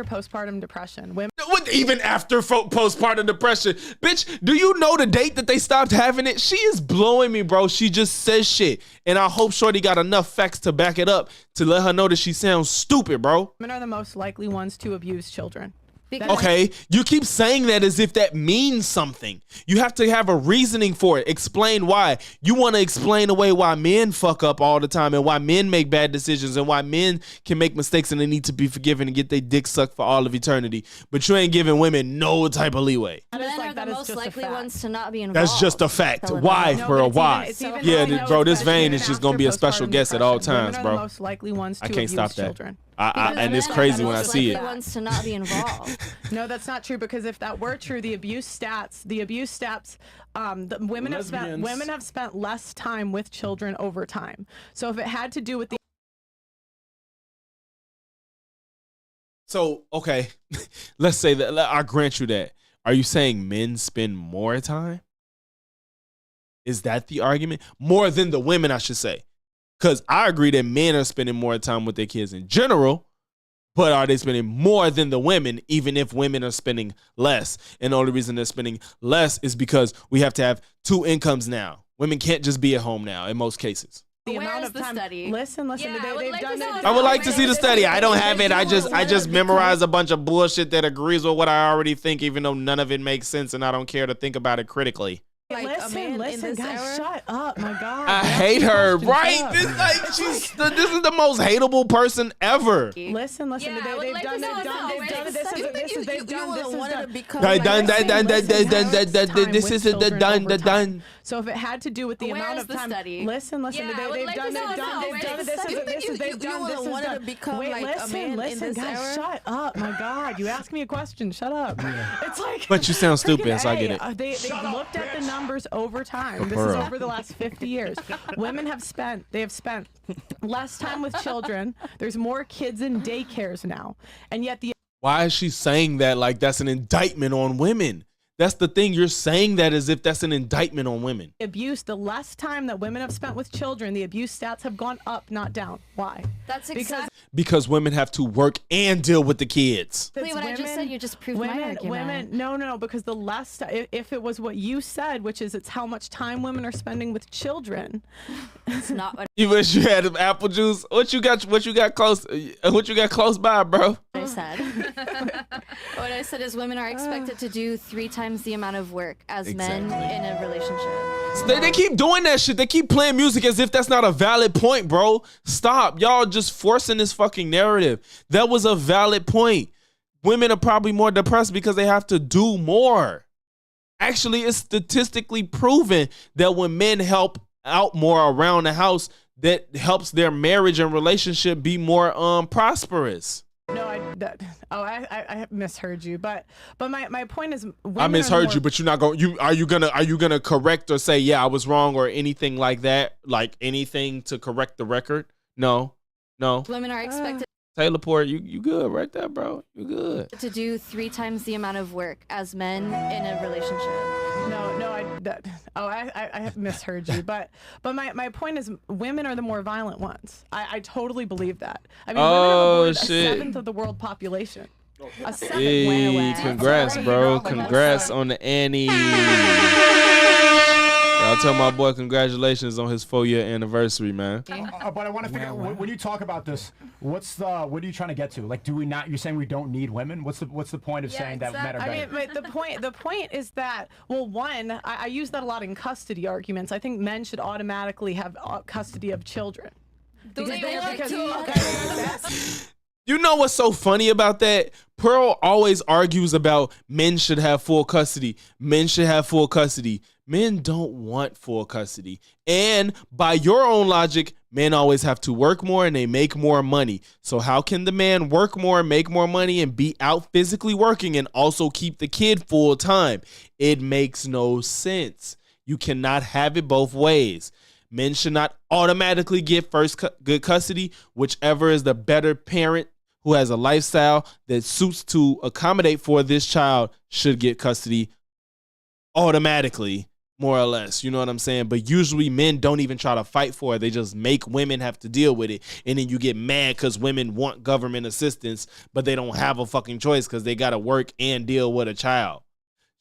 postpartum depression. Women. Even after postpartum depression. Bitch, do you know the date that they stopped having it? She is blowing me, bro. She just says shit. And I hope Shorty got enough facts to back it up to let her know that she sounds stupid, bro. Women are the most likely ones to abuse children. Okay, you keep saying that as if that means something. You have to have a reasoning for it. Explain why. You want to explain away why men fuck up all the time and why men make bad decisions and why men can make mistakes and they need to be forgiven and get their dick sucked for all of eternity. But you ain't giving women no type of leeway. Men are the most likely ones to not be involved. That's just a fact. Why, bro? Why? Yeah, bro, this vein is just going to be a special guest at all times, bro. Most likely ones to I can't stop that. Children. And it's crazy when I see it. Ones to not be involved. No, that's not true, because if that were true, the abuse stats, the women have spent less time with children over time. So if it had to do with the okay, let's say that I grant you that. Are you saying men spend more time? Is that the argument? More than the women, I should say. Because I agree that men are spending more time with their kids in general, but are they spending more than the women, even if women are spending less? And the only reason they're spending less is because we have to have two incomes now. Women can't just be at home now in most cases. The amount of time. Listen. I would like to see the study. I don't have it. I just memorize a bunch of bullshit that agrees with what I already think, even though none of it makes sense, and I don't care to think about it critically. Listen, guys, shut up! My God, I hate her. Right? This is the most hateable person ever. Listen. They've done done. So if it had to do with the amount of time, listen. They've done. Guys, shut up! My God, you asked me a question. Shut up. It's like. But you sound stupid, so I get it. They've looked at the numbers over time. This is over the last 50 years. Women have spent less time with children. There's more kids in daycares now, and yet why is she saying that like that's an indictment on women? That's the thing. You're saying that as if that's an indictment on women. Abuse, the less time that women have spent with children, the abuse stats have gone up, not down. Why? That's because women have to work and deal with the kids. Wait, what I just said, you just proved my argument. No, because the less, if it was what you said, which is it's how much time women are spending with children. It's not what you wish you had apple juice. What you got close by, bro? I said. What I said is women are expected to do 3 times the amount of work as men in a relationship. So they keep doing that shit. They keep playing music as if that's not a valid point, bro. Stop. Y'all just forcing this fucking narrative. That was a valid point. Women are probably more depressed because they have to do more. Actually, it's statistically proven that when men help out more around the house, that helps their marriage and relationship be more prosperous. No, I misheard you, but my point is, I misheard you, but you're not going. Are you gonna correct or say I was wrong or anything like that? Like anything to correct the record? No. Women are expected. Taylor Port, you good right there, bro. You good. To do 3 times the amount of work as men in a relationship. I misheard you, but my point is, women are the more violent ones. I totally believe that. I mean, women have avoided 1/7 of the world population. A 7th. Hey, congrats, bro. Congrats on the Annie. I'll tell my boy congratulations on his 4-year anniversary, man. But I want to figure out, when you talk about this, what are you trying to get to? Like, do we not? You're saying we don't need women? What's the point of saying that men are better? I mean, the point is that, well, one, I use that a lot in custody arguments. I think men should automatically have custody of children. You know what's so funny about that? Pearl always argues about men should have full custody. Men should have full custody. Men don't want full custody. And by your own logic, men always have to work more and they make more money. So how can the man work more, make more money, and be out physically working and also keep the kid full time? It makes no sense. You cannot have it both ways. Men should not automatically get first good custody. Whichever is the better parent who has a lifestyle that suits to accommodate for this child should get custody automatically, more or less. You know what I'm saying? But usually men don't even try to fight for it. They just make women have to deal with it. And then you get mad because women want government assistance, but they don't have a fucking choice because they got to work and deal with a child.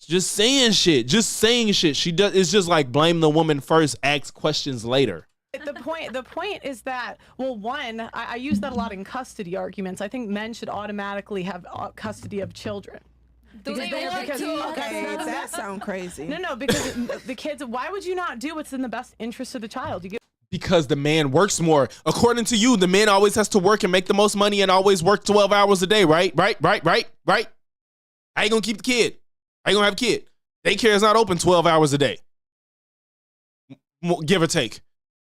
Just saying shit. It's just like blame the woman first, ask questions later. The point is that, well, one, I use that a lot in custody arguments. I think men should automatically have custody of children. That sounds crazy. No, because the kids, why would you not do what's in the best interest of the child? Because the man works more. According to you, the man always has to work and make the most money and always work 12 hours a day, right? Right? How you gonna keep the kid? How you gonna have a kid? Daycare is not open 12 hours a day. Give or take.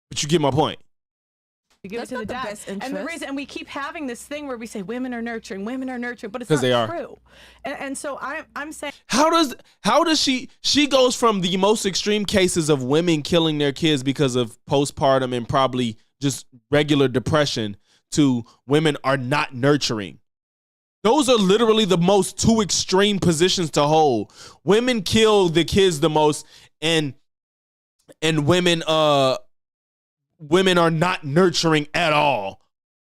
But you get my point. You give it to the dad. And the reason, and we keep having this thing where we say women are nurturing, but it's not true. And so I'm saying, how does she goes from the most extreme cases of women killing their kids because of postpartum and probably just regular depression to women are not nurturing. Those are literally the most two extreme positions to hold. Women kill the kids the most, and women are not nurturing at all,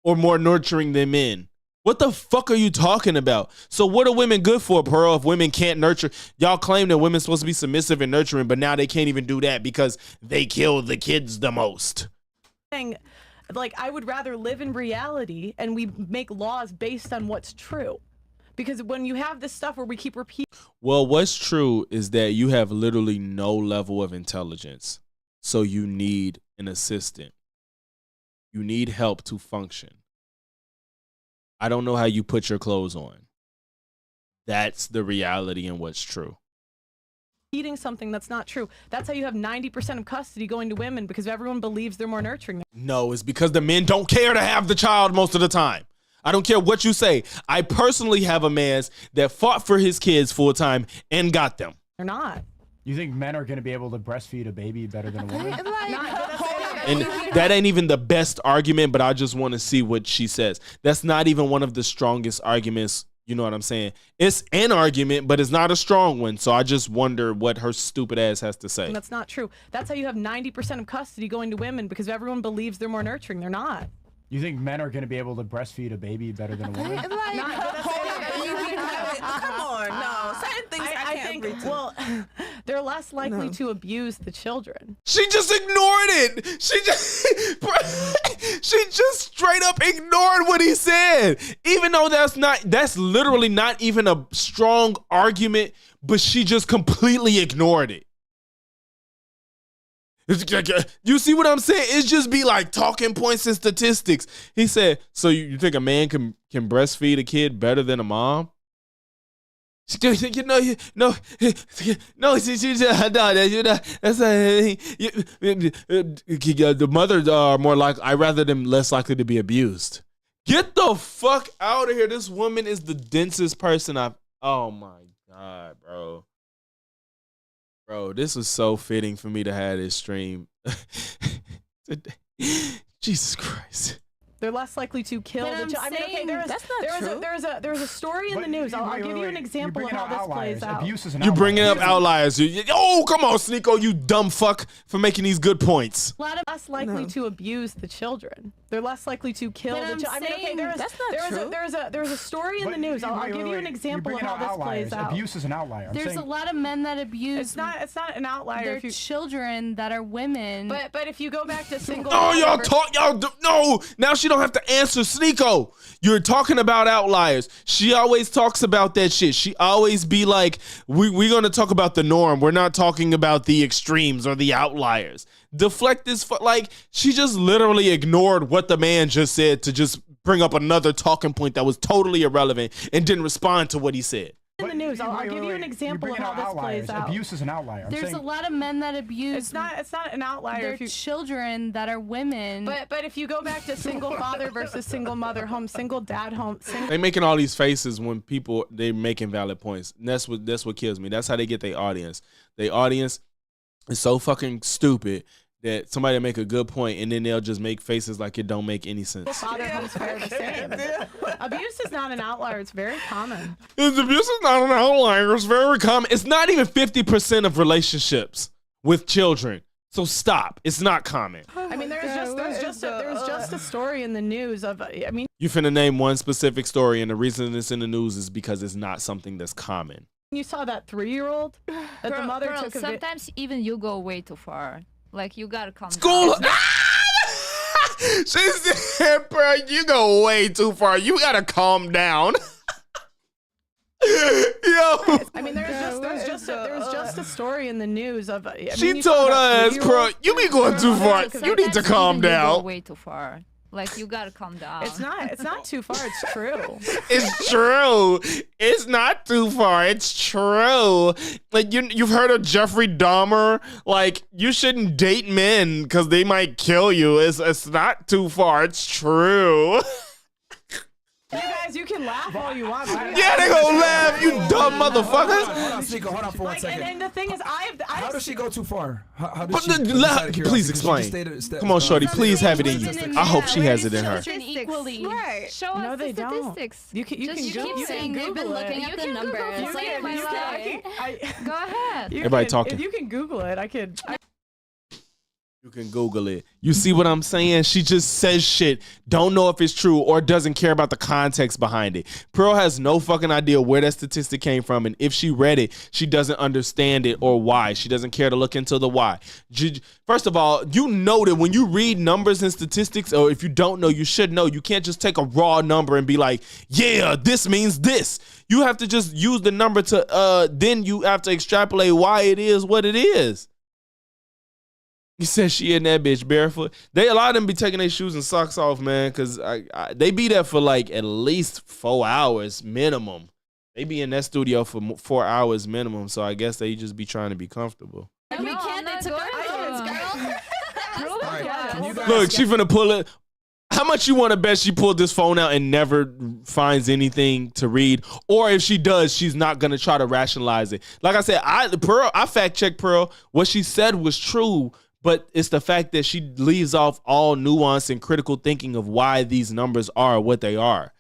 or more nurturing than men. What the fuck are you talking about? So what are women good for, Pearl, if women can't nurture? Y'all claim that women's supposed to be submissive and nurturing, but now they can't even do that because they kill the kids the most. Like, I would rather live in reality and we make laws based on what's true. Because when you have this stuff where we keep repeating. Well, what's true is that you have literally no level of intelligence. So you need an assistant. You need help to function. I don't know how you put your clothes on. That's the reality and what's true. Eating something that's not true. That's how you have 90% of custody going to women, because everyone believes they're more nurturing. No, it's because the men don't care to have the child most of the time. I don't care what you say. I personally have a man that fought for his kids full time and got them. They're not. You think men are going to be able to breastfeed a baby better than a woman? And that ain't even the best argument, but I just want to see what she says. That's not even one of the strongest arguments. You know what I'm saying? It's an argument, but it's not a strong one. So I just wonder what her stupid ass has to say. And that's not true. That's how you have 90% of custody going to women, because everyone believes they're more nurturing. They're not. You think men are going to be able to breastfeed a baby better than a woman? Come on, no. Certain things I can't agree to. Well, they're less likely to abuse the children. She just ignored it. She just straight up ignored what he said. Even though that's literally not even a strong argument, but she just completely ignored it. You see what I'm saying? It's just be like talking points and statistics. He said, so you think a man can breastfeed a kid better than a mom? That's the mothers are more like, I rather them less likely to be abused. Get the fuck out of here. This woman is the densest person oh my God, bro. Bro, this was so fitting for me to have this stream. Jesus Christ. They're less likely to kill the child. I mean, okay, there was a story in the news. I'll give you an example of how this plays out. Abuse is an You're outlier. bringing up outliers. Oh, come on, Sneeko, you dumb fuck, for making these good points. A lot of less likely to abuse the children. They're less likely to kill the child. I mean, okay, there was a story in the news. I'll give you an example of how this plays out. Abuse is an outlier. There's a lot of men that abuse. It's not an outlier. Their children that are women. But if you go back to single. Oh, no. Now she don't have to answer. Sneeko, you're talking about outliers. She always talks about that shit. She always be like, we're going to talk about the norm. We're not talking about the extremes or the outliers. Deflect this, like, she just literally ignored what the man just said to just bring up another talking point that was totally irrelevant and didn't respond to what he said. in the news. I'll give you an example of how this plays out. Abuse is an outlier. There's a lot of men that abuse. It's not an outlier. Their children that are women. But if you go back to single father versus single mother home, single dad home, they making all these faces when people they making valid points. And that's what kills me. That's how they get their audience. Their audience is so fucking stupid that somebody make a good point and then they'll just make faces like it don't make any sense. Father homes fair the same. Abuse is not an outlier. It's very common. Abuse is not an outlier. It's very common. It's not even 50% of relationships with children. So stop. It's not common. I mean, there's just a story in the news of. I mean, You finna name one specific story, and the reason it's in the news is because it's not something that's common. You saw that 3-year-old that the mother took. Sometimes even you go way too far. Like you gotta calm School. down. She said, bro, you go way too far. You gotta calm down. Yo. I mean, there's just a story in the news of. She told us, bro, you be going too far. You need to calm even down. You go way too far. Like you gotta calm down. It's not too far. It's true. It's true. It's not too far. It's true. Like you've heard of Jeffrey Dahmer. Like you shouldn't date men because they might kill you. It's not too far. It's true. You guys, you can laugh all you want. Yeah, they gonna laugh. You dumb motherfuckers. Hold on, Sneeko, hold on for 1 second. And the thing is, How does she go too far? How But does she? please explain. Come on, shorty. Please have it in you. I hope she has it in her. Equally. Right. Show us No, they the don't. statistics. You can Just Google. saying they've been looking at the numbers. Go ahead. Everybody talking. If you can Google it, I could. You can Google it. You see what I'm saying? She just says shit, don't know if it's true or doesn't care about the context behind it. Pearl has no fucking idea where that statistic came from, and if she read it, she doesn't understand it or why. She doesn't care to look into the why. First of all, you know that when you read numbers and statistics, or if you don't know, you should know. You can't just take a raw number and be like, yeah, this means this. You have to just use the number to, then you have to extrapolate why it is what it is. You said she in that bitch barefoot. A lot of them be taking their shoes and socks off, man, because they be there for like at least 4 hours minimum. They be in that studio for 4 hours minimum, so I guess they just be trying to be comfortable. We can't. They took our phones, girl. Look, she finna pull it. How much you want to bet she pulled this phone out and never finds anything to read? Or if she does, she's not going to try to rationalize it. Like I said, I fact-checked Pearl. What she said was true, but it's the fact that she leaves off all nuance and critical thinking of why these numbers are what they are.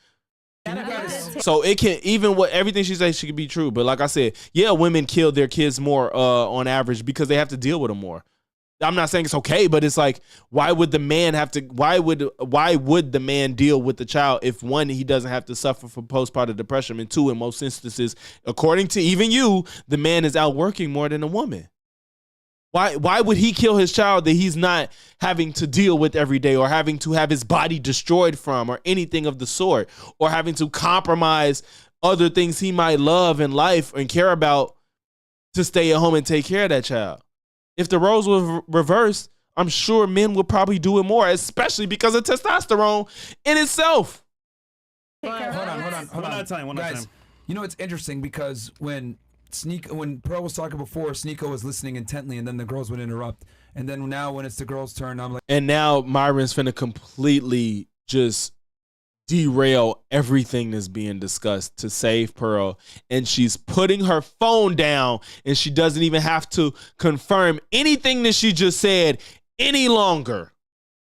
So it can, even what everything she says, she could be true. But like I said, yeah, women kill their kids more on average because they have to deal with them more. I'm not saying it's okay, but it's like, why would the man have to? Why would the man deal with the child if one, he doesn't have to suffer from postpartum depression, and two, in most instances, according to even you, the man is out working more than a woman. Why would he kill his child that he's not having to deal with every day, or having to have his body destroyed from, or anything of the sort, or having to compromise other things he might love in life and care about to stay at home and take care of that child? If the roles were reversed, I'm sure men would probably do it more, especially because of testosterone in itself. Hold on. One at a time. Guys, you know, it's interesting because when Pearl was talking before, Sneeko was listening intently, and then the girls would interrupt. And then now when it's the girls' turn, I'm like... And now Myron's finna completely just derail everything that's being discussed to save Pearl, and she's putting her phone down, and she doesn't even have to confirm anything that she just said any longer.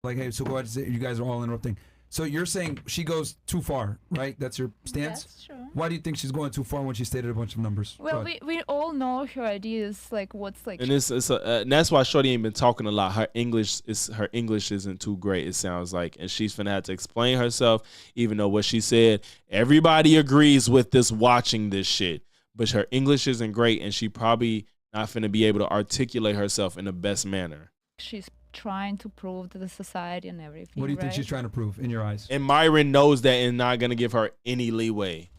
Like, hey, so go ahead and say, you guys are all interrupting. So you're saying she goes too far, right? That's your stance? That's true. Why do you think she's going too far when she stated a bunch of numbers? Well, we all know her ideas, like what's like. And and that's why Shorty ain't been talking a lot. Her English isn't too great, it sounds like, and she's finna have to explain herself. Even though what she said, everybody agrees with this watching this shit, but her English isn't great, and she probably not finna be able to articulate herself in the best manner. She's trying to prove to the society and everything. What do you think she's trying to prove in your eyes? And Myron knows that and not gonna give her any leeway.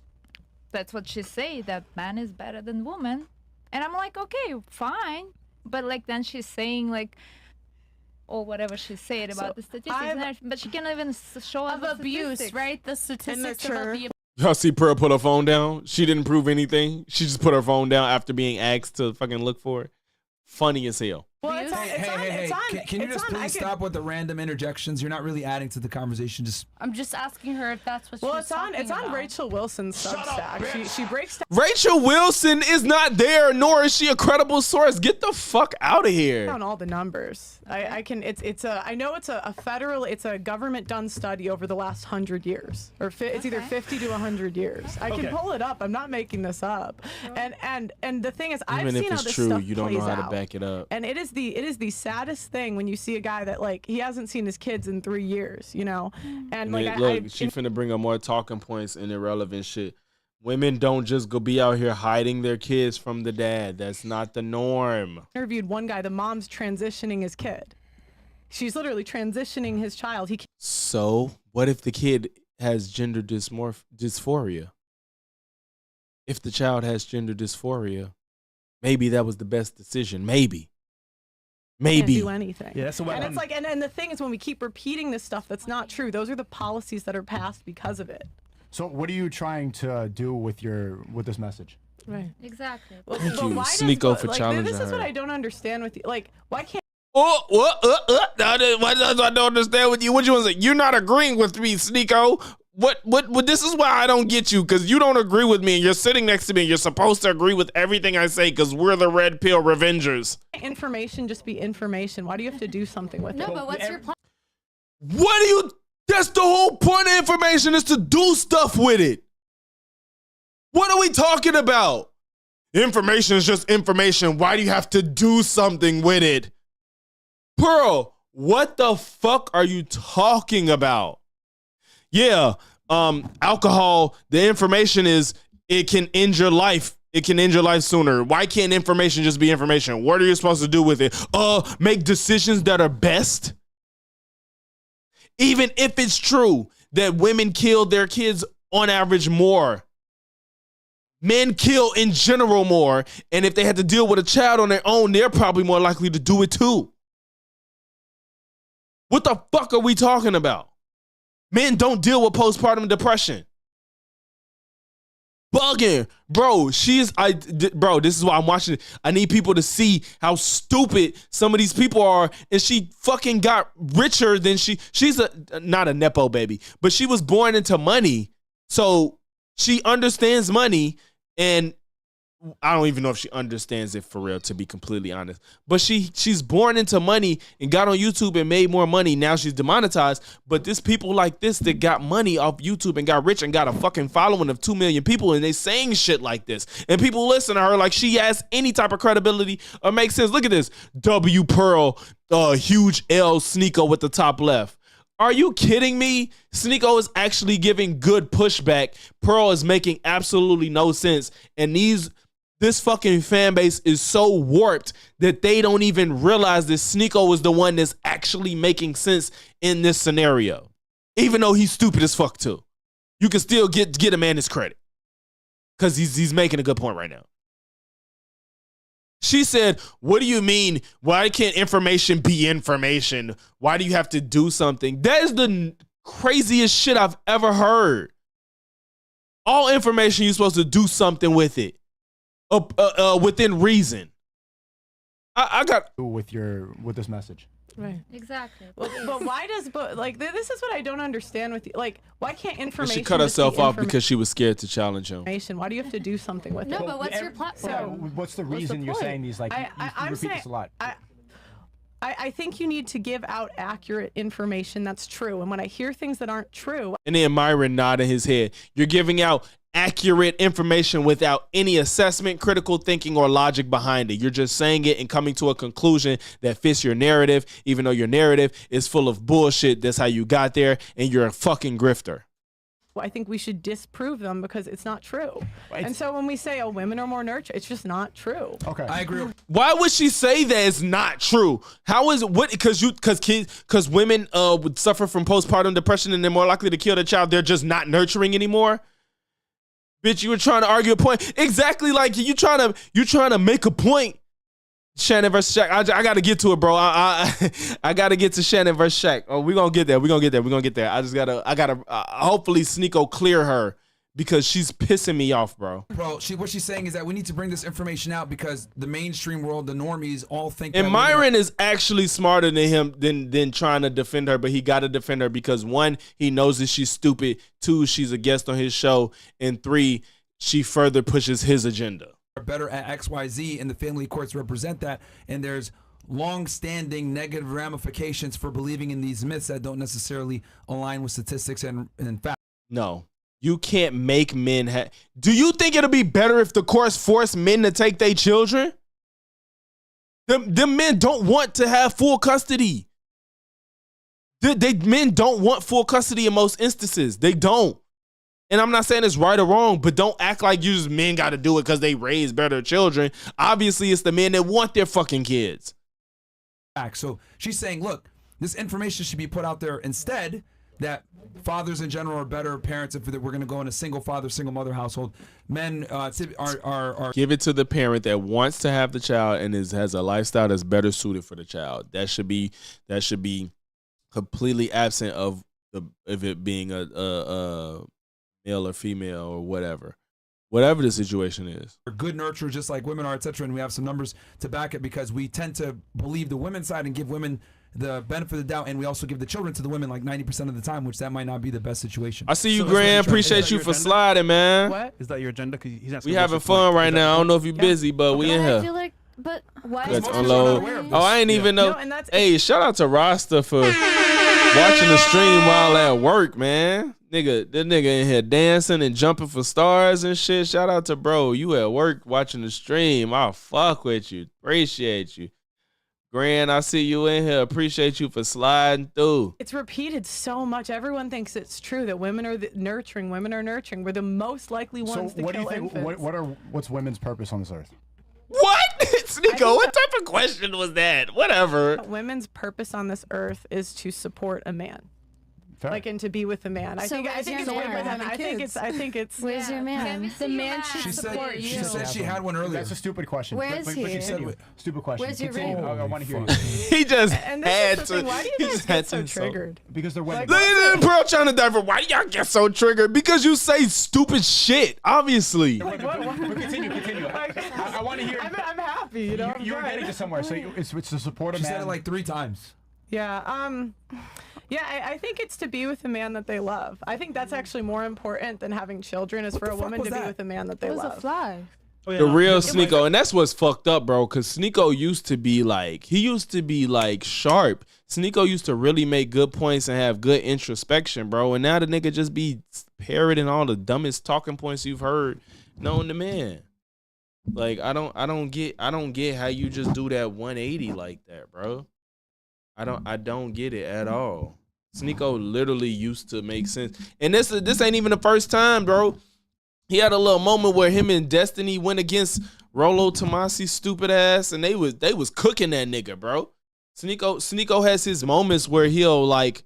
That's what she say, that man is better than woman. And I'm like, okay, fine. But like then she's saying like, or whatever she said about the statistics, but she can't even show us of abuse, statistics. right? The statistics about the Y'all see Pearl put her phone down? She didn't prove anything. She just put her phone down after being asked to fucking look for it. Funny as hell. Well, Can you just please stop with the random interjections? You're not really adding to the conversation. I'm just asking her if that's what Well, she's talking it's on about. Rachel Wilson's Substack. She breaks down Rachel Wilson is not there, nor is she a credible source. Get the fuck out of here. all the numbers. I know it's a government done study over the last 100 years, or it's either 50 to 100 years. I can pull it up. I'm not making this up. And the thing is, I've seen how this true, stuff you don't know plays how to out. back it up. And it is the saddest thing when you see a guy that like he hasn't seen his kids in 3 years, you know, and like She finna bring up more talking points and irrelevant shit. Women don't just go be out here hiding their kids from the dad. That's not the norm. Interviewed one guy. The mom's transitioning his kid. She's literally transitioning his child. So what if the kid has gender dysphoria? If the child has gender dysphoria, maybe that was the best decision. Maybe. Can't do anything. Yeah, that's a weapon. And it's like, and the thing is, when we keep repeating this stuff that's not true, those are the policies that are passed because of it. So what are you trying to do with this message? Right. Exactly. Well, Thank but you, why Sneeko, for like, challenging this is her. what I don't understand with you. Like, why can't? I don't understand with you. What you want to say? You're not agreeing with me, Sneeko. What? This is why I don't get you, because you don't agree with me, and you're sitting next to me, and you're supposed to agree with everything I say, because we're the red pill RE-Vengers. Information just be information. Why do you have to do something with it? No, but what's your plan? What do you? That's the whole point of information, is to do stuff with it. What are we talking about? Information is just information. Why do you have to do something with it? Pearl, what the fuck are you talking about? Yeah, alcohol, the information is it can end your life. It can end your life sooner. Why can't information just be information? What are you supposed to do with it? Make decisions that are best? Even if it's true that women kill their kids on average more, men kill in general more, and if they had to deal with a child on their own, they're probably more likely to do it too. What the fuck are we talking about? Men don't deal with postpartum depression. Bugging. Bro, bro, this is why I'm watching it. I need people to see how stupid some of these people are, and she fucking got richer than she's not a Nepo baby, but she was born into money, so she understands money, and I don't even know if she understands it for real, to be completely honest. But she's born into money and got on YouTube and made more money. Now she's demonetized. But there's people like this that got money off YouTube and got rich and got a fucking following of 2 million people, and they saying shit like this. And people listen to her like she has any type of credibility or makes sense. Look at this. W Pearl, huge L Sneeko with the top left. Are you kidding me? Sneeko is actually giving good pushback. Pearl is making absolutely no sense. And this fucking fan base is so warped that they don't even realize that Sneeko is the one that's actually making sense in this scenario. Even though he's stupid as fuck too. You can still get a man his credit, because he's making a good point right now. She said, what do you mean? Why can't information be information? Why do you have to do something? That is the craziest shit I've ever heard. All information, you're supposed to do something with it. Within reason. I got with this message. Right. Exactly. But why this is what I don't understand with you. Like, why can't information? She cut herself off because she was scared to challenge him. Why do you have to do something with it? No, but what's your platform? What's the reason you're saying these? Like, you repeat this a lot. I think you need to give out accurate information that's true. And when I hear things that aren't true. And then Myron nodding his head. You're giving out accurate information without any assessment, critical thinking, or logic behind it. You're just saying it and coming to a conclusion that fits your narrative, even though your narrative is full of bullshit. That's how you got there, and you're a fucking grifter. I think we should disprove them because it's not true. Right. And so when we say, women are more nurtured, it's just not true. Okay. I agree. Why would she say that it's not true? How is it? What? Because women would suffer from postpartum depression and they're more likely to kill their child. They're just not nurturing anymore. Bitch, you were trying to argue a point. Exactly like you trying to make a point. Shannon versus Shaq. I got to get to it, bro. I got to get to Shannon versus Shaq. Oh, we're going to get there. I gotta hopefully Sneeko clear her, because she's pissing me off, bro. Bro, what she's saying is that we need to bring this information out because the mainstream world, the normies, all think. And that Myron is actually smarter than him than trying to defend her, but he got to defend her because 1, he knows that she's stupid. 2, she's a guest on his show, and 3, she further pushes his agenda. Are better at XYZ, and the family courts represent that, and there's long-standing negative ramifications for believing in these myths that don't necessarily align with statistics and fact. No. You can't make men Do you think it'll be better if the courts force men to take their children? The men don't want to have full custody. Men don't want full custody in most instances. They don't. And I'm not saying it's right or wrong, but don't act like you just men got to do it because they raise better children. Obviously, it's the men that want their fucking kids. So she's saying, look, this information should be put out there instead, that fathers in general are better parents if we're going to go in a single father, single mother household. Men are give it to the parent that wants to have the child and has a lifestyle that's better suited for the child. That should be completely absent of it being a male or female or whatever the situation is. We're good nurturers just like women are, etc. And we have some numbers to back it because we tend to believe the women's side and give women the benefit of the doubt, and we also give the children to the women like 90% of the time, which that might not be the best situation. I see you, Graham. Appreciate you for sliding, man. What? Is that your agenda? We having fun right now. I don't know if you're busy, but we in here. I feel like, but why? Let's unload. Oh, I ain't even know. Hey, shout out to Rasta for watching the stream while at work, man. That nigga in here dancing and jumping for stars and shit. Shout out to bro. You at work watching the stream. I'll fuck with you. Appreciate you. Grand, I see you in here. Appreciate you for sliding through. It's repeated so much. Everyone thinks it's true that women are nurturing. Women are nurturing. We're the most likely ones to kill infants. What's women's purpose on this earth? What? Sneeko, what type of question was that? Whatever. Women's purpose on this earth is to support a man. Fair. Like, and to be with a man. I think it's bigger than I think it's Where's your man? The man should support you. She said she had one earlier. That's a stupid question. Where is he? She said, stupid question. Where's your Continue. ring? I want to hear you. He just and this had is the to. thing. Why do He you guys just had get so to. triggered? Because they're women. Look at the bro trying to divert. Why do y'all get so triggered? Because you say stupid shit, obviously. But continue. I want to hear. I'm happy, you know. You're getting to somewhere, so it's to support a man. She said it like 3 times. Yeah. Yeah, I think it's to be with a man that they love. I think that's actually more important than having children, is for a woman to be with a man that they love. It was a fly. The real Sneeko, and that's what's fucked up, bro. Because Sneeko used to be like Sharpe. Sneeko used to really make good points and have good introspection, bro. And now the nigga just be parroting all the dumbest talking points you've heard known to man. Like I don't get how you just do that 180 like that, bro. I don't get it at all. Sneeko literally used to make sense. And this ain't even the first time, bro. He had a little moment where him and Destiny went against Rollo Tomasi's stupid ass, and they was cooking that nigga, bro. Sneeko has his moments where he'll like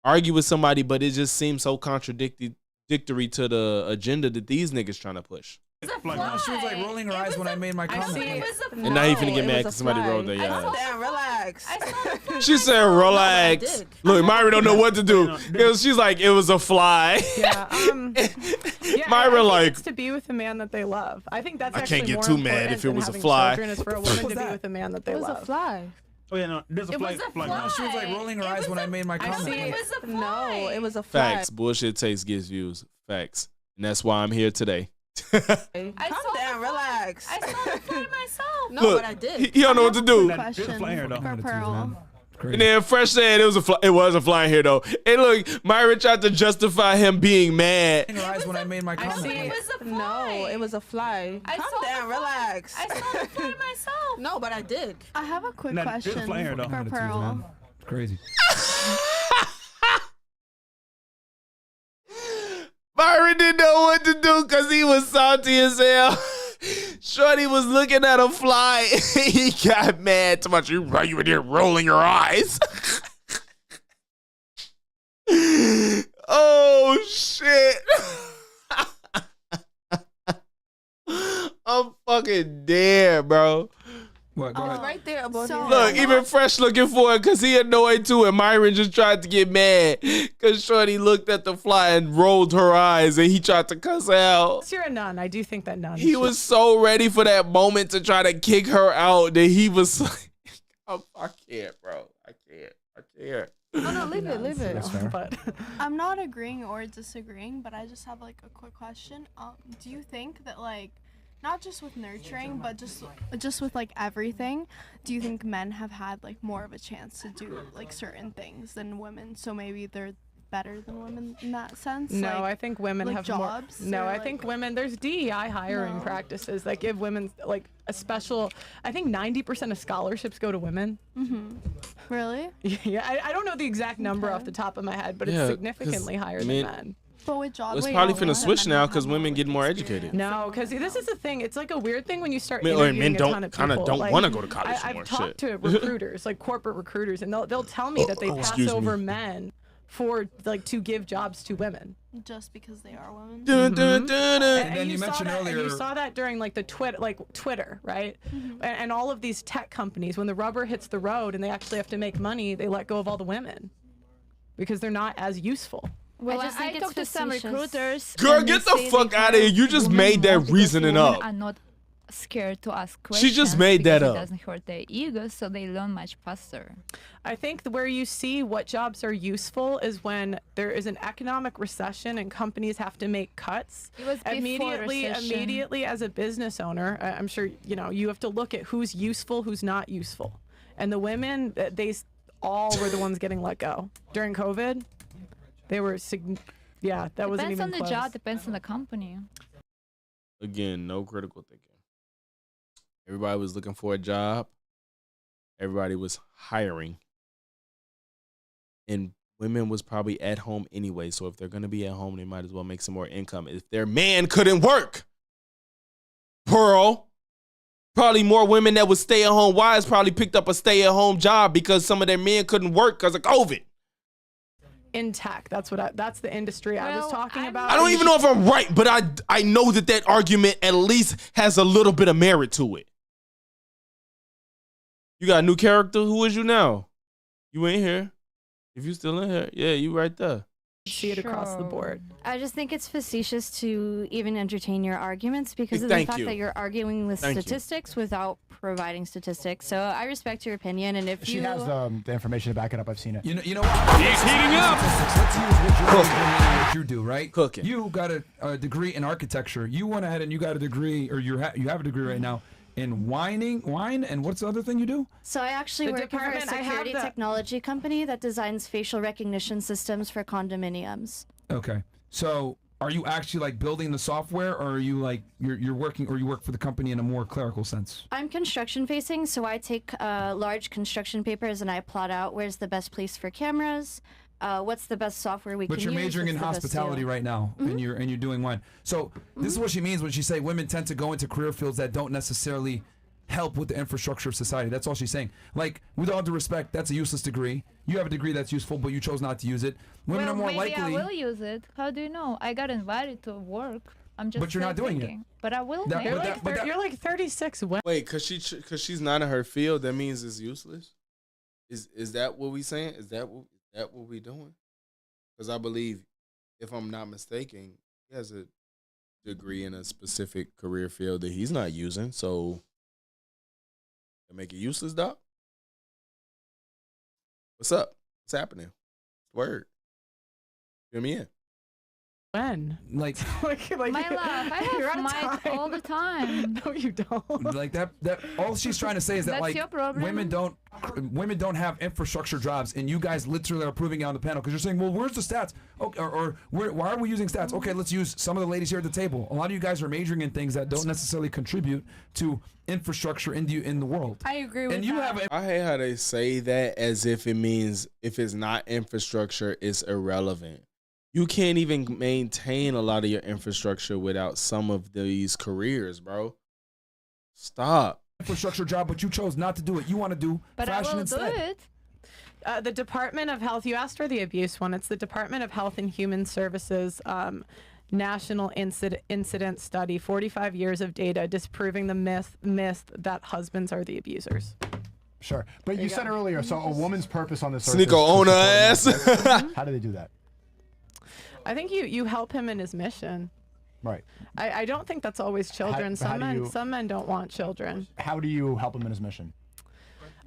argue with somebody, but it just seems so contradictory to the agenda that these niggas trying to push. No, she was like rolling her eyes when I made my comment. And now he finna get mad because somebody rolled their eyes. Damn, relax. She said, relax. Look, Myra don't know what to do. She's like, it was a fly. Yeah. Myra like, it's to be with a man that they love. I think that's I actually can't get more too mad if it important was a than fly. having children is for a woman to be with a man that they love. It was a fly. Oh yeah, no, there's a fly. No, she was like rolling her eyes when I made my comment. No, it was a fly. Facts. Bullshit takes gets views. Facts. And that's why I'm here today. Calm down, relax. I saw the fly myself. No, Look, but I did. He don't know what to do. Question for Pearl. And then Fresh said it was a flying here though. And look, Myra tried to justify him being mad. Her eyes when I made my comment. No, it was a fly. Calm down, relax. I saw the fly myself. No, but I did. I have a quick question though. for Pearl. Crazy. Myra didn't know what to do because he was salty as hell. Shorty was looking at a fly. He got mad. Too much. You in here rolling your eyes. Oh shit. I'm fucking dead, bro. What? Go ahead. Right there above So- his Look, even Fresh looking for it because he annoyed too, and Myron just tried to get mad because Shorty looked at the fly and rolled her eyes, and he tried to cuss her out. You're a nun. I do think that nun. He was so ready for that moment to try to kick her out that he was like, I can't, bro. I can't. Oh no, leave it. That's fair. But I'm not agreeing or disagreeing, but I just have like a quick question. Do you think that like not just with nurturing, but just with like everything, do you think men have had like more of a chance to do like certain things than women? So maybe they're better than women in that sense? no, like, I think women like have jobs. more. No, or, I like- think women. There's DEI hiring practices that give women like a special. I think 90% of scholarships go to women. Really? Yeah, I don't know the exact number off the top of my head, but Yeah, it's significantly 'cause higher men- than men. But with jobs, It's probably finna switch now because women get more educated. No, because this is the thing. It's like a weird thing when you start Men- or interviewing men a don't- ton of kinda people. don't Like, wanna go to college I've more, talked shit. to recruiters, like corporate recruiters, and they'll tell me that they pass excuse me. over men for like to give jobs to women. just because they are women. Dun, dun, dun, dun. And then you saw mentioned that, and earlier- you saw that during like the Twitter, right? And all of these tech companies, when the rubber hits the road and they actually have to make money, they let go of all the women because they're not as useful. Well, I just think I it's talked to some facetious. recruiters. Girl, and they get the say fuck they outta here. hire You just women made that more because reasoning women up. are not scared to ask questions. She just made that because up. It doesn't hurt their ego, so they learn much faster. I think where you see what jobs are useful is when there is an economic recession and companies have to make cuts. It was before recession. Immediately as a business owner, I'm sure you have to look at who's useful, who's not useful. And the women, they all were the ones getting let go during COVID. They were that wasn't Depends even on the close. job, depends on the company. Again, no critical thinking. Everybody was looking for a job. Everybody was hiring. And women was probably at home anyway. So if they're going to be at home, they might as well make some more income. If their man couldn't work, Pearl, probably more women that would stay at home wives probably picked up a stay at home job because some of their men couldn't work because of COVID. In tech, that's the industry I was talking about. I don't even know if I'm right, but I know that argument at least has a little bit of merit to it. You got a new character? Who is you now? You ain't here. If you still in here, yeah, you right there. See it across the board. I just think it's facetious to even entertain your arguments because of the Thank fact you. that you're arguing with Thank you. statistics without providing statistics. So I respect your opinion, and if She you has the information to back it up. I've seen it. You know what? He's heating up. Let's use what you do, right? Cooking. You got a degree in architecture. You went ahead and you got a degree, or you have a degree right now in wine, and what's the other thing you do? So I actually The work for a department, I have security the- technology company that designs facial recognition systems for condominiums. Okay. So are you actually like building the software, or are you like you're working, or you work for the company in a more clerical sense? I'm construction facing, so I take large construction papers and I plot out where's the best place for cameras, what's the best software we But can you're use. majoring in what's the best hospitality deal. right now, and you're doing wine. So this is what she means when she say women tend to go into career fields that don't necessarily help with the infrastructure of society. That's all she's saying. Like, with all due respect, that's a useless degree. You have a degree that's useful, but you chose not to use it. Women well, are more maybe likely. I will use it. How do you know? I got invited to work. I'm just. But you're not doing it. thinking. But I will. That- maybe. You're like 36. Wait, cause she's not in her field, that means it's useless? Is that what we saying? Is that what we doing? Because I believe, if I'm not mistaken, he has a degree in a specific career field that he's not using, so they make it useless, doc? What's up? What's happening? Word. Fill me in. When? Like My love, I You're out have of mic time. all the time. No, you don't. like that all she's trying to say is that That's like your problem. women don't have infrastructure jobs, and you guys literally are proving it on the panel because you're saying, well, where's the stats? Okay, or why are we using stats? Okay, let's use some of the ladies here at the table. A lot of you guys are majoring in things that don't necessarily contribute to infrastructure in the world. I agree with And you that. have I hate how they say that as if it means if it's not infrastructure, it's irrelevant. You can't even maintain a lot of your infrastructure without some of these careers, bro. Stop. infrastructure job, but you chose not to do it. You want to do But I fashion will do instead. it. The Department of Health, you asked for the abuse one. It's the Department of Health and Human Services national incident study, 45 years of data disproving the myth that husbands are the abusers. Sure, but you said earlier, so a woman's purpose on this earth Sneeko own her ass. How do they do that? I think you help him in his mission. Right. I don't think that's always children. Some men don't want children. How do you help him in his mission?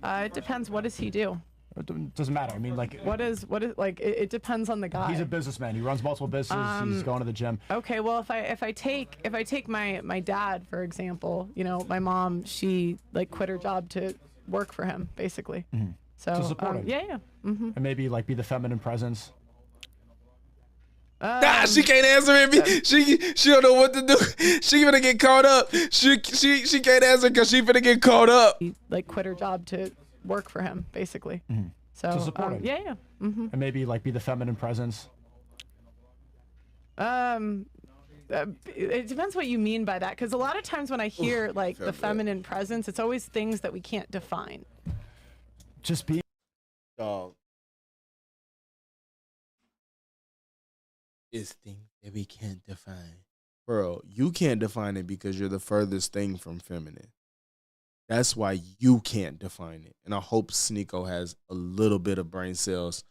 It depends. What does he do? It doesn't matter. I mean, like, what is like? It depends on the guy. He's a businessman. He runs multiple businesses. He's going to the gym. Okay, well, if I take my dad for example, you know, my mom, she like quit her job to work for him, basically. Mm-hmm. So to support him. Yeah. Mm-hmm. And maybe like be the feminine presence. She can't answer it. She don't know what to do. She gonna get caught up. She can't answer because she finna get caught up. Like quit her job to work for him, basically. Mm-hmm. So to support him. Yeah. Mm-hmm. And maybe like be the feminine presence. It depends what you mean by that, because a lot of times when I hear like the feminine presence, it's always things that we can't define. Just be. Dog. It's things that we can't define. Bro, you can't define it because you're the furthest thing from feminine. That's why you can't define it. And I hope Sneeko has a little bit of brain cells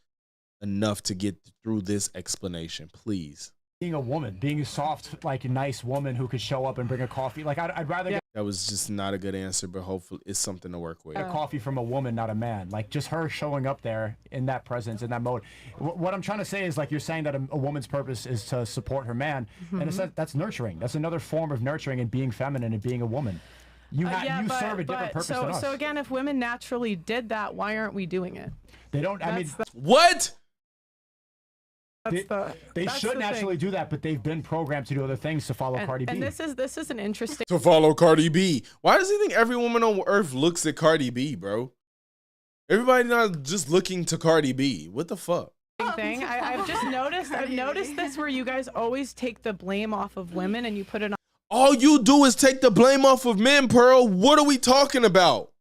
enough to get through this explanation, please. Being a woman, being a soft, like a nice woman who could show up and bring a coffee. Like I'd rather get That was just not a good answer, but hopefully it's something to work with. a coffee from a woman, not a man. Like just her showing up there in that presence, in that mode. What I'm trying to say is like you're saying that a woman's purpose is to support her man, and in a sense, that's nurturing. That's another form of nurturing and being feminine and being a woman. You serve a different purpose than us. So again, if women naturally did that, why aren't we doing it? They don't. What? They should naturally do that, but they've been programmed to do other things to follow Cardi B. And this is an interesting To follow Cardi B. Why does he think every woman on earth looks at Cardi B, bro? Everybody not just looking to Cardi B. What the fuck? thing. I've just noticed. I've noticed this where you guys always take the blame off of women and you put it on. All you do is take the blame off of men, Pearl. What are we talking about?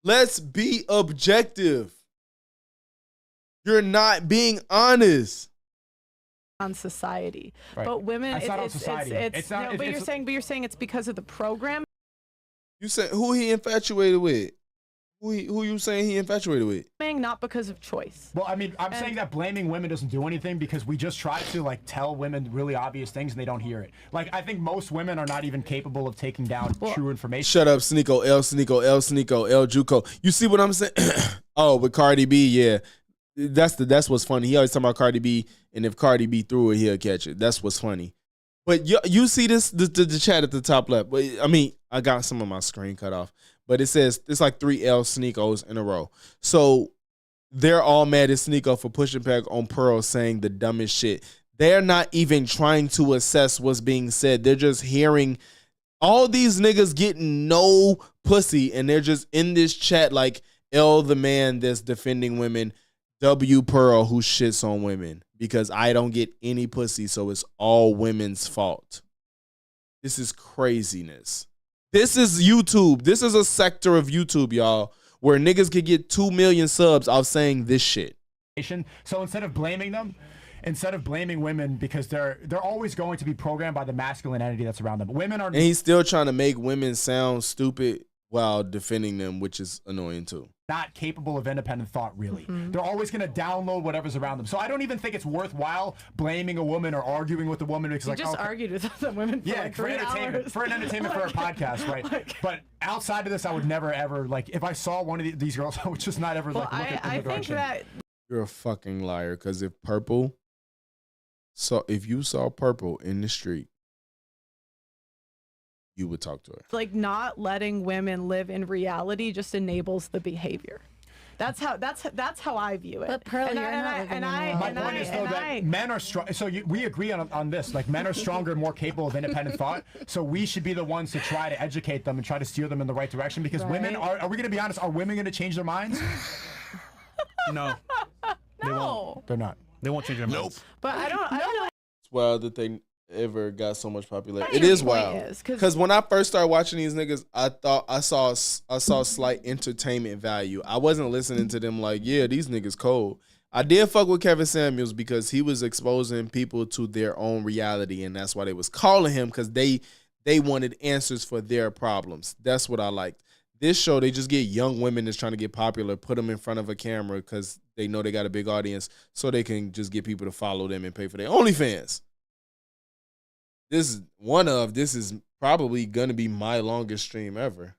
Let's be objective. You're not being honest. On society, right. But women, it's not on society. It's not, no, but you're saying it's because of the program. You said who he infatuated with? Who you saying he infatuated with? Not because of choice. Well, I mean, I'm saying that blaming women doesn't do anything because we just try to like tell women really obvious things and they don't hear it. Like I think most women are not even capable of taking down true information. Shut up, Sneeko, L Juco. You see what I'm saying? Oh, with Cardi B, yeah. That's what's funny. He always talking about Cardi B, and if Cardi B threw it, he'll catch it. That's what's funny. But you see this the chat at the top left. But I mean, I got some of my screen cut off. But it says it's like 3 L Sneekos in a row. So they're all mad at Sneeko for pushing back on Pearl saying the dumbest shit. They're not even trying to assess what's being said. They're just hearing all these niggas getting no pussy, and they're just in this chat like L the man that's defending women, W Pearl who shits on women because I don't get any pussy, so it's all women's fault. This is craziness. This is YouTube. This is a sector of YouTube, y'all, where niggas could get 2 million subs off saying this shit. So instead of blaming them, instead of blaming women because they're always going to be programmed by the masculine entity that's around them. Women are. And he's still trying to make women sound stupid while defending them, which is annoying too. Not capable of independent thought, really. Mm-hmm. They're always going to download whatever's around them. So I don't even think it's worthwhile blaming a woman or arguing with a woman because you just argued with the women for like 3 hours. For an entertainment for a podcast, right? But outside of this, I would never ever like if I saw one of these girls, I would just not ever like look at them in the direction. That you're a fucking liar because if you saw Purple in the street, you would talk to her. Like not letting women live in reality just enables the behavior. That's how I view it. But Pearl, my point is though that men are strong. So we agree on this. Like men are stronger and more capable of independent thought. So we should be the ones to try to educate them and try to steer them in the right direction. Because women are we going to be honest? Are women going to change their minds? No. They won't. They're not. They won't change their minds. Nope. But I don't know. It's wild that they ever got so much popularity. It is wild because when I first started watching these niggas, I thought I saw slight entertainment value. I wasn't listening to them like, yeah, these niggas cold. I did fuck with Kevin Samuels because he was exposing people to their own reality, and that's why they was calling him, because they wanted answers for their problems. That's what I liked. This show, they just get young women that's trying to get popular, put them in front of a camera because they know they got a big audience, so they can just get people to follow them and pay for their OnlyFans. This is probably gonna be my longest stream ever.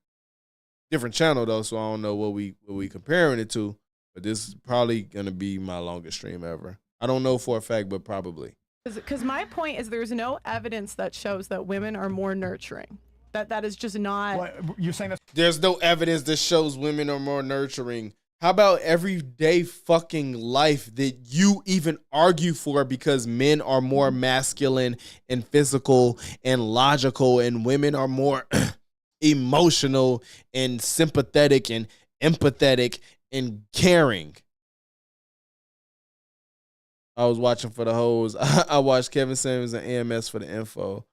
Different channel though, so I don't know what we comparing it to. But this is probably going to be my longest stream ever. I don't know for a fact, but probably. Because my point is there's no evidence that shows that women are more nurturing. That is just not... What, you're saying that... There's no evidence that shows women are more nurturing. How about everyday fucking life that you even argue for because men are more masculine and physical and logical and women are more emotional and sympathetic and empathetic and caring. I was watching for the hoes. I watched Kevin Samuels and AMS for the info.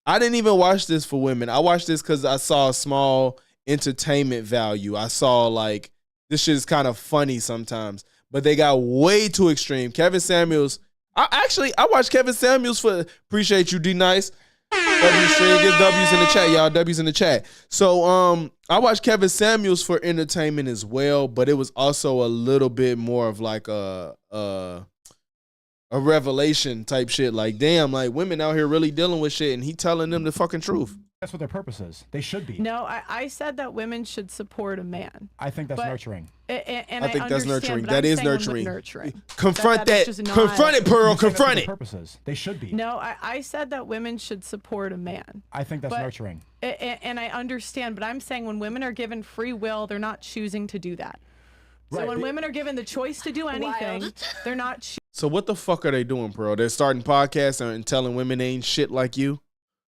I didn't even watch this for women. I watched this because I saw a small entertainment value. I saw like, this shit is kind of funny sometimes, but they got way too extreme. Kevin Samuels, I watched Kevin Samuels for, appreciate you, D-Nice. Get W's in the chat, y'all. W's in the chat. So I watched Kevin Samuels for entertainment as well, but it was also a little bit more of like a revelation type shit. Like, damn, like women out here really dealing with shit, and he telling them the fucking truth. That's what their purpose is. They should be. No, I said that women should support a man. I think that's nurturing. And I think that's nurturing. That is nurturing. Confront Confront that. Confront it, Pearl. Confront it. Purposes. They should be. No, I said that women should support a man. I think that's nurturing. And I understand, but I'm saying when women are given free will, they're not choosing to do that. So when women are given the choice to do anything, they're not. So what the fuck are they doing, Pearl? They're starting podcasts and telling women they ain't shit like you?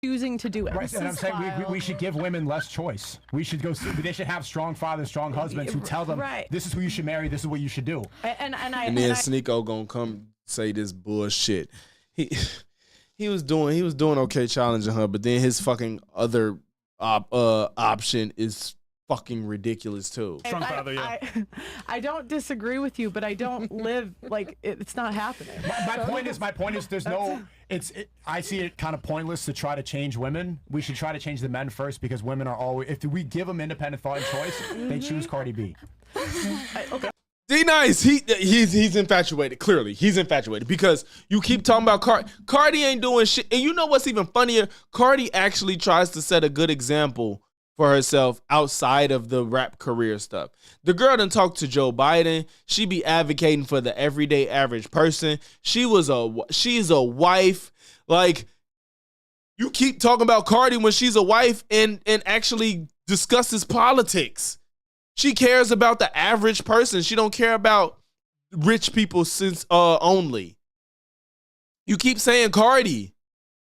Choosing to do it. Right, and I'm saying we should give women less choice. We should go. They should have strong fathers, strong husbands who tell them, this is who you should marry. This is what you should do. And then Sneeko gonna come say this bullshit. He was doing okay challenging her, but then his fucking other option is fucking ridiculous too. I don't disagree with you, but I don't live like it's not happening. My point is there's no. I see it kind of pointless to try to change women. We should try to change the men first, because women are always, if we give them independent thought and choice, they choose Cardi B. Okay. D-Nice, he's infatuated. Clearly, he's infatuated because you keep talking about Cardi. Cardi ain't doing shit. And you know what's even funnier? Cardi actually tries to set a good example for herself outside of the rap career stuff. The girl done talked to Joe Biden. She be advocating for the everyday average person. She's a wife. Like, you keep talking about Cardi when she's a wife and actually discusses politics. She cares about the average person. She don't care about rich people only. You keep saying Cardi.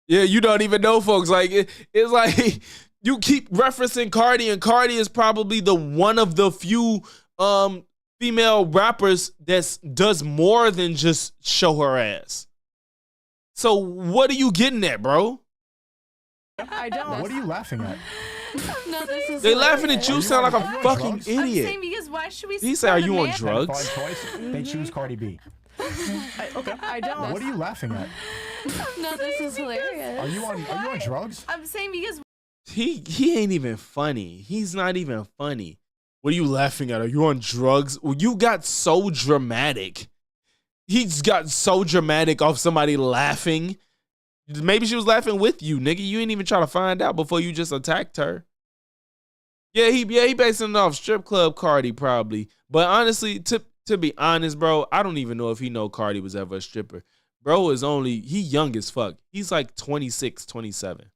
Yeah, you don't even know, folks. Like, it's like you keep referencing Cardi, and Cardi is probably the one of the few female rappers that does more than just show her ass. So what are you getting at, bro? I don't. What are you laughing at? No, this is They laughing at you. Sound like a fucking I'm idiot. saying, because why should we? He said, "Are you on drugs?" They choose Cardi B. I don't. What are you laughing at? No, this is hilarious. Are you on drugs? I'm saying because he ain't even funny. He's not even funny. What are you laughing at? Are you on drugs? Well, you got so dramatic. He's got so dramatic off somebody laughing. Maybe she was laughing with you, nigga. You ain't even try to find out before you just attacked her. Yeah, he basing it off strip club Cardi probably. But honestly, to be honest, bro, I don't even know if he know Cardi was ever a stripper. Bro is he young as fuck. He's like 26, 27.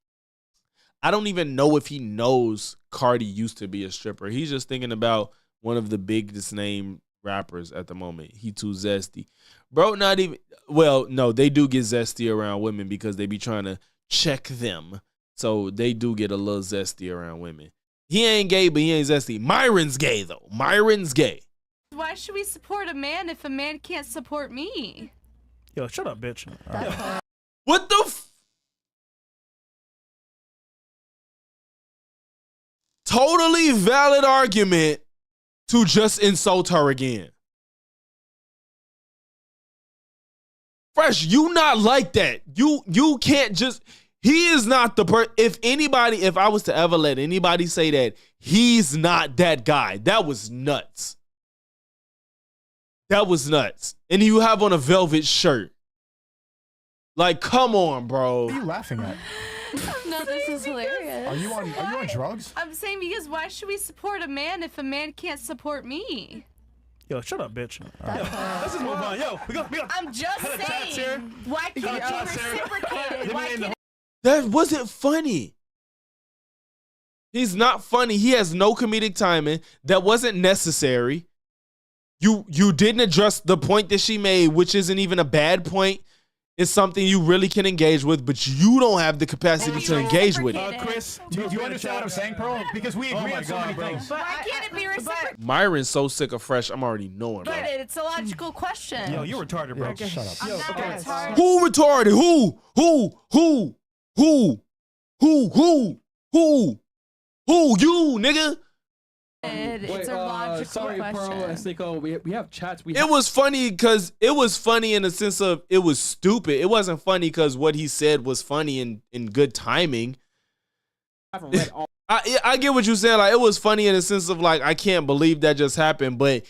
I don't even know if he knows Cardi used to be a stripper. He's just thinking about one of the biggest name rappers at the moment. He too zesty. Bro, not even, well, no, they do get zesty around women because they be trying to check them. So they do get a little zesty around women. He ain't gay, but he ain't zesty. Myron's gay, though. Myron's gay. Why should we support a man if a man can't support me? Yo, shut up, bitch. What the Totally valid argument to just insult her again. Fresh, you not like that. You can't just. He is not the person. If I was to ever let anybody say that, he's not that guy. That was nuts. That was nuts. And you have on a velvet shirt. Like, come on, bro. What are you laughing at? No, this is hilarious. Are you on drugs? I'm saying because why should we support a man if a man can't support me? Yo, shut up, bitch. Yo, let's just move on. Yo, we got I'm just saying. Why can't it be reciprocated? Why can't That wasn't funny. He's not funny. He has no comedic timing. That wasn't necessary. You didn't address the point that she made, which isn't even a bad point. It's something you really can engage with, but you don't have the capacity to engage with it. Chris, do you understand what I'm saying, Pearl? Because we agree on so many things. But why can't it be reciprocated? Myron's so sick of Fresh. I'm already knowing. But it's a logical question. Yo, you're retarded, bro. Yeah, shut up. I'm not retarded. Who retarded? Who? You, nigga. It's a logical sorry, question. Pearl and Sicko. We have chats. It was funny because it was funny in the sense of it was stupid. It wasn't funny because what he said was funny and in good timing. I haven't read all. I get what you're saying. Like, it was funny in the sense of like, I can't believe that just happened, but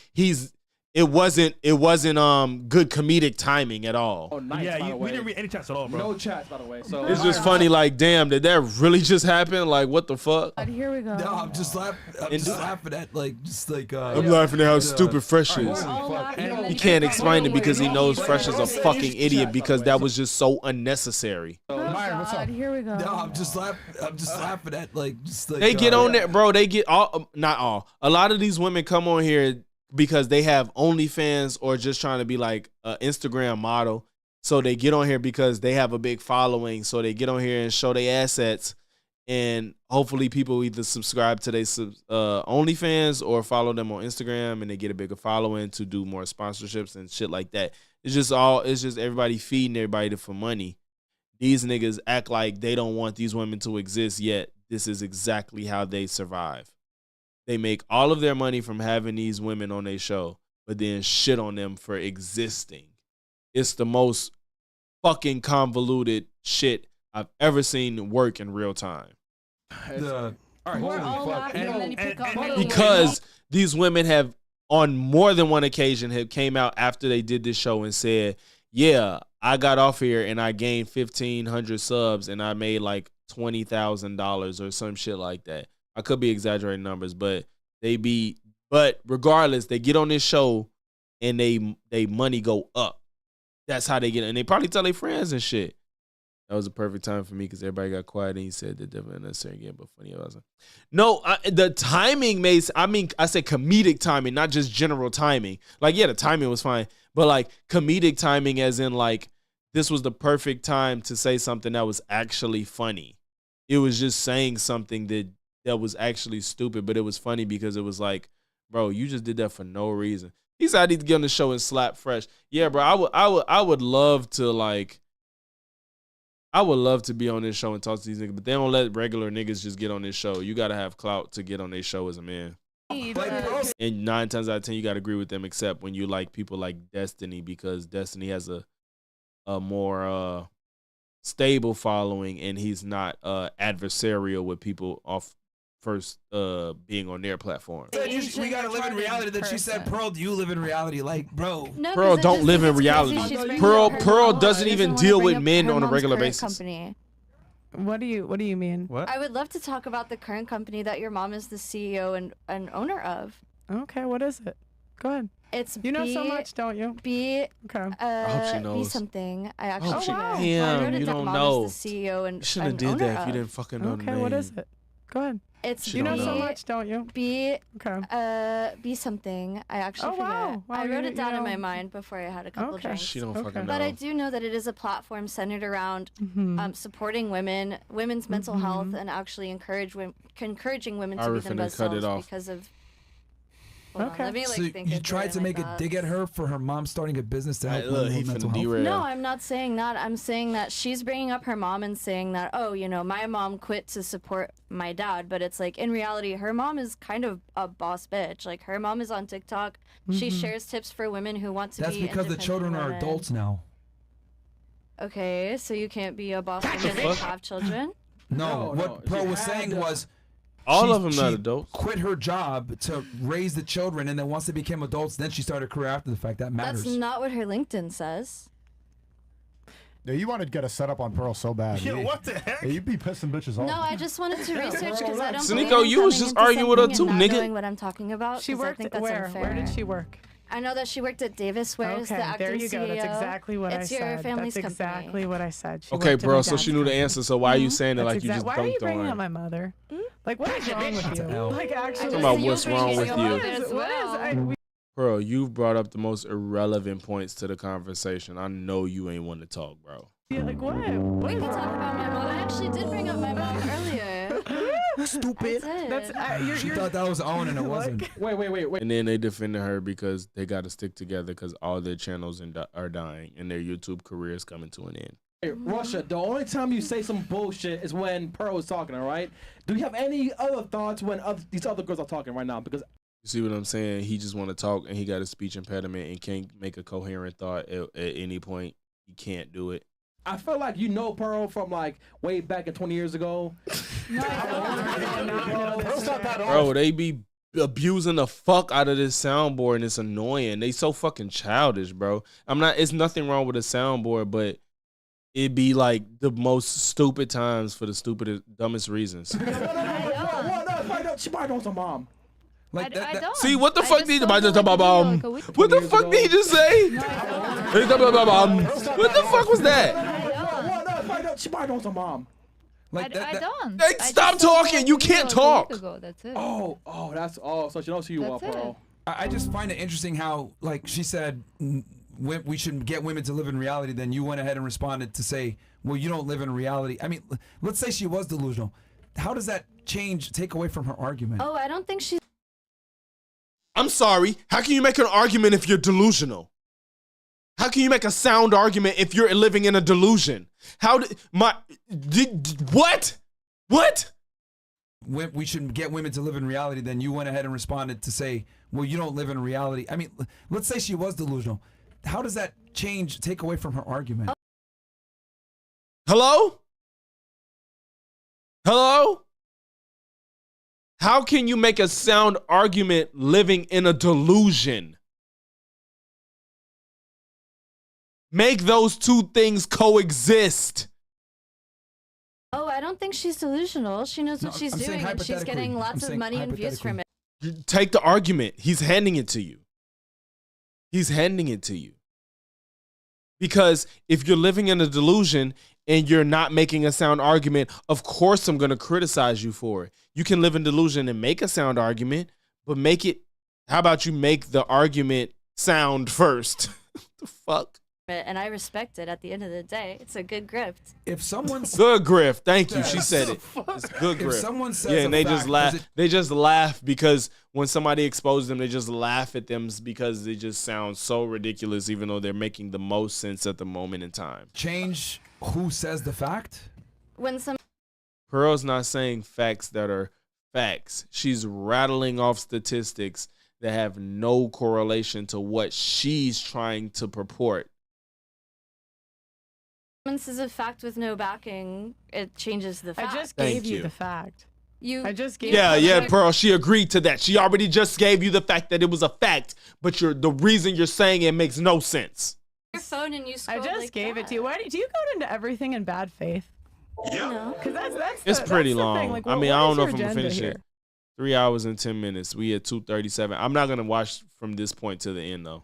it wasn't good comedic timing at all. Oh, nice, Yeah, we didn't read any chats at all, bro. No chats, by the way. So It's just funny, like, damn, did that really just happen? Like, what the fuck? Here we go. No, I'm just laughing at I'm laughing at how stupid Fresh is. He can't explain it because he knows Fresh is a fucking idiot because that was just so unnecessary. Myron, what's up? Here we go. No, I'm just laughing at They get on there, bro. They get not all. A lot of these women come on here because they have OnlyFans or just trying to be like an Instagram model. So they get on here because they have a big following. So they get on here and show their assets. And hopefully people either subscribe to their OnlyFans or follow them on Instagram and they get a bigger following to do more sponsorships and shit like that. It's just everybody feeding everybody for money. These niggas act like they don't want these women to exist, yet this is exactly how they survive. They make all of their money from having these women on their show, but then shit on them for existing. It's the most fucking convoluted shit I've ever seen work in real time. all right, We're all laughing and then you pick up. Because these women have, on more than one occasion, have came out after they did this show and said, yeah, I got off here and I gained 1,500 subs and I made like $20,000 or some shit like that. I could be exaggerating numbers, but regardless, they get on this show and they money go up. That's how they get it. And they probably tell their friends and shit. That was a perfect time for me because everybody got quiet and he said that definitely unnecessary again, but funny. No, the timing I said comedic timing, not just general timing. Like, yeah, the timing was fine, but like comedic timing as in like this was the perfect time to say something that was actually funny. It was just saying something that was actually stupid, but it was funny because it was like, bro, you just did that for no reason. He said I need to get on the show and slap Fresh. Yeah, bro, I would love to be on this show and talk to these niggas, but they don't let regular niggas just get on this show. You gotta have clout to get on this show as a man. And 9 times out of 10, you gotta agree with them, except when you like people like Destiny, because Destiny has a more stable following and he's not adversarial with people off first being on their platform. We gotta live in reality. That she said, Pearl, do you live in reality? Like, bro. No, Pearl don't live in reality. Pearl doesn't even deal with men on a regular basis. Company. What do you mean? What? I would love to talk about the current company that your mom is the CEO and owner of. Okay, what is it? Go ahead. It's you know so much, don't you? Okay. I hope she knows. Be something. I actually. Damn, you don't know. The CEO and you shouldn't have did that if you didn't fucking know the name. Okay, what is it? Go ahead. It's you know so much, don't you? Be something. I actually forget. Wow. I wrote it down in my mind before I had a couple drinks. She don't fucking know. But I do know that it is a platform centered around supporting women's mental health, and actually encouraging women to be themselves because of. Let me, so you tried to make a dig at her for her mom starting a business to help women with mental health? No, I'm not saying that. I'm saying that she's bringing up her mom and saying that, oh, my mom quit to support my dad. But it's like, in reality, her mom is kind of a boss bitch. Like, her mom is on TikTok. She shares tips for women who want to be That's because the children are adults now. Okay, so you can't be a boss woman and have children? No, what Pearl was saying was all of them not adults. Quit her job to raise the children, and then once they became adults, then she started a career after the fact. That matters. That's not what her LinkedIn says. Yeah, you wanted to get a setup on Pearl so bad. Yo, what the heck? Yeah, you'd be pissing bitches off. No, I just wanted to research because I don't. Nico, you was just arguing with her too, not nigga. Knowing what I'm talking about. She 'cause I worked think that's where? unfair. Where did she work? I know that she worked at Davis Ware's, Okay, the acting there you go. That's CEO. exactly what it's I said. your family's That's company. exactly what I said. She Okay, worked in bro. a So she dance knew the company. answer. So why are you saying it That's like you just Why are you dunked bringing on up her? my mother? Like, what is wrong with you? L. Like, actually, Talking about what's wrong with you. What is? Bro, you've brought up the most irrelevant points to the conversation. I know you ain't want to talk, bro. Yeah, like what? We can talk about my mom. I actually did bring up my mom earlier. Stupid. She thought that was on, and it wasn't. Wait. And then they defended her because they got to stick together because all their channels are dying and their YouTube career is coming to an end. Hey, Russia, the only time you say some bullshit is when Pearl is talking, all right? Do you have any other thoughts when these other girls are talking right now? Because you see what I'm saying? He just want to talk and he got a speech impediment and can't make a coherent thought at any point. He can't do it. I feel like you know Pearl from like way back in 20 years ago. Bro, they be abusing the fuck out of this soundboard and it's annoying. They so fucking childish, bro. It's nothing wrong with the soundboard, but it be like the most stupid times for the stupidest, dumbest reasons. She probably knows her mom. Like I don't. See, what the I fuck just did saw the video, like, what the fuck did he just say? What the fuck was that? She probably knows her mom. Like I don't. Hey, I stop just saw the talking. You video, can't like, a talk. week ago. That's it. So she knows who you are, That's it. Pearl. I just find it interesting how, like she said, we should get women to live in reality. Then you went ahead and responded to say, well, you don't live in reality. I mean, let's say she was delusional. How does that take away from her argument? Oh, I don't think she's. I'm sorry. How can you make an argument if you're delusional? How can you make a sound argument if you're living in a delusion? What? What? We should get women to live in reality. Then you went ahead and responded to say, well, you don't live in reality. I mean, let's say she was delusional. How does that take away from her argument? Hello? Hello? How can you make a sound argument living in a delusion? Make those two things coexist. Oh, I don't think she's delusional. She knows what she's I'm saying doing, and she's getting lots of money and views from it. Take the argument. He's handing it to you. He's handing it to you. Because if you're living in a delusion and you're not making a sound argument, of course I'm going to criticize you for it. You can live in delusion and make a sound argument, but how about you make the argument sound first? What the fuck? And I respect it at the end of the day. It's a good grift. If someone's good grift, thank you. She said it. It's good grift. If someone says and they just laugh. They just laugh because when somebody exposes them, they just laugh at them because they just sound so ridiculous, even though they're making the most sense at the moment in time. Change who says the fact? When some Pearl's not saying facts that are facts. She's rattling off statistics that have no correlation to what she's trying to purport. says a fact with no backing, it changes the fact. I just gave you the fact. I just gave Yeah, Pearl, she agreed to that. She already just gave you the fact that it was a fact, but the reason you're saying it makes no sense. Your phone and you I just gave it to you. Why do you go into everything in bad faith? Yeah. Because that's It's pretty long. Thing. Like, I what mean, I don't is know your if I'm gonna agenda finish here? it. 3 hours and 10 minutes. We at 2:37. I'm not gonna watch from this point to the end though.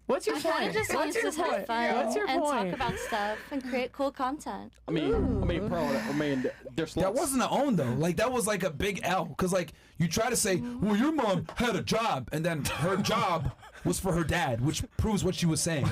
What's your I kinda point? just want What's your to have point? fun What's your and talk point? about stuff and create cool content. I mean, Pearl. There's that wasn't an own though. Like that was like a big L because like you try to say, well, your mom had a job, and then her job was for her dad, which proves what she was saying.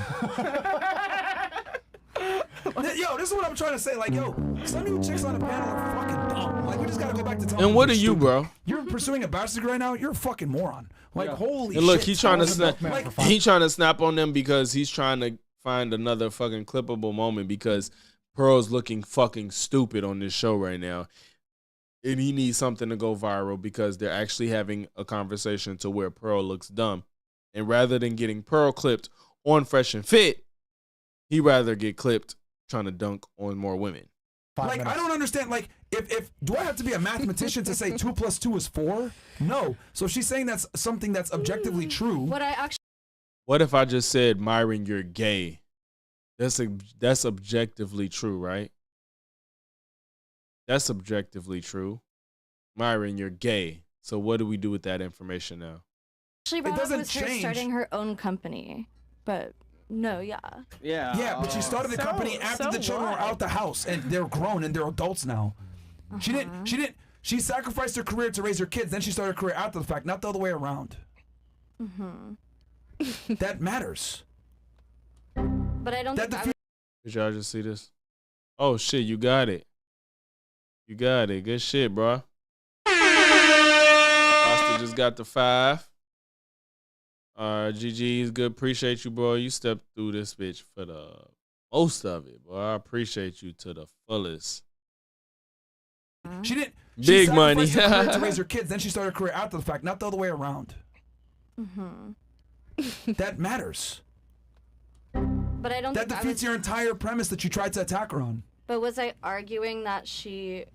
Yo, this is what I'm trying to say. Like, yo, some of you chicks on the panel are fucking dumb. Like, we just gotta go back to talking. And what are you're you, stupid. bro? You're pursuing a bachelor's degree right now. You're a fucking moron. Like, holy And look, shit. he's trying to snap. Like, He's trying to snap on them because he's trying to find another fucking clippable moment because Pearl's looking fucking stupid on this show right now, and he needs something to go viral because they're actually having a conversation to where Pearl looks dumb, and rather than getting Pearl clipped on Fresh and Fit, he'd rather get clipped trying to dunk on more women. Like, I don't understand. Like, if do I have to be a mathematician to say 2 + 2 is 4? No. So she's saying that's something that's objectively true. What if I just said, Myron, you're gay? That's objectively true, right? That's objectively true. Myron, you're gay. So what do we do with that information now? Actually, brought up was her starting her own company, but no, yeah. Yeah, but she started the company after the children were out the house and they're grown and they're adults now. She sacrificed her career to raise her kids, then she started her career after the fact, not the other way around. That matters. But I don't think Did y'all just see this? Oh shit, you got it. You got it. Good shit, bro. Costa just got the 5. GG's good. Appreciate you, bro. You stepped through this bitch for the most of it, bro. I appreciate you to the fullest. She Big money. Her career to raise her kids, then she started her career after the fact, not the other way around. That matters. But I don't That think defeats your entire premise that you tried to attack her on. But was I arguing that she...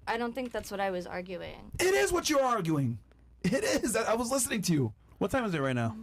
I don't think that's what I was arguing. It is what you're arguing. It is. I was listening to you. What time is it right now?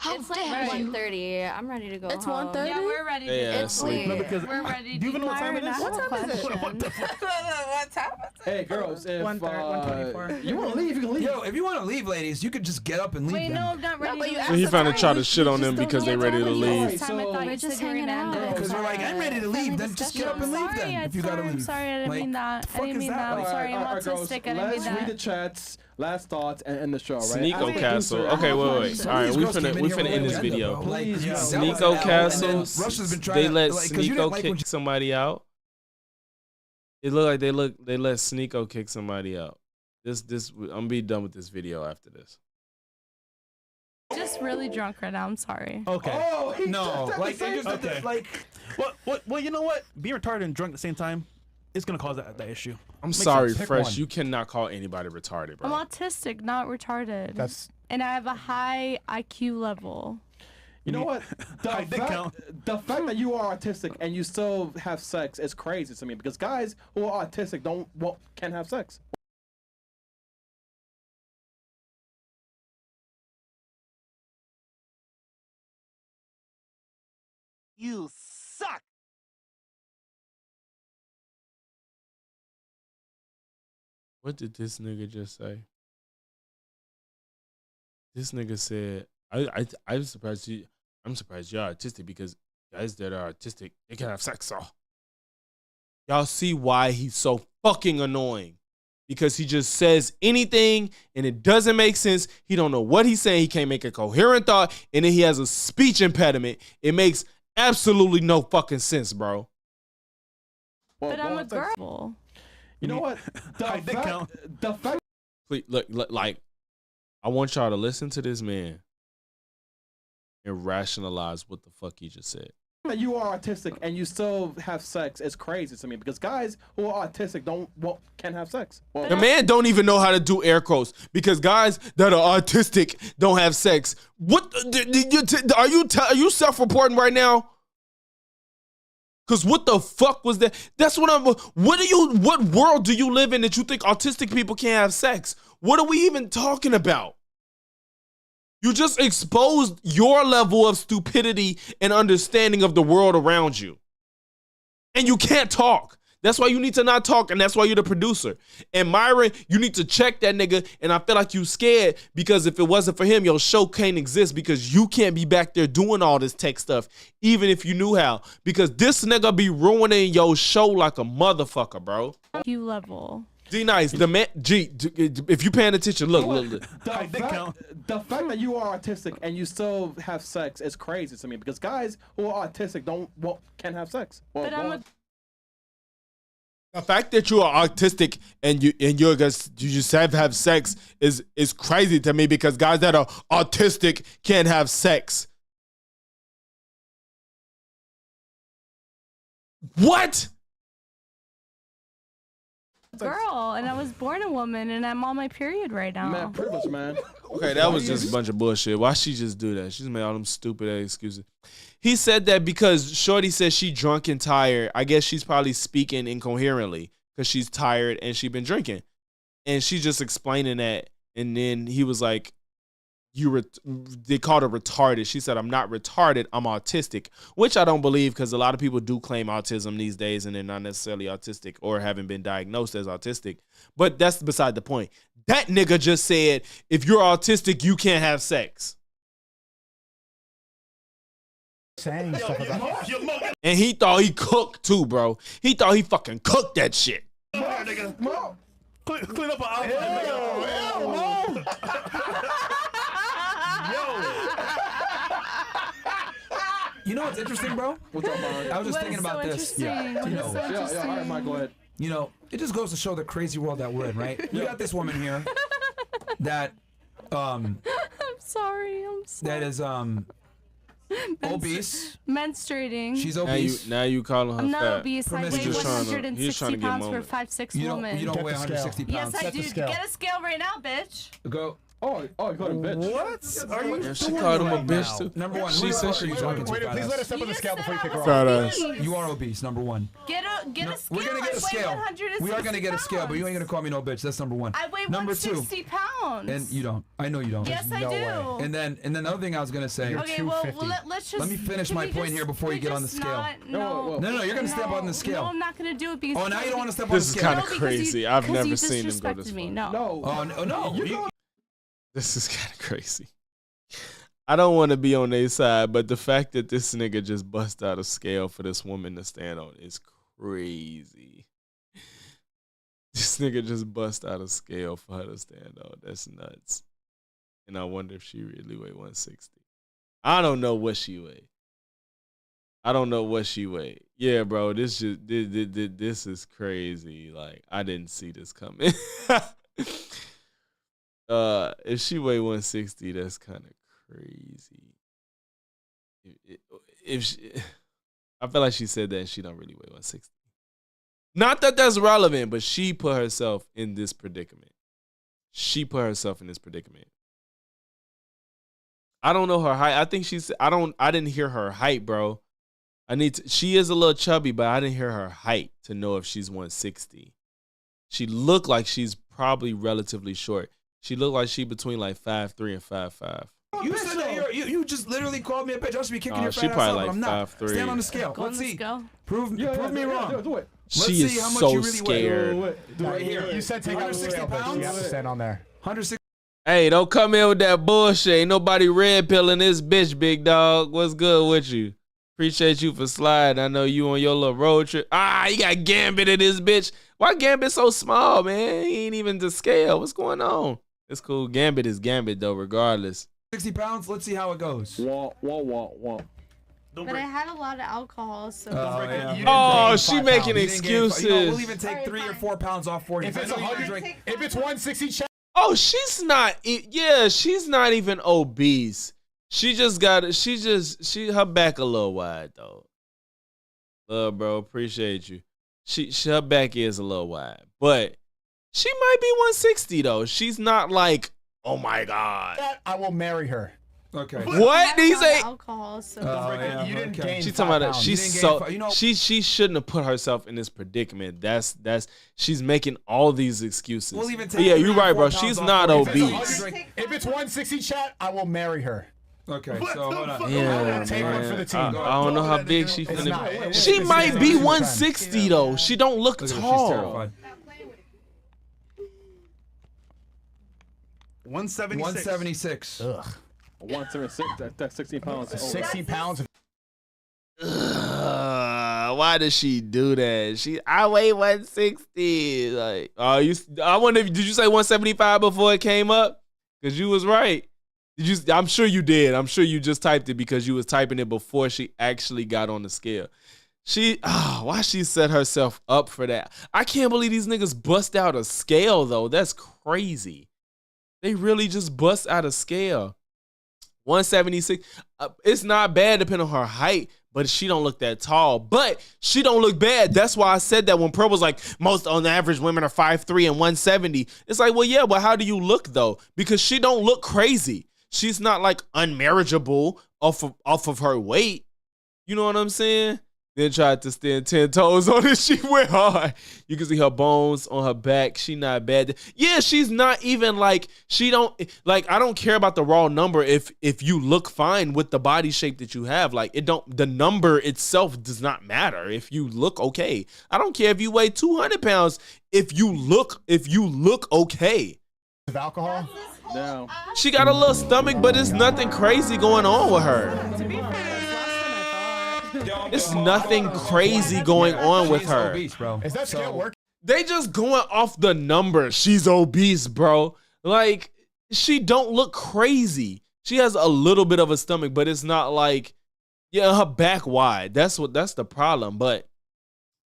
It's like 1:30. I'm ready to go It's home. 1:30? Yeah, we're ready to It's late. No, because We're ready do you even know what time it is? What time is it? What the fuck? What time is it? Hey, girls, if 1:24. you want to leave, you can leave. Yo, if you want to leave, ladies, you could just get up and leave. Wait, then. no, I'm not ready. to So he found to try to shit on them because they ready to leave. We're just hanging out. Because we're like, I'm ready to leave. Then just get up and leave. Then if you gotta leave. I'm sorry, I didn't mean that. I didn't mean that. I'm sorry, I'm autistic. I didn't mean Let's read the that. chats, last thoughts, and end the show, right? Sneeko Castle. Okay, wait. All right, we finna end this video. Sneeko Castle. They let Sneeko kick somebody out. It looked like they let Sneeko kick somebody out. This I'm gonna be done with this video after this. Just really drunk right now. I'm sorry. Okay. Oh, No, like they just okay. Like, well, you know what? Being retarded and drunk at the same time, it's gonna cause that issue. I'm sorry, Fresh. You cannot call anybody retarded, bro. I'm autistic, not retarded. And I have a high IQ level. You know what? The fact that you are autistic and you still have sex is crazy to me because guys who are autistic can't have sex. You suck. What did this nigga just say? This nigga said, I'm surprised y'all autistic because guys that are autistic, they can have sex. So y'all see why he's so fucking annoying. Because he just says anything and it doesn't make sense. He don't know what he's saying. He can't make a coherent thought. And then he has a speech impediment. It makes absolutely no fucking sense, bro. But I'm a girl. You know what? The fact. Please, look, like, I want y'all to listen to this man and rationalize what the fuck he just said. That you are autistic and you still have sex is crazy to me because guys who are autistic can't have sex. The man don't even know how to do air quotes because guys that are autistic don't have sex. What are you self-reporting right now? Cause what the fuck was that? That's what I'm. What world do you live in that you think autistic people can't have sex? What are we even talking about? You just exposed your level of stupidity and understanding of the world around you. And you can't talk. That's why you need to not talk, and that's why you're the producer. And Myron, you need to check that nigga, and I feel like you scared because if it wasn't for him, your show can't exist because you can't be back there doing all this tech stuff, even if you knew how. Because this nigga be ruining your show like a motherfucker, bro. IQ level. D-Nice, the man, if you paying attention, look. The fact that you are autistic and you still have sex is crazy to me because guys who are autistic can't have sex. The fact that you are autistic and you just have sex is crazy to me because guys that are autistic can't have sex. What? Girl, and I was born a woman, and I'm on my period right now. Man, privilege, man. Okay, that was just a bunch of bullshit. Why she just do that? She's made all them stupid ass excuses. He said that because Shorty says she drunk and tired. I guess she's probably speaking incoherently because she's tired and she been drinking. And she's just explaining that. And then he was like, they called her retarded. She said, I'm not retarded, I'm autistic, which I don't believe because a lot of people do claim autism these days and they're not necessarily autistic or haven't been diagnosed as autistic. But that's beside the point. That nigga just said, if you're autistic, you can't have sex. Saying stuff about that. And he thought he cooked too, bro. He thought he fucking cooked that shit. Clean up an outfit, You know what's interesting, bro? What's up, man? I was just thinking about this. Yeah. All right, Mike, go ahead. You know, it just goes to show the crazy world that we're in, right? We got this woman here that I'm sorry. that is obese. Menstruating. She's obese. Now you calling her I'm not fat. obese. I weigh 160 pounds for a 5'6" woman. You don't weigh 160 pounds. Yes, I do. Get a scale right now, bitch. Go. Oh, you called him a bitch. What? Are you? Yeah, she called him a bitch too. Number one, she said she was talking Wait, please let us step on the scale before you kick her off. Fat ass. You are obese. Number one. Get a scale. We're gonna get a scale. I weigh 160 We are gonna get a scale, but you ain't gonna call me no bitch. That's number one. I weigh number 160 pounds. And you don't. I know you don't. Yes, I do. And then the other thing I was gonna say. Okay, well let's just. Let me finish my point here before you get on the scale. No, you're gonna step on the scale. No, I'm not gonna do it because. Oh, now you don't want to step on the scale. This is kind of crazy. I've never seen him go this far. No. Oh no. This is kind of crazy. I don't want to be on their side, but the fact that this nigga just bust out a scale for this woman to stand on is crazy. This nigga just bust out a scale for her to stand on. That's nuts. And I wonder if she really weighed 160. I don't know what she weighed. Yeah, bro, this is crazy. Like, I didn't see this coming. If she weighed 160, that's kind of crazy. I feel like she said that and she don't really weigh 160. Not that that's relevant, but she put herself in this predicament. I don't know her height. I think she's. I didn't hear her height, bro. She is a little chubby, but I didn't hear her height to know if she's 160. She looked like she's probably relatively short. She looked like she between like 5'3" and 5'5". You said that you just literally called me a bitch. I should be kicking your fat she ass probably out, but I'm not. 5'3". Stand on the scale. Let's see. Prove me wrong. Do it. She is so scared. Right here. You said take out 160 pounds. You have to stand on there. 160. Hey, don't come in with that bullshit. Ain't nobody red pilling this bitch, big dog. What's good with you? Appreciate you for sliding. I know you on your little road trip. You got Gambit in this bitch. Why Gambit so small, man? He ain't even to scale. What's going on? It's cool. Gambit is Gambit, though, regardless. 60 pounds. Let's see how it goes. But I had a lot of alcohol, so. She making excuses. We'll even take 3 or 4 pounds off for you. If it's 160, oh, she's not. Yeah, she's not even obese. She just got it. Her back a little wide though. Love, bro, appreciate you. Her back is a little wide, but she might be 160 though. She's not like, oh my god. I will marry her. Okay. What did he say? Alcohol, so. You didn't gain. She's talking about that. She's so. You know, she shouldn't have put herself in this predicament. That's. She's making all these excuses. We'll even take you're right, bro. She's not obese. If it's 160, chat, I will marry her. Okay, so hold on. Yeah, Take one for the team. I don't know how big she finna be. She might be 160 though. She don't look tall. She's terrified. 176. Ugh. 176. That's 16 pounds. 60 pounds. Why does she do that? I weigh 160. Like, I wonder, did you say 175 before it came up? Because you was right. I'm sure you did. I'm sure you just typed it because you was typing it before she actually got on the scale. Why she set herself up for that? I can't believe these niggas bust out a scale though. That's crazy. They really just bust out a scale. 176. It's not bad depending on her height, but she don't look that tall. But she don't look bad. That's why I said that when Pearl was like, most on average women are 5'3" and 170. It's like, well, yeah, but how do you look though? Because she don't look crazy. She's not like unmarriageable off of her weight. You know what I'm saying? Then tried to stand 10 toes on it. She went hard. You can see her bones on her back. She not bad. Yeah, she's not even like, she don't, like, I don't care about the raw number if you look fine with the body shape that you have. Like, the number itself does not matter if you look okay. I don't care if you weigh 200 pounds if you look okay. Of alcohol? No. She got a little stomach, but it's nothing crazy going on with her. To be fair, It's nothing crazy going on with her. Obese, bro. Is that scale working? They just going off the number. She's obese, bro. Like, she don't look crazy. She has a little bit of a stomach, but it's not like, yeah, her back wide. That's the problem. But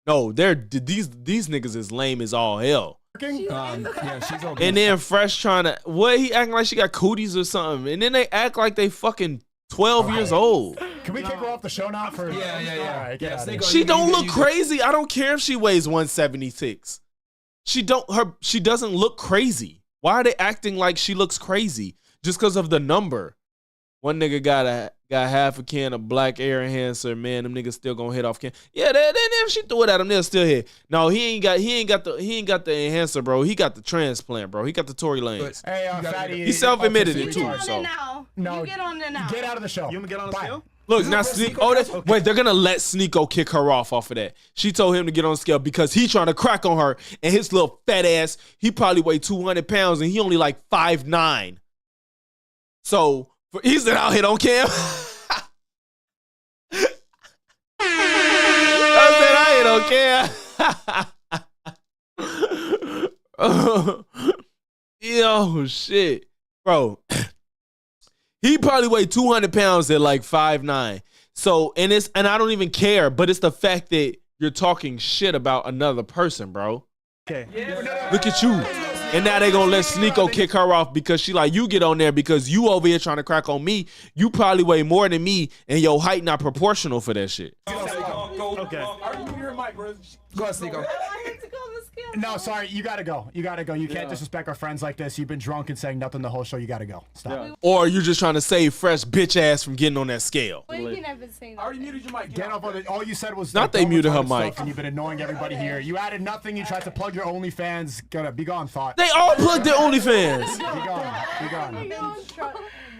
no, these niggas is lame as all hell. Yeah, she's obese. And then Fresh trying to, he acting like she got cooties or something. And then they act like they fucking 12 years old. Can we kick her off the show now? Yeah. She don't look crazy. I don't care if she weighs 176. She doesn't look crazy. Why are they acting like she looks crazy just because of the number? One nigga got half a can of black air enhancer. Man, them niggas still gonna hit off can. Yeah, then if she threw it at him, they'll still hit. No, he ain't got the enhancer, bro. He got the transplant, bro. He got the Tory Lanez. Hey, Fatty, he self-admitted it too. So no, you get on there now. Get out of the show. You want me to get on the scale? look now, wait, they're gonna let Sneeko kick her off of that. She told him to get on the scale because he trying to crack on her, and his little fat ass, he probably weighed 200 pounds, and he only like 5'9". So he's out here on cam. I don't care. Yo, shit. Bro. He probably weighed 200 pounds at like 5'9". So, and I don't even care, but it's the fact that you're talking shit about another person, bro. Okay. Look at you. And now they gonna let Sneeko kick her off because she like, you get on there because you over here trying to crack on me. You probably weigh more than me and your height not proportional for that shit. Okay. Go ahead, Sneeko. No, sorry, you gotta go. You can't disrespect our friends like this. You've been drunk and saying nothing the whole show. You gotta go. Stop. Yeah. Or you're just trying to save Fresh bitch ass from getting on that scale. Well, you never say that. I already muted your mic. Get off of it. All you said was not they muted her mic. And you've been annoying everybody here. You added nothing. You tried to plug your OnlyFans. Gotta be gone, thought. They all plugged their OnlyFans. Be gone.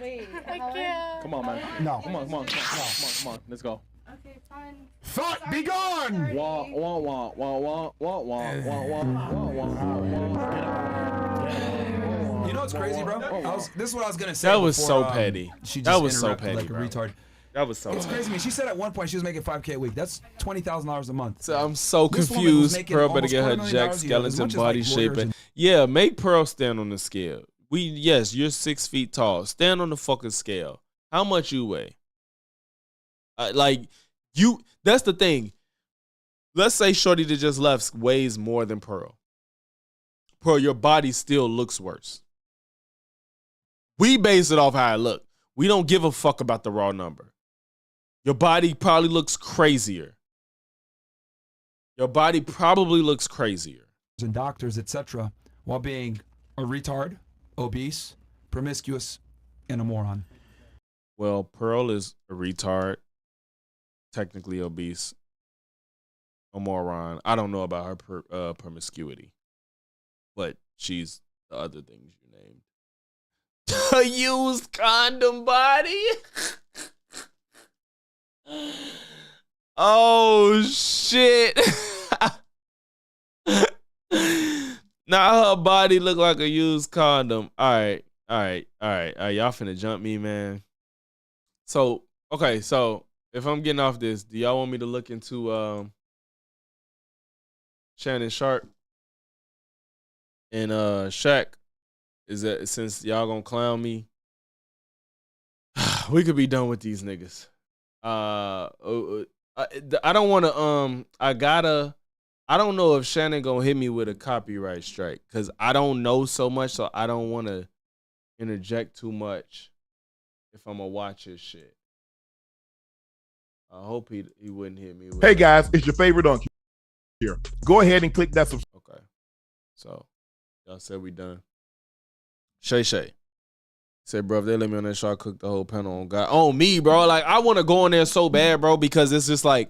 Wait, I can't. Come on, man. No. Come on. Let's go. Okay, fine. Thought, be gone. Wah. You know what's crazy, bro? This is what I was gonna say. That was before, so petty. That was so petty, like bro. a retard. That was so. It's crazy. I mean, she said at one point she was making $5K a week. That's $20,000 a month. So I'm so confused. Pearl better get her jack skeleton body shape. Yeah, make Pearl stand on the scale. Yes, you're 6 feet tall. Stand on the fucking scale. How much you weigh? That's the thing. Let's say Shorty that just left weighs more than Pearl. Pearl, your body still looks worse. We base it off how I look. We don't give a fuck about the raw number. Your body probably looks crazier. And doctors, etc., while being a retard, obese, promiscuous, and a moron. Well, Pearl is a retard, technically obese, a moron. I don't know about her promiscuity, but she's the other things you named. A used condom body. Oh shit. Now her body look like a used condom. All right. Y'all finna jump me, man. So, okay, so if I'm getting off this, do y'all want me to look into Shannon, Sharpe and Shaq? Is that since y'all gonna clown me? We could be done with these niggas. I don't want to. I don't know if Shannon gonna hit me with a copyright strike because I don't know so much, so I don't want to interject too much if I'm gonna watch his shit. I hope he wouldn't hit me. Hey guys, it's your favorite donkey here. Go ahead and click that subscribe. Okay. So, y'all said we done. Shay. Said, bro, if they let me on that show, I cook the whole panel on God. On me, bro. Like, I want to go on there so bad, bro, because it's just like,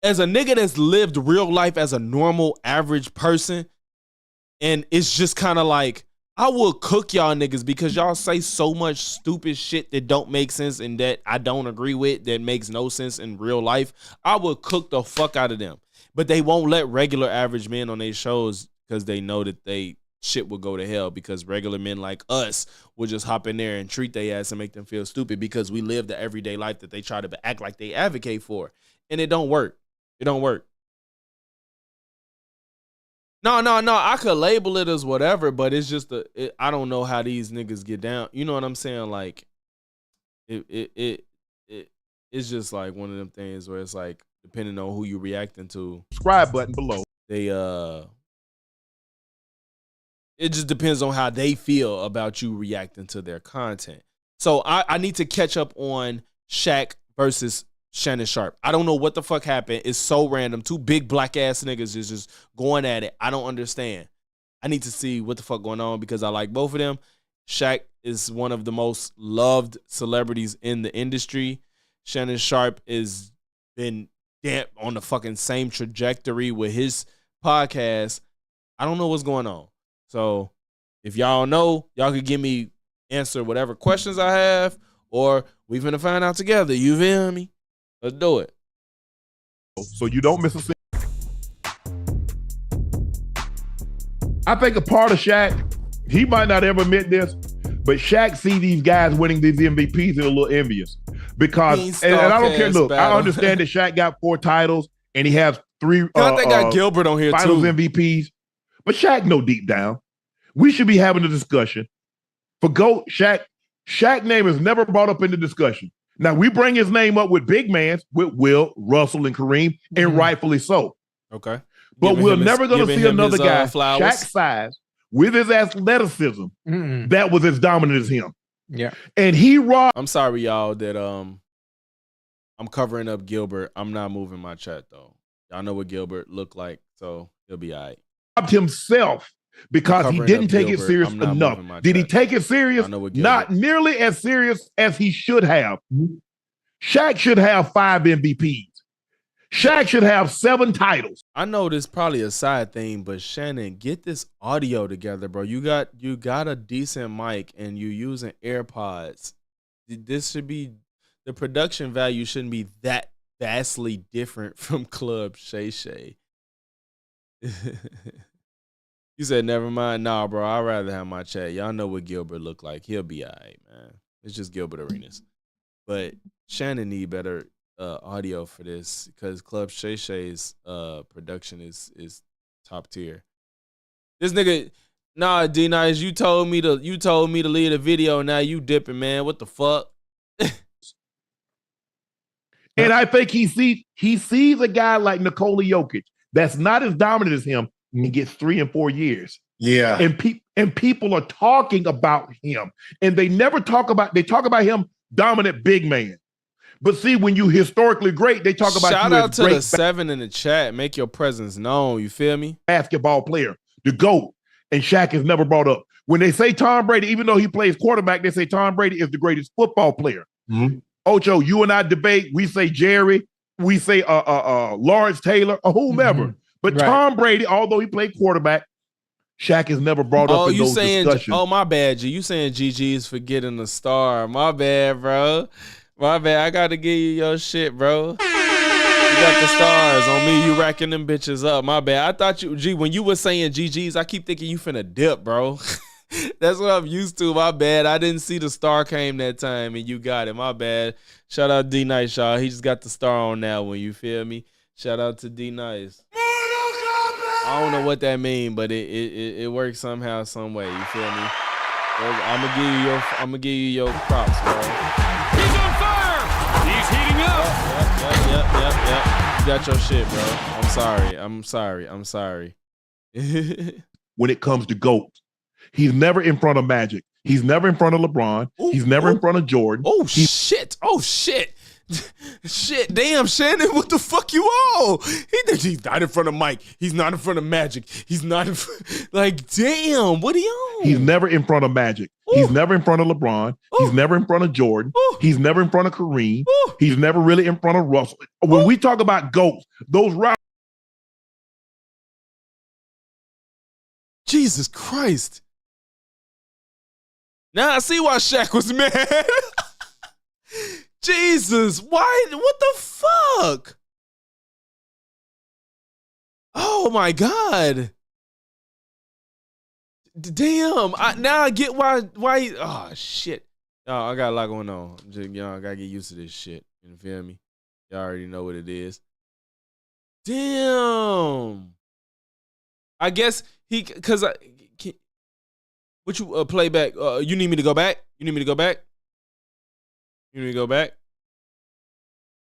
as a nigga that's lived real life as a normal, average person, and it's just kind of like, I will cook y'all niggas because y'all say so much stupid shit that don't make sense and that I don't agree with, that makes no sense in real life. I will cook the fuck out of them. But they won't let regular average men on their shows because they know that they shit will go to hell, because regular men like us will just hop in there and treat their ass and make them feel stupid because we live the everyday life that they try to act like they advocate for. And it don't work. It don't work. No. I could label it as whatever, but it's just I don't know how these niggas get down. You know what I'm saying? Like, it's just like one of them things where it's like, depending on who you reacting to. Subscribe button below. It just depends on how they feel about you reacting to their content. So I need to catch up on Shaq versus Shannon Sharpe. I don't know what the fuck happened. It's so random. Two big black ass niggas is just going at it. I don't understand. I need to see what the fuck going on because I like both of them. Shaq is one of the most loved celebrities in the industry. Shannon Sharpe is been on the fucking same trajectory with his podcast. I don't know what's going on. So if y'all know, y'all could give me answer whatever questions I have, or we finna find out together. You feel me? Let's do it. So you don't miss a thing. I think a part of Shaq, he might not ever admit this, but Shaq see these guys winning these MVPs and a little envious. Because, and I don't care, look, battle. I understand that Shaq got 4 titles and he has 3 they got Gilbert on here finals too. MVPs. But Shaq know deep down. We should be having a discussion. For GOAT, Shaq name is never brought up in the discussion. Now, we bring his name up with big mans, with Will, Russell, and Kareem, and rightfully so. Okay. But we're never going to see another guy Shaq's size with his athleticism that was as dominant as him. Yeah. And he robbed. I'm sorry, y'all, that I'm covering up Gilbert. I'm not moving my chat, though. Y'all know what Gilbert looked like, so he'll be all right. Robbed himself because he didn't take it serious enough. Did he take it serious? Not nearly as serious as he should have. Shaq should have 5 MVPs. Shaq should have 7 titles. I know this is probably a side thing, but Shannon, get this audio together, bro. You got a decent mic and you using AirPods. This should be, the production value shouldn't be that vastly different from Club Shay Shay. You said never mind. Nah, bro, I'd rather have my chat. Y'all know what Gilbert look like. He'll be all right, man. It's just Gilbert Arenas. But Shannon need better audio for this because Club Shay Shay's production is top tier. This nigga, nah, D-Nice, you told me to leave the video. Now you dipping, man. What the fuck? And I think he sees a guy like Nikola Jokic that's not as dominant as him and gets 3 and 4 years. Yeah. And people are talking about him. And they talk about him dominant big man. But see, when you historically great, they talk about shout you out as to great the 7 in the chat. Make your presence known. You feel me? Basketball player, the GOAT, and Shaq is never brought up. When they say Tom Brady, even though he plays quarterback, they say Tom Brady is the greatest football player. Ocho, you and I debate. We say Jerry. We say Lawrence Taylor or whomever. But Tom Brady, although he played quarterback, Shaq is never brought up in those discussions. Oh, my bad, G. You saying GG is for getting a star. My bad, bro. My bad. I got to give you your shit, bro. You got the stars on me. You racking them bitches up. My bad. I thought you, G, when you were saying GG's, I keep thinking you finna dip, bro. That's what I'm used to. My bad. I didn't see the star came that time and you got it. My bad. Shout out D-Nice, y'all. He just got the star on that one. You feel me? Shout out to D-Nice. I don't know what that means, but it works somehow, some way. You feel me? I'm gonna give you your props, bro. He's on fire. He's heating up. Yep. You got your shit, bro. I'm sorry. When it comes to GOAT, he's never in front of Magic. He's never in front of LeBron. He's never in front of Jordan. Oh shit. Shit, damn, Shannon, what the fuck you all? He's not in front of Mike. He's not in front of Magic. He's not in like, damn, what are you on? He's never in front of Magic. Ooh. He's never in front of LeBron. Ooh. He's never in front of Jordan. Ooh. He's never in front of Kareem. Ooh. He's never really in front of Russell. When we talk about GOATs, those routes. Jesus Christ. Now I see why Shaq was mad. Jesus, why? What the fuck? Oh my God. Damn. Now I get why. Oh shit. Y'all, I got a lot going on. Y'all gotta get used to this shit. You feel me? Y'all already know what it is. Damn. I guess cause what you play back? You need me to go back? You need me to go back? You need me to go back?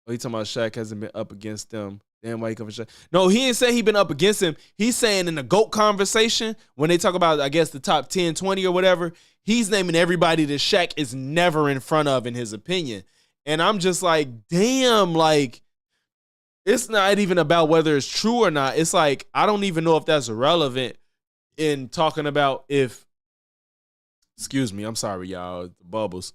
Oh, he talking about Shaq hasn't been up against them. Damn, why he coming Shaq? No, he didn't say he been up against him. He's saying in the GOAT conversation, when they talk about, I guess, the top 10, 20 or whatever, he's naming everybody that Shaq is never in front of in his opinion. And I'm just like, damn, like, it's not even about whether it's true or not. It's like, I don't even know if that's relevant in talking about if, excuse me, I'm sorry, y'all, the bubbles.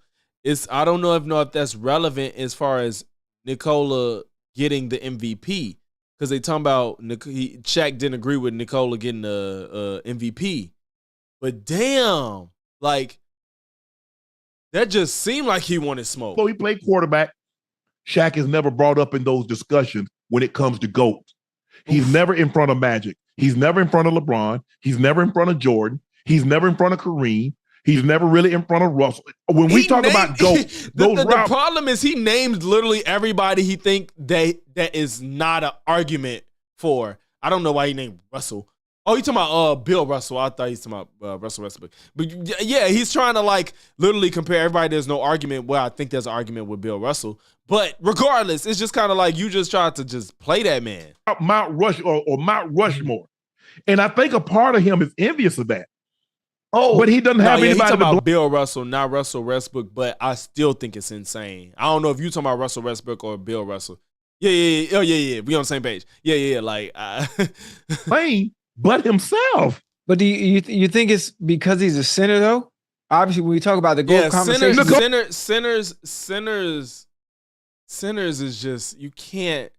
I don't know if that's relevant as far as Nikola getting the MVP, because they talking about Shaq didn't agree with Nikola getting the MVP. But damn, like that just seemed like he wanted smoke. So he played quarterback. Shaq is never brought up in those discussions when it comes to GOAT. He's never in front of Magic. He's never in front of LeBron. He's never in front of Jordan. He's never in front of Kareem. He's never really in front of Russell. When we talk about GOAT, the problem is he named literally everybody he think that is not an argument for. I don't know why he named Russell. Oh, you talking about Bill Russell? I thought he's talking about Russell Westbrook. But yeah, he's trying to like literally compare everybody. There's no argument. Well, I think there's an argument with Bill Russell. But regardless, it's just kind of like you just tried to just play that man. Mount Rushmore. And I think a part of him is envious of that. Oh, but he doesn't have anybody. He's talking about Bill Russell, not Russell Westbrook, but I still think it's insane. I don't know if you're talking about Russell Westbrook or Bill Russell. Yeah. Oh, yeah. We on the same page. Yeah. Like, playing, but himself. But do you think it's because he's a center though? Obviously, when we talk about the GOAT conversation, centers is just you can't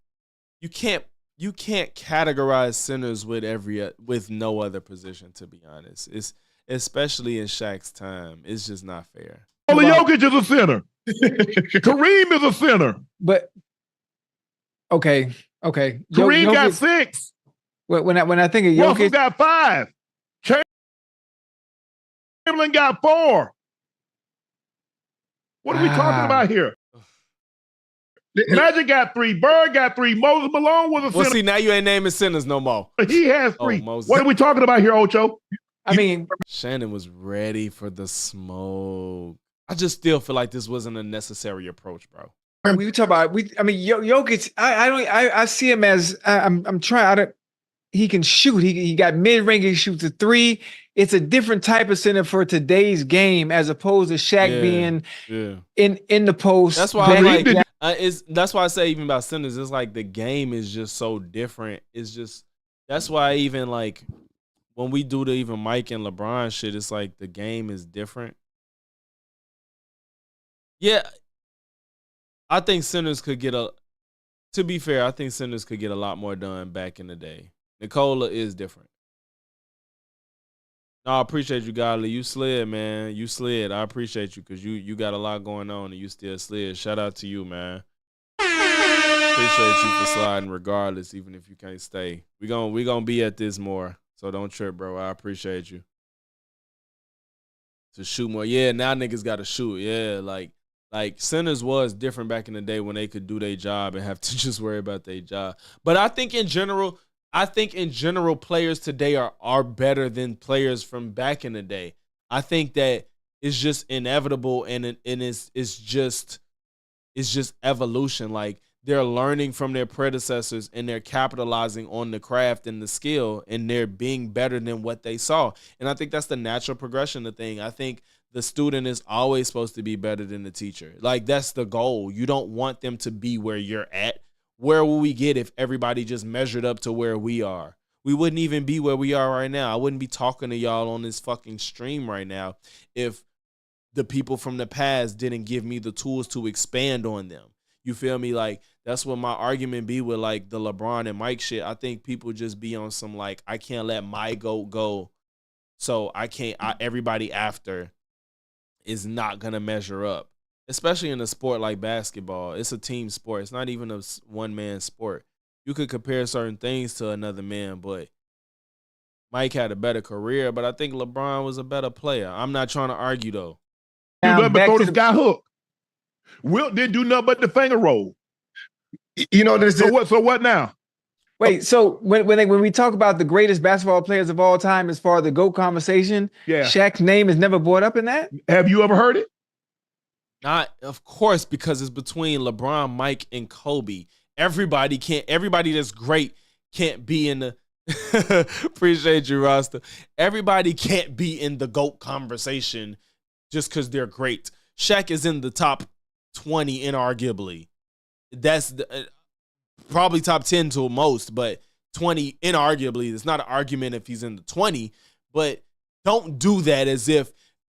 categorize centers with no other position. To be honest, it's especially in Shaq's time, it's just not fair. Logix is a center. Kareem is a center. But okay. Kareem got 6. When I think of Jokic, Russell got 5. Chamberlain got 4. What are we talking about here? Magic got 3. Bird got 3. Moses Malone was a center. Well, see, now you ain't naming centers no more. He has 3. What are we talking about here, Ocho? I mean, Shannon was ready for the smoke. I just still feel like this wasn't a necessary approach, bro. We talk about Jokic. I see him as I'm trying. He can shoot. He got mid range. He shoots a 3. It's a different type of center for today's game as opposed to Shaq being in the post. That's why I'm like that's why I say even about centers. It's like the game is just so different. It's just that's why even like. When we do the even Mike and LeBron shit, it's like the game is different. Yeah, I think centers could get to be fair, I think centers could get a lot more done back in the day. Nikola is different. No, I appreciate you, Godly. You slid, man. You slid. I appreciate you because you got a lot going on and you still slid. Shout out to you, man. Appreciate you for sliding regardless, even if you can't stay. We gonna be at this more. So don't trip, bro. I appreciate you. To shoot more. Yeah, now niggas got to shoot. Yeah, like centers was different back in the day when they could do their job and have to just worry about their job. But I think in general, players today are better than players from back in the day. I think that it's just inevitable and it's just evolution. Like they're learning from their predecessors and they're capitalizing on the craft and the skill and they're being better than what they saw. And I think that's the natural progression of the thing. I think the student is always supposed to be better than the teacher. Like, that's the goal. You don't want them to be where you're at. Where will we get if everybody just measured up to where we are? We wouldn't even be where we are right now. I wouldn't be talking to y'all on this fucking stream right now if the people from the past didn't give me the tools to expand on them. You feel me? Like, that's what my argument be with, like, the LeBron and Mike shit. I think people just be on some, like, I can't let my GOAT go, so everybody after is not going to measure up. Especially in a sport like basketball. It's a team sport. It's not even a one-man sport. You could compare certain things to another man, but Mike had a better career, but I think LeBron was a better player. I'm not trying to argue, though. You nothing but throw this guy hook. Wilt didn't do nothing but the finger roll. You know, there's so what now? Wait, so when we talk about the greatest basketball players of all time as far as the GOAT conversation, Shaq's name is never brought up in that? Have you ever heard it? Not, of course, because it's between LeBron, Mike, and Kobe. Everybody that's great can't be in the appreciate you, Rasta. Everybody can't be in the GOAT conversation just because they're great. Shaq is in the top 20 inarguably. That's probably top 10 to most, but 20 inarguably. It's not an argument if he's in the 20, but don't do that as if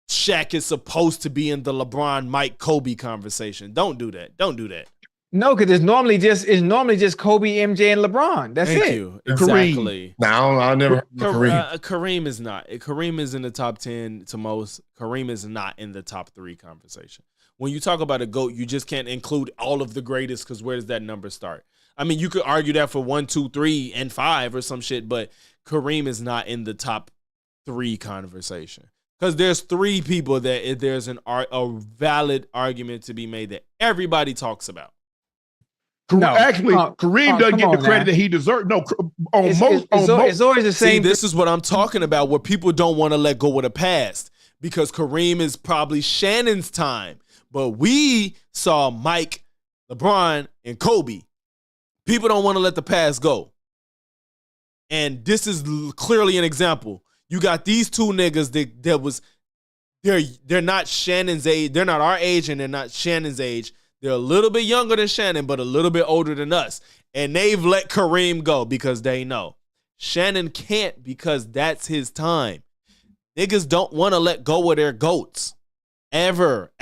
Shaq is supposed to be in the LeBron, Mike, Kobe conversation. Don't do that. Don't do that. No, because it's normally just Kobe, MJ, and LeBron. That's Thank it. you. Exactly. Now I never. Kareem is not. Kareem is in the top 10 to most. Kareem is not in the top 3 conversation. When you talk about a GOAT, you just can't include all of the greatest because where does that number start? I mean, you could argue that for 1, 2, 3, and 5 or some shit, but Kareem is not in the top 3 conversation. Because there's 3 people that there's a valid argument to be made that everybody talks about. Kareem doesn't get the credit that he deserves. No, it's always the same. See, this is what I'm talking about, where people don't want to let go of the past because Kareem is probably Shannon's time. But we saw Mike, LeBron, and Kobe. People don't want to let the past go. And this is clearly an example. You got these 2 niggas they're not Shannon's age. They're not our age and they're not Shannon's age. They're a little bit younger than Shannon, but a little bit older than us. And they've let Kareem go because they know. Shannon can't because that's his time. Niggas don't want to let go of their GOATs. Ever.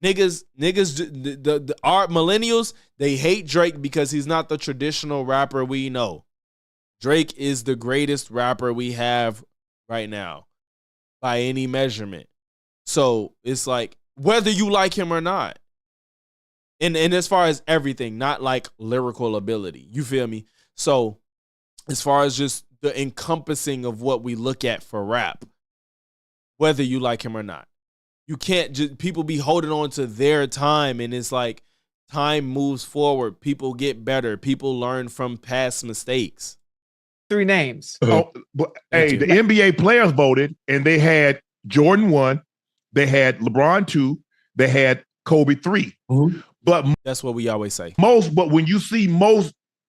Niggas, our millennials, they hate Drake because he's not the traditional rapper we know. Drake is the greatest rapper we have right now by any measurement. So it's like, whether you like him or not. And as far as everything, not like lyrical ability. You feel me? So as far as just the encompassing of what we look at for rap, whether you like him or not. You can't just, people be holding on to their time, and it's like time moves forward. People get better. People learn from past mistakes. 3 names. The NBA players voted, and they had Jordan 1, they had LeBron 2, they had Kobe 3. But that's what we always say. But when you see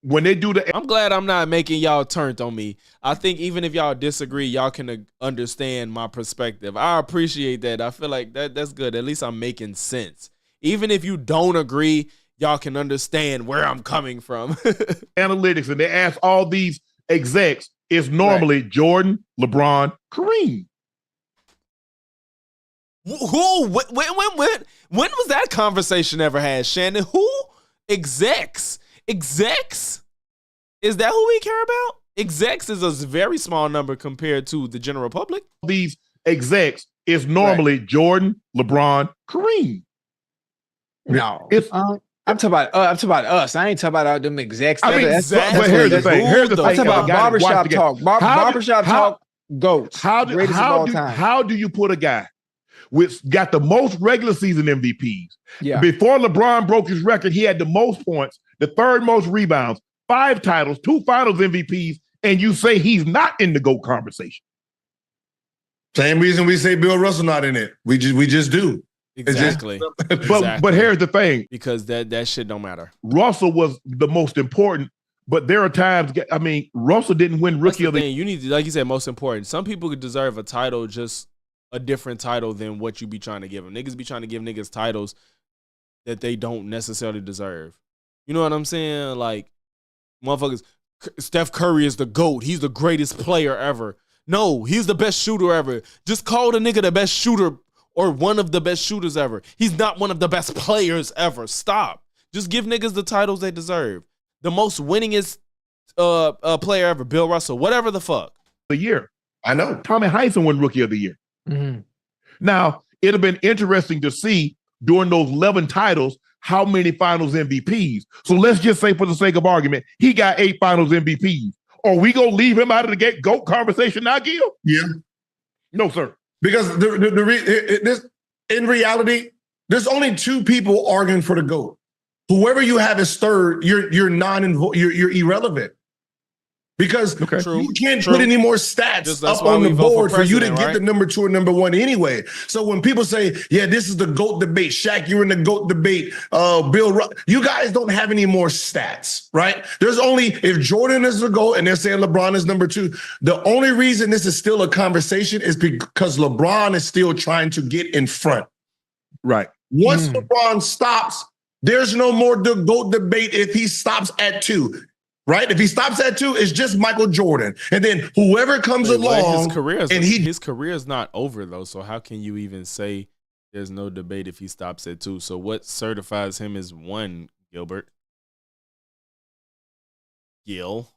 when they do I'm glad I'm not making y'all turned on me. I think even if y'all disagree, y'all can understand my perspective. I appreciate that. I feel like that's good. At least I'm making sense. Even if you don't agree, y'all can understand where I'm coming from. Analytics, and they ask all these execs, it's normally Jordan, LeBron, Kareem. Who? When was that conversation ever had, Shannon? Who? Execs? Is that who we care about? Execs is a very small number compared to the general public. These execs is normally Jordan, LeBron, Kareem. No, I'm talking about us. I ain't talking about them execs. But here's the thing. I'm talking about barbershop talk. Barbershop talk. GOATs. How do you put a guy with got the most regular season MVPs? Yeah. Before LeBron broke his record, he had the most points, the 3rd most rebounds, 5 titles, 2 Finals MVPs, and you say he's not in the GOAT conversation. Same reason we say Bill Russell not in it. We just do. Exactly. But here's the thing. Because that shit don't matter. Russell was the most important, but there are times, I mean, Russell didn't win Rookie of the Year. You need to, like you said, most important. Some people could deserve a title just a different title than what you be trying to give them. Niggas be trying to give niggas titles that they don't necessarily deserve. You know what I'm saying? Like, motherfuckers, Steph Curry is the GOAT. He's the greatest player ever. No, he's the best shooter ever. Just call the nigga the best shooter or one of the best shooters ever. He's not one of the best players ever. Stop. Just give niggas the titles they deserve. The most winningest player ever, Bill Russell, whatever the fuck. The year. I know. Tommy Heisen won Rookie of the Year. Now, it'd have been interesting to see during those 11 titles how many finals MVPs. So let's just say, for the sake of argument, he got 8 finals MVPs. Are we going to leave him out of the GOAT conversation now, Gil? Yeah. No, sir. Because in reality, there's only 2 people arguing for the GOAT. Whoever you have as third, you're irrelevant. Because you can't put any more stats up on the board for you to get the number 2 or number 1 anyway. So when people say, yeah, this is the GOAT debate, Shaq, you're in the GOAT debate, you guys don't have any more stats, right? There's only, if Jordan is the GOAT and they're saying LeBron is number 2, the only reason this is still a conversation is because LeBron is still trying to get in front. Right. Once LeBron stops, there's no more GOAT debate if he stops at 2. Right? If he stops at 2, it's just Michael Jordan. And then whoever comes along. His career is not over, though. So how can you even say there's no debate if he stops at 2? So what certifies him as 1, Gilbert? Gil.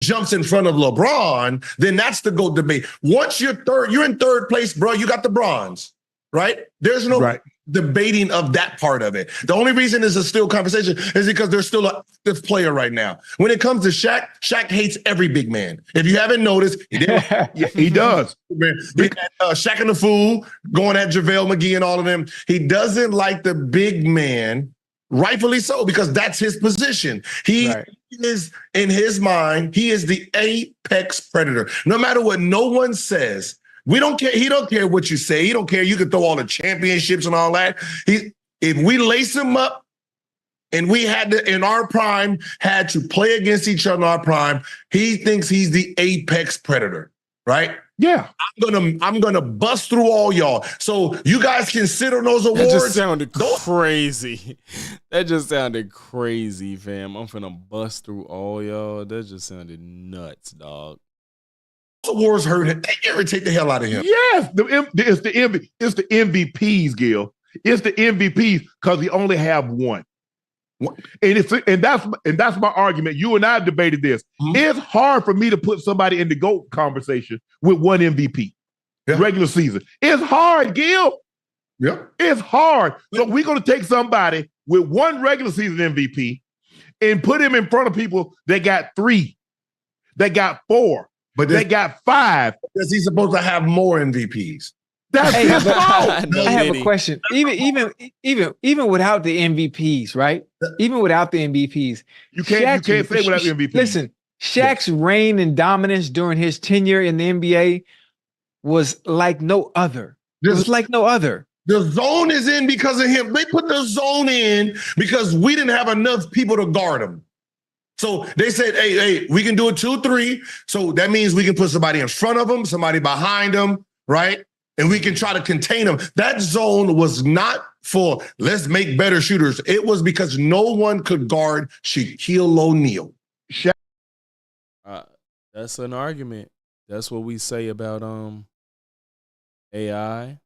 Jumps in front of LeBron, then that's the GOAT debate. Once you're in third place, bro, you got the bronze. Right? There's no debating of that part of it. The only reason it's a still conversation is because there's still a fifth player right now. When it comes to Shaq, Shaq hates every big man. If you haven't noticed, he did. Yeah, he does. Shaq and the Fool, going at JaVale McGee and all of them. He doesn't like the big man, rightfully so, because that's his position. He is, in his mind, he is the apex predator. No matter what no one says, we don't care. He don't care what you say. He don't care. You can throw all the championships and all that. If we lace him up and we had to, in our prime, had to play against each other in our prime, he thinks he's the apex predator, right? Yeah. I'm gonna bust through all y'all. So you guys can sit on those awards. That just sounded crazy. That just sounded crazy, fam. I'm finna bust through all y'all. That just sounded nuts, dog. Awards hurt him. They irritate the hell out of him. Yes, it's the MVPs, Gil. It's the MVPs because he only have 1. And that's my argument. You and I debated this. It's hard for me to put somebody in the GOAT conversation with 1 MVP regular season. It's hard, Gil. Yeah, it's hard. So we're gonna take somebody with 1 regular season MVP and put him in front of people that got 3, that got 4. But they got 5. Because he's supposed to have more MVPs. That's his fault. I have a question. Even without the MVPs, right? Even without the MVPs, you can't say without the MVPs. Listen, Shaq's reign and dominance during his tenure in the NBA was like no other. It was like no other. The zone is in because of him. They put the zone in because we didn't have enough people to guard him. So they said, hey, we can do a 2-3. So that means we can put somebody in front of them, somebody behind them, right? And we can try to contain them. That zone was not for let's make better shooters. It was because no one could guard Shaquille O'Neal. That's an argument. That's what we say about AI.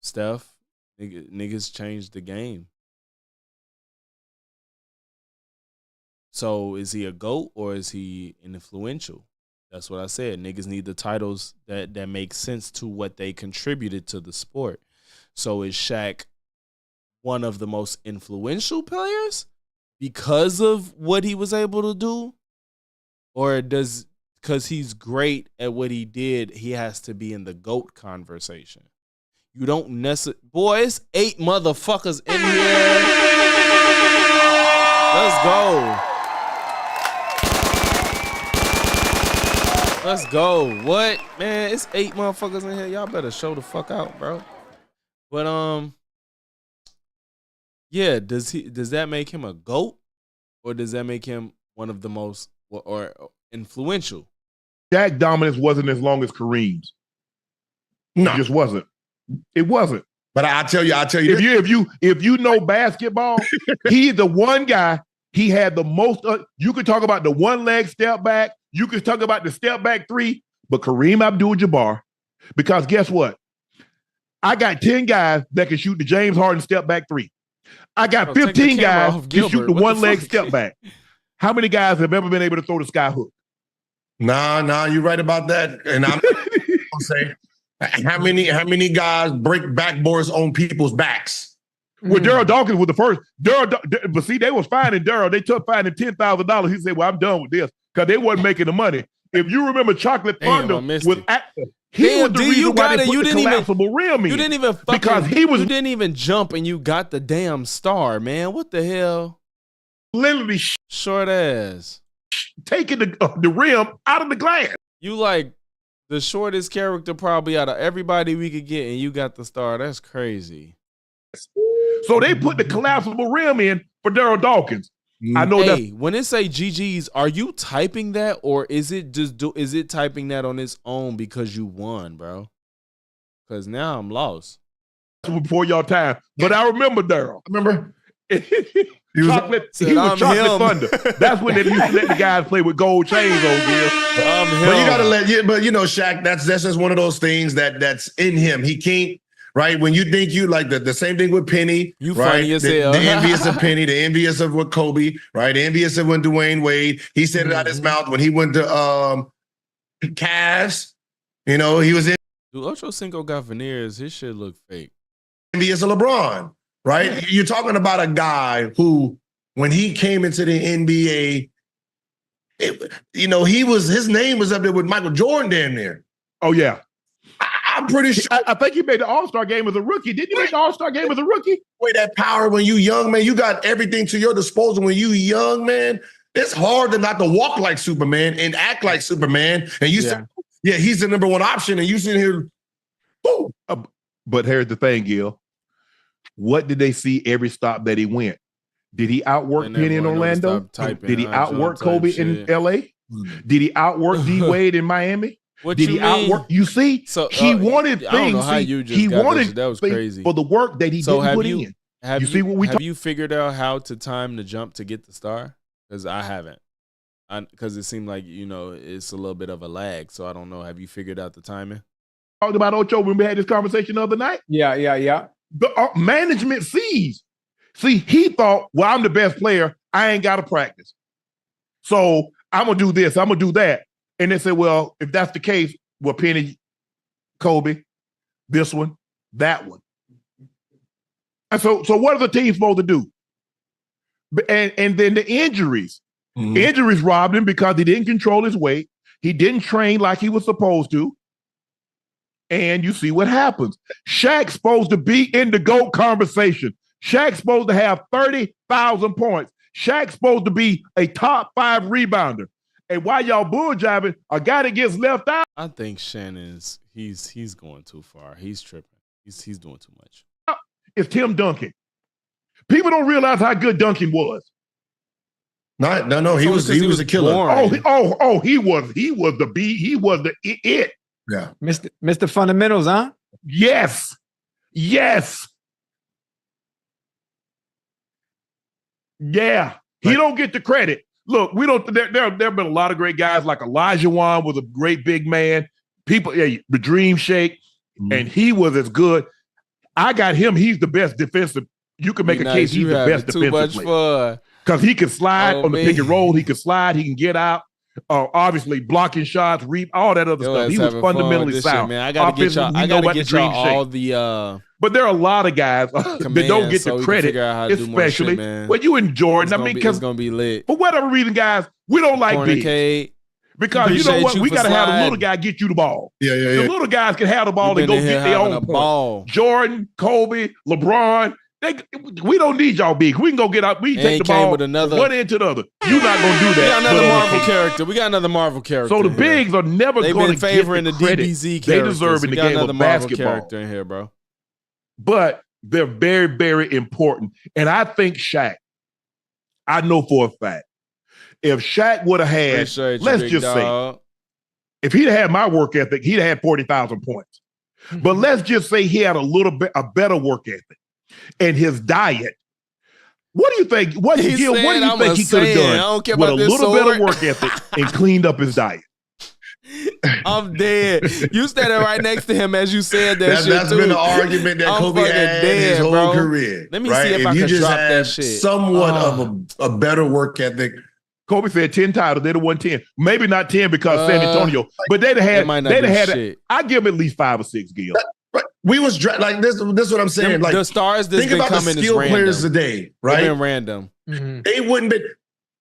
Steph, niggas changed the game. So is he a GOAT or is he influential? That's what I said. Niggas need the titles that make sense to what they contributed to the sport. So is Shaq one of the most influential players because of what he was able to do? Or because he's great at what he did, he has to be in the GOAT conversation? You don't necessarily... Boy, it's 8 motherfuckers in here. Let's go. Let's go. What? Man, it's 8 motherfuckers in here. Y'all better show the fuck out, bro. But yeah, does that make him a GOAT? Or does that make him one of the most or influential? Shaq dominance wasn't as long as Kareem's. No, it just wasn't. It wasn't. But I'll tell you, if you know basketball, he's the one guy. He had the most. You could talk about the one leg step back. You could talk about the step back three. But Kareem Abdul-Jabbar, because guess what? I got 10 guys that can shoot the James Harden step back three. I got 15 guys that shoot the one leg step back. How many guys have ever been able to throw the sky hook? Nah, you're right about that. And I'm gonna say, how many guys break backboards on people's backs? Well, Daryl Dawkins was the first. But see, they was finding Daryl. They took finding $10,000. He said, "Well, I'm done with this," because they wasn't making the money. If you remember, Chocolate Thunder was active. He was the reason why they put the collapsible rim in. You didn't even because he was. You didn't even jump, and you got the damn star, man. What the hell? Literally short ass taking the rim out of the glass. You like the shortest character probably out of everybody we could get, and you got the star. That's crazy. So they put the collapsible rim in for Daryl Dawkins. I know that. When it say GG's, are you typing that, or is it just is it typing that on its own because you won, bro? Because now I'm lost. Before y'all time, but I remember Daryl. Remember? He was Chocolate Thunder. That's when they used to let the guys play with gold chains on here. But you gotta but Shaq, that's just one of those things that's in him. He can't. Right, when you think you like the same thing with Penny, you right? Funny as hell. The envious of Penny, the envious of with Kobe, right? The envious of when Dwayne Wade. He said it out his mouth when he went to Cavs. He was in. Dude, Ocho Cinco got veneers. His shit look fake. Envious of LeBron, right? You're talking about a guy who, when he came into the NBA, his name was up there with Michael Jordan damn near. Oh yeah. I'm pretty sure. I think he made the All-Star game as a rookie. Didn't he make the All-Star game as a rookie? Wait, that power when you young, man. You got everything to your disposal when you young, man. It's hard to not to walk like Superman and act like Superman. And you say, he's the number one option. And you sitting here, but here's the thing, Gil. What did they see every stop that he went? Did he outwork Penny in Orlando? Did he outwork Kobe in LA? Did he outwork D Wade in Miami? What did he outwork? You see, so, he wanted things. I don't know how you just that was crazy for the work that he didn't put in. Have you figured out how to time the jump to get the star? Because I haven't. Because it seemed like it's a little bit of a lag. So I don't know. Have you figured out the timing? Talked about Ocho when we had this conversation the other night. Yeah. The management sees. See, he thought, well, I'm the best player. I ain't got to practice. So I'm gonna do this. I'm gonna do that. And they said, well, if that's the case, well, Penny, Kobe, this one, that one. And so what are the teams supposed to do? And then the injuries. Mm-hmm. Injuries robbed him because he didn't control his weight. He didn't train like he was supposed to. And you see what happens. Shaq's supposed to be in the GOAT conversation. Shaq's supposed to have 30,000 points. Shaq's supposed to be a top 5 rebounder. And while y'all bull jiving, a guy that gets left out. I think Shannon's he's going too far. He's tripping. He's doing too much. It's Tim Duncan. People don't realize how good Duncan was. No. He was a killer. Oh, he was the B. He was the it. Yeah, Mr. Fundamentals, huh? Yes. Yeah, he don't get the credit. Look, we don't. There have been a lot of great guys like Elijah Wan was a great big man. People, the Dream Shake, and he was as good. I got him. He's the best defensive. You can make a case he's the best defensive player because he can slide on the pick and roll. He can slide. He can get out. Obviously, blocking shots, all that other stuff. He was fundamentally sound. Man, I gotta get y'all all the. But there are a lot of guys that don't get the credit, especially when you in Jordan. It's gonna be lit. For whatever reason, guys, we don't like bigs. Because you know what? We got to have the little guy get you the ball. Yeah. The little guys can have the ball and go get their own ball. Jordan, Kobe, LeBron. We don't need y'all big. We can go get out. We can take the ball with one end to the other. You're not going to do that. We got another Marvel character. We got another Marvel character. So the bigs are never going to get favoring the DBZ they deserve in the game of basketball. Character in here, bro. But they're very, very important. And I think Shaq, I know for a fact, if Shaq would have had, let's just say, If he'd had my work ethic, he'd have had 40,000 points. But let's just say he had a better work ethic and his diet. What do you think? What do you think he could have done with a little bit of work ethic and cleaned up his diet? I'm dead. You standing right next to him as you said that shit. That's been the argument that Kobe had his whole career. Let me see if I can drop that shit. Somewhat of a better work ethic. Kobe said 10 titles. They'd have won 10. Maybe not 10 because San Antonio, but they'd have had. I give them at least 5 or 6, Gil. We was like this. This is what I'm saying. Like the stars that's think been about the coming skill is players today, right? They've been random. They wouldn't be.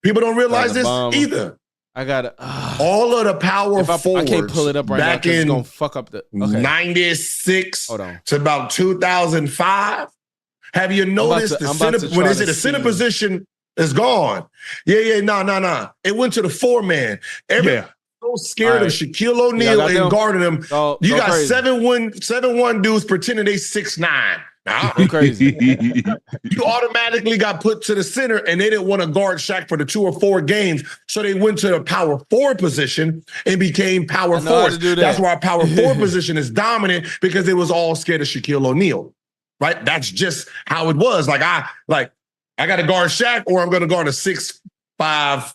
People don't realize this either. I got all of the power forwards. I can't pull it up right now because it's gonna fuck up the 96 to about 2005. Have you noticed the center when they say the center position is gone? No. It went to the 4-man. So scared of Shaquille O'Neal and guarding him. You got 7'1" dudes pretending they 6'9". Go crazy. You automatically got put to the center, and they didn't want to guard Shaq for the 2 or 4 games, so they went to the power forward position and became power forwards. That's why our power forward position is dominant, because it was all scared of Shaquille O'Neal. Right? That's just how it was. I got to guard Shaq, or I'm going to guard a 6'5"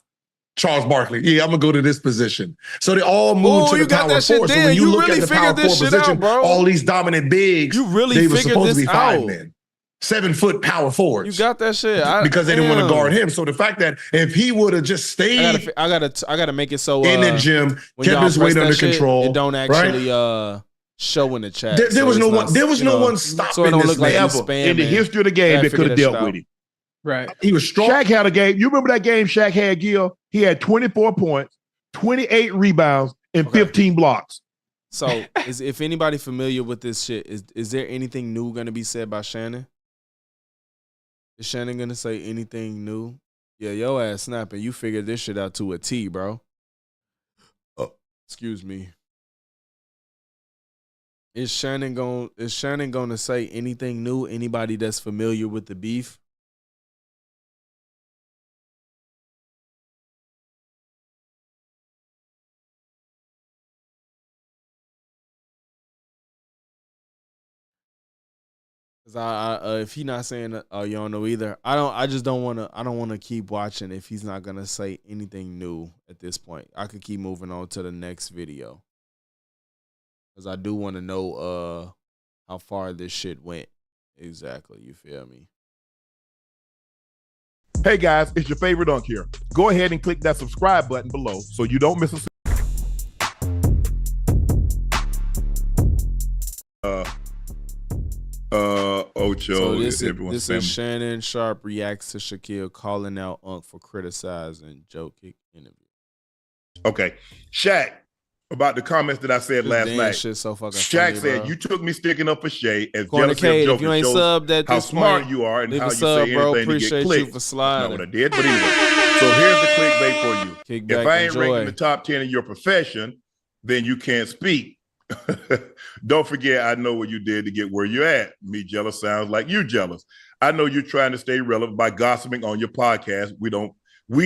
Charles Barkley. Yeah, I'm gonna go to this position. So they all moved to the power forward. So when you look at the power forward position, all these dominant bigs, they were supposed to be 5 men, 7-foot power forwards. You got that shit because they didn't want to guard him. So the fact that if he would have just stayed, I gotta make it so in the gym, kept his weight under control, it don't actually show in the chat. There was no one. There was no one stopping this ever in the history of the game that could have dealt with him. Right. He was strong. Shaq had a game. You remember that game Shaq had, Gil? He had 24 points, 28 rebounds, and 15 blocks. So, if anybody familiar with this shit, is there anything new going to be said by Shannon? Is Shannon going to say anything new? Yeah, your ass snapping. You figured this shit out to a T, bro. Excuse me. Is Shannon going to say anything new? Anybody that's familiar with the beef? If he's not saying you don't know either, I don't want to keep watching if he's not gonna say anything new at this point. I could keep moving on to the next video, because I do want to know how far this shit went exactly. You feel me? Hey guys, it's your favorite Dunk here. Go ahead and click that subscribe button below so you don't miss a Ocho. So this is Shannon Sharpe reacts to Shaquille calling out Unc for criticizing Joe Kick interview. Okay, Shaq, about the comments that I said last night. Shit so fucking Shaq funny, said bro. you took me sticking up for Shay as Corner jealousy of Cade, if you ain't shows subbed at how this smart point, you are and leave how a you sub, say bro. anything to Appreciate get you clicks. for sliding. Not what I did, but anyway. So here's the clickbait for you. Kick back, if I ain't enjoy. ranking the top 10 in your profession, then you can't speak. Don't forget, I know what you did to get where you're at. Me jealous sounds like you jealous. I know you're trying to stay relevant by gossiping on your podcast. We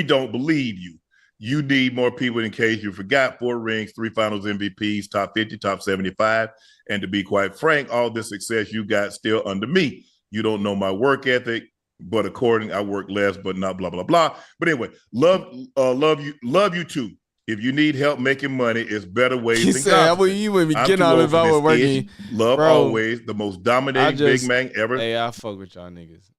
don't believe you. You need more people in case you forgot. 4 rings, 3 finals MVPs, top 50, top 75. And to be quite frank, all this success you got still under me. You don't know my work ethic, but according, I work less, but not blah, blah, blah. But anyway, love you too. If you need help making money, it's better ways than gossiping. You would be getting all of our working. Love bro, always, the most dominating big man ever. Hey, I fuck with y'all niggas.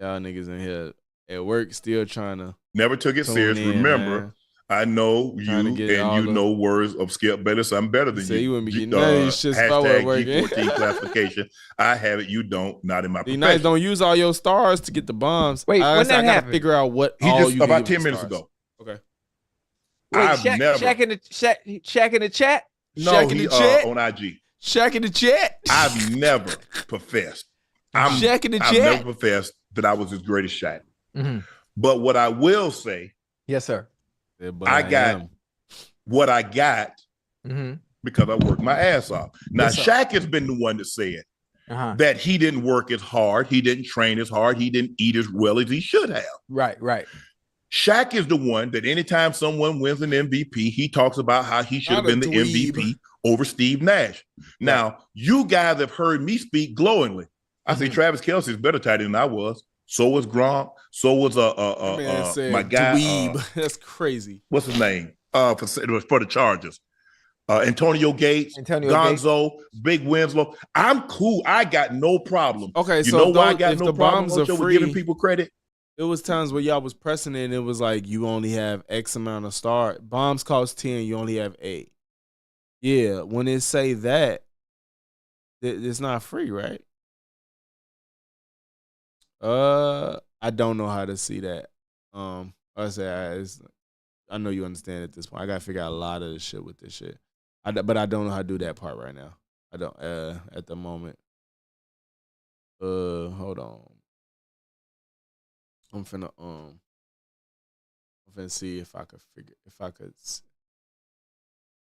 Y'all niggas in here at work still trying to. Never took it serious. Remember, man. I know you and you know words of Skip Bayless. So I'm better than you. You wouldn't be getting none of these shits G14 classification. I have it. You don't. Not in my profession. Nice. Don't use all your stars to get the bombs. Wait, when that I gotta happened? figure out what he all just you about 10 minutes ago. Okay. Wait, I've never. Shaq in the chat? No, Shaq in he the chat? On IG. Shaq in the chat? I've never professed. Shaq in the I've chat? never professed that I was his greatest Shaq. Mm-hmm. But what I will say, yes, sir. Yeah, I got what I got because I worked my ass off. Now, yes, Shaq has been the one that said that he didn't work as hard, he didn't train as hard, he didn't eat as well as he should have. Right. Shaq is the one that anytime someone wins an MVP, he talks about how he should have been the MVP over Steve Nash. Now, you guys have heard me speak glowingly. I say Travis Kelce is better tight end than I was. So was Gronk. So was my guy. That's crazy. What's his name? For the Chargers. Antonio Gates, Gonzo, Big Winslow. I'm cool. I got no problem. Okay, you so know why I got if no the problem bombs are with free, giving people credit? It was times where y'all was pressing it and it was like you only have X amount of stars. Bombs cost 10, you only have 8. Yeah, when it say that, it's not free, right? I don't know how to see that. I say I know you understand at this point. I gotta figure out a lot of the shit with this shit. But I don't know how to do that part right now. I don't at the moment. Hold on. I'm finna see if I could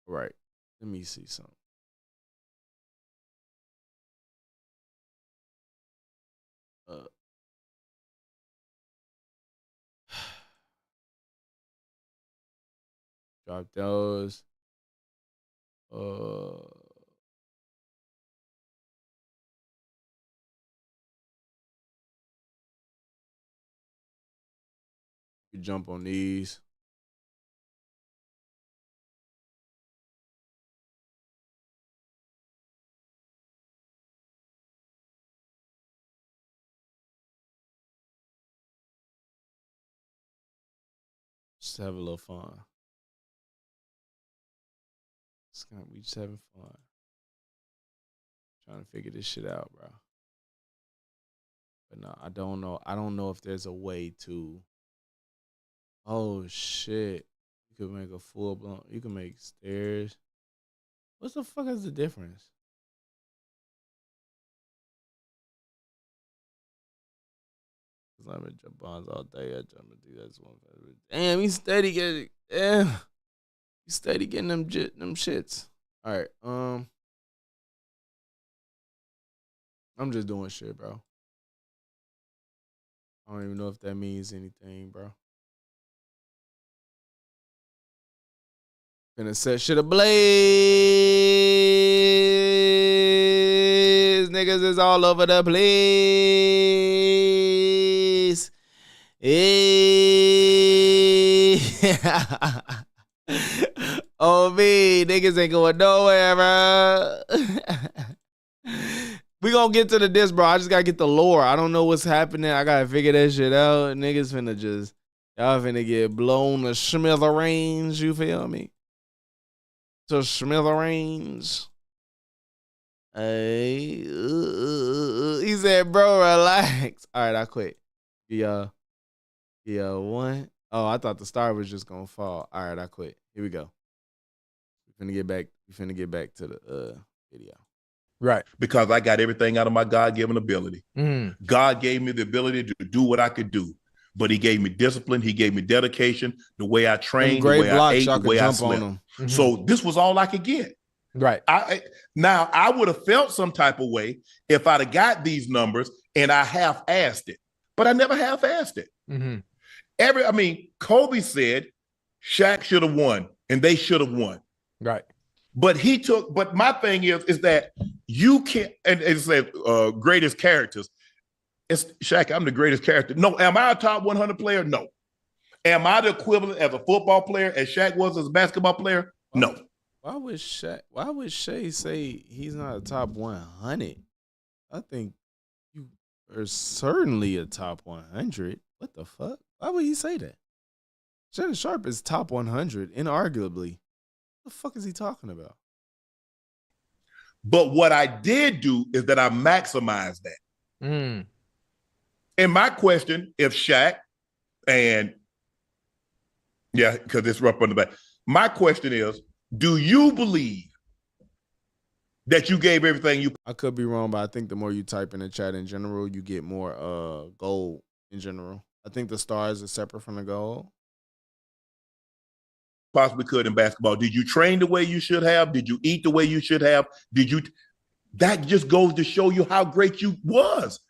right. Let me see something. Drop those. You jump on these. Just have a little fun. We just having fun. Trying to figure this shit out, bro. But no, I don't know. I don't know if there's a way to. Oh shit! You could make a full blown. You can make stairs. What the fuck is the difference? I'm gonna jump bonds all day. I jump to do that's one. Damn, he's steady getting. Yeah, he's steady getting them shits. All right, I'm just doing shit, bro. I don't even know if that means anything, bro. Gonna set shit ablaze. Niggas is all over the place. Hey. Oh, me. Niggas ain't going nowhere, bro. We gonna get to the disc, bro. I just gotta get the lore. I don't know what's happening. I gotta figure that shit out. Niggas y'all finna get blown to smithereens. You feel me? To smithereens. Hey, he said, bro, relax. All right, I quit. Yeah, one. Oh, I thought the star was just gonna fall. All right, I quit. Here we go. We finna get back to the video. Right. Because I got everything out of my God-given ability. God gave me the ability to do what I could do. But he gave me discipline. He gave me dedication, the way I trained, the way I ate, the way I slept. So this was all I could get. Right. Now, I would have felt some type of way if I'd have got these numbers and I half-assed it. But I never half-assed it. Kobe said Shaq should have won, and they should have won. Right. But my thing is that you can't, and it said greatest characters. It's Shaq, I'm the greatest character. No, am I a top 100 player? No. Am I the equivalent as a football player as Shaq was as a basketball player? No. Why would Shay say he's not a top 100? I think you are certainly a top 100. What the fuck? Why would he say that? Shannon Sharpe is top 100, inarguably. What the fuck is he talking about? But what I did do is that I maximized that. And my question, if Shaq and because it's rough on the back. My question is, do you believe that you gave everything you? I could be wrong, but I think the more you type in the chat in general, you get more gold in general. I think the stars are separate from the gold. Possibly could in basketball. Did you train the way you should have? Did you eat the way you should have? That just goes to show you how great you was.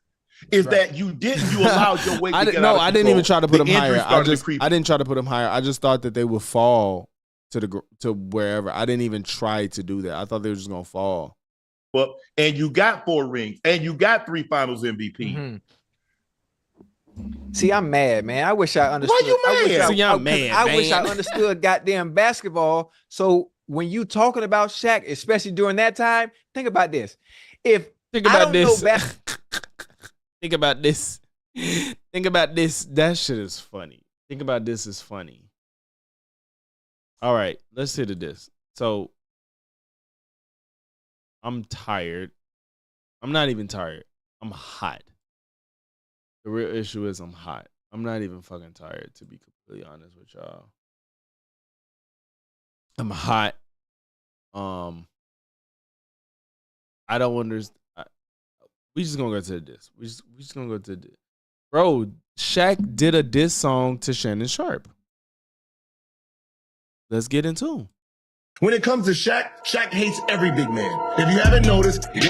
is that you allowed your weight to get out of I didn't even try to put The them higher. injury started to creep. I didn't try to put them higher. I just thought that they would fall to wherever. I didn't even try to do that. I thought they were just gonna fall. Well, and you got 4 rings, and you got 3 Finals MVP. See, I'm mad, man. I wish I understood. Why you mad? See, I'm mad, I wish I man. understood goddamn basketball. So when you talking about Shaq, especially during that time, think about this. Think about this. Think about this. Think about this. That shit is funny. Think about this is funny. All right, let's hit it this. So I'm tired. I'm not even tired. I'm hot. The real issue is I'm hot. I'm not even fucking tired, to be completely honest with y'all. I'm hot. I don't understand. We just gonna go to this. We just gonna go to this. Bro, Shaq did a diss song to Shannon Sharpe. Let's get into him. When it comes to Shaq, Shaq hates every big man. If you haven't noticed, he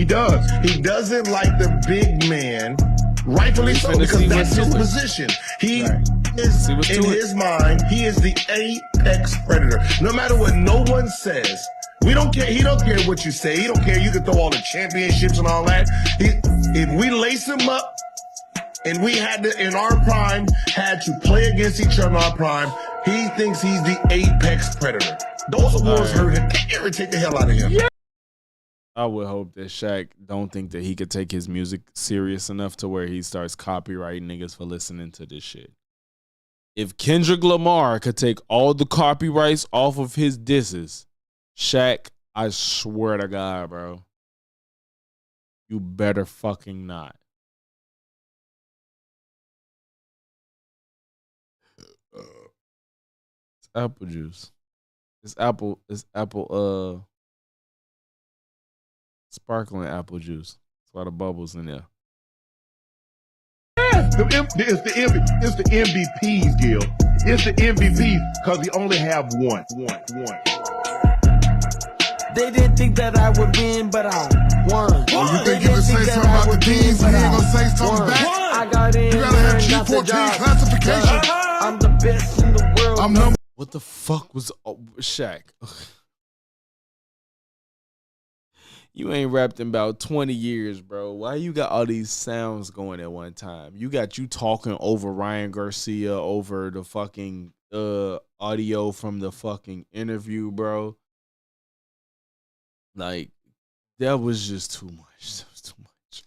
does. He doesn't like the big man, rightfully so, because that's his position. He is, in his mind, he is the apex predator. No matter what no one says, we don't care. He don't care what you say. He don't care. You can throw all the championships and all that. If we lace him up, and we had to, in our prime, had to play against each other in our prime, he thinks he's the apex predator. Those awards hurt him. They irritate the hell out of him. Yeah. I would hope that Shaq don't think that he could take his music serious enough to where he starts copyrighting niggas for listening to this shit. If Kendrick Lamar could take all the copyrights off of his disses, Shaq, I swear to God, bro, you better fucking not. It's apple juice. It's apple sparkling apple juice. There's a lot of bubbles in there. It's the MVPs, Gil. It's the MVPs because we only have one. They didn't think that I would win, but I won. Oh, you think you can say something about the teams and you ain't gonna say something back? I got in. You gotta have G14 classification. I'm the best in the world. What the fuck was Shaq? You ain't rapped in about 20 years, bro. Why you got all these sounds going at one time? You talking over Ryan Garcia, over the fucking audio from the fucking interview, bro. Like, that was just too much. That was too much.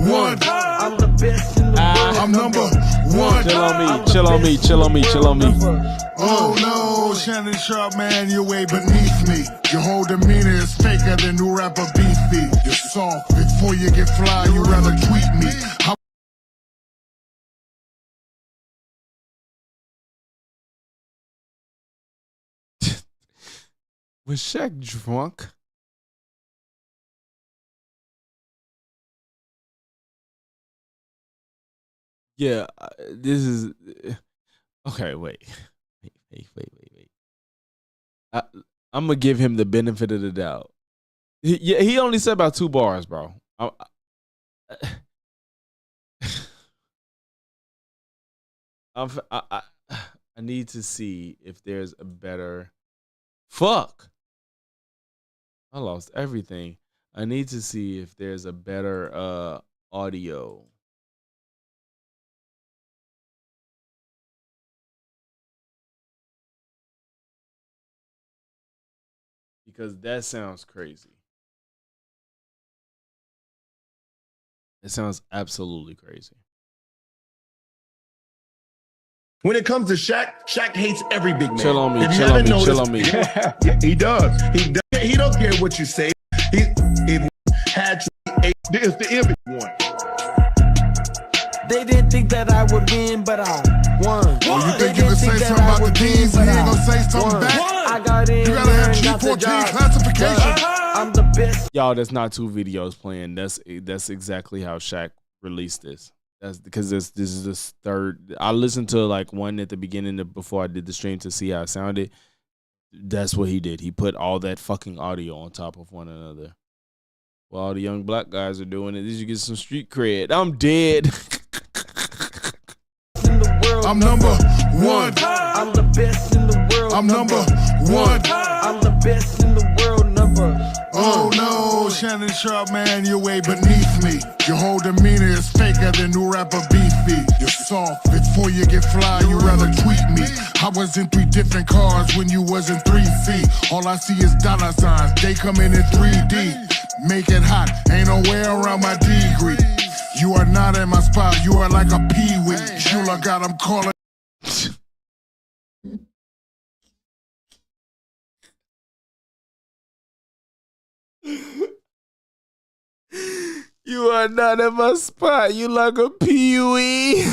One. I'm the best in the world. I'm number one. Chill on me. Oh no, Shannon Sharpe, man, you're way beneath me. Your whole demeanor is faker than new rapper Beefy. You're soft. Before you get fly, you rather tweet me. Was Shaq drunk? Yeah, this is okay. Wait. I'm gonna give him the benefit of the doubt. He only said about 2 bars, bro. I need to see if there's a better. Fuck. I lost everything. I need to see if there's a better audio. Because that sounds crazy. It sounds absolutely crazy. When it comes to Shaq, Shaq hates every big man. Chill on me. If you Chill haven't on me. noticed, He does. He don't care what you say. He had to. It's the MVP. They didn't think that I would win, but I won. Oh, you think you can say something about the teams and you ain't gonna say something back? I got in. You gotta have G14 classification. I'm the best. Y'all, that's not 2 videos playing. That's exactly how Shaq released this. That's because this is the third. I listened to like one at the beginning before I did the stream to see how it sounded. That's what he did. He put all that fucking audio on top of one another. Well, all the young black guys are doing it. You get some street cred. I'm dead. I'm number one. I'm the best in the world. I'm number one. I'm the best in the world. Oh no, Shannon Sharpe, man, you're way beneath me. Your whole demeanor is faker than new rapper Beefy. You're soft. Before you get fly, you rather tweet me. I was in 3 different cars when you was in 3C. All I see is dollar signs. They come in 3D. Make it hot. Ain't no way around my degree. You are not in my spot. You are like a peewee. Shula got him calling. You are not in my spot. You like a peewee.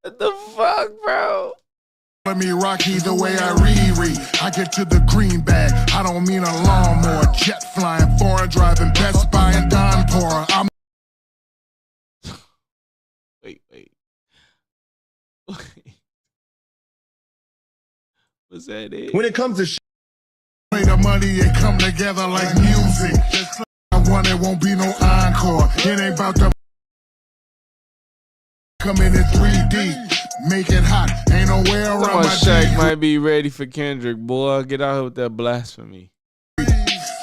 What the fuck, bro? Let me rock either way I read. I get to the green bag. I don't mean a lawnmower. Jet flying, foreign driving, Best Buy and Don Pora. I'm Wait. What's that? When it comes to play the money, it come together like music. I want it won't be no encore. It ain't about the come in 3D. Make it hot. Ain't no way around my Shaq might be ready for Kendrick. Boy, get out here with that blasphemy.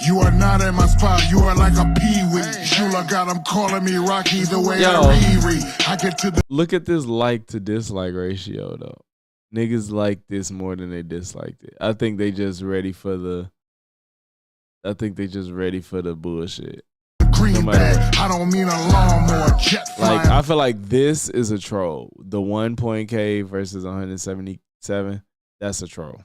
You are not in my spot. You are like a peewee. Shula got him calling me Rocky the way I read. I get to the Look at this like to dislike ratio though. Niggas like this more than they disliked it. I think they just ready for the bullshit. Green bag. I don't mean a lawnmower. Jet flying. Like I feel like this is a troll. The 1 point K versus 177. That's a troll.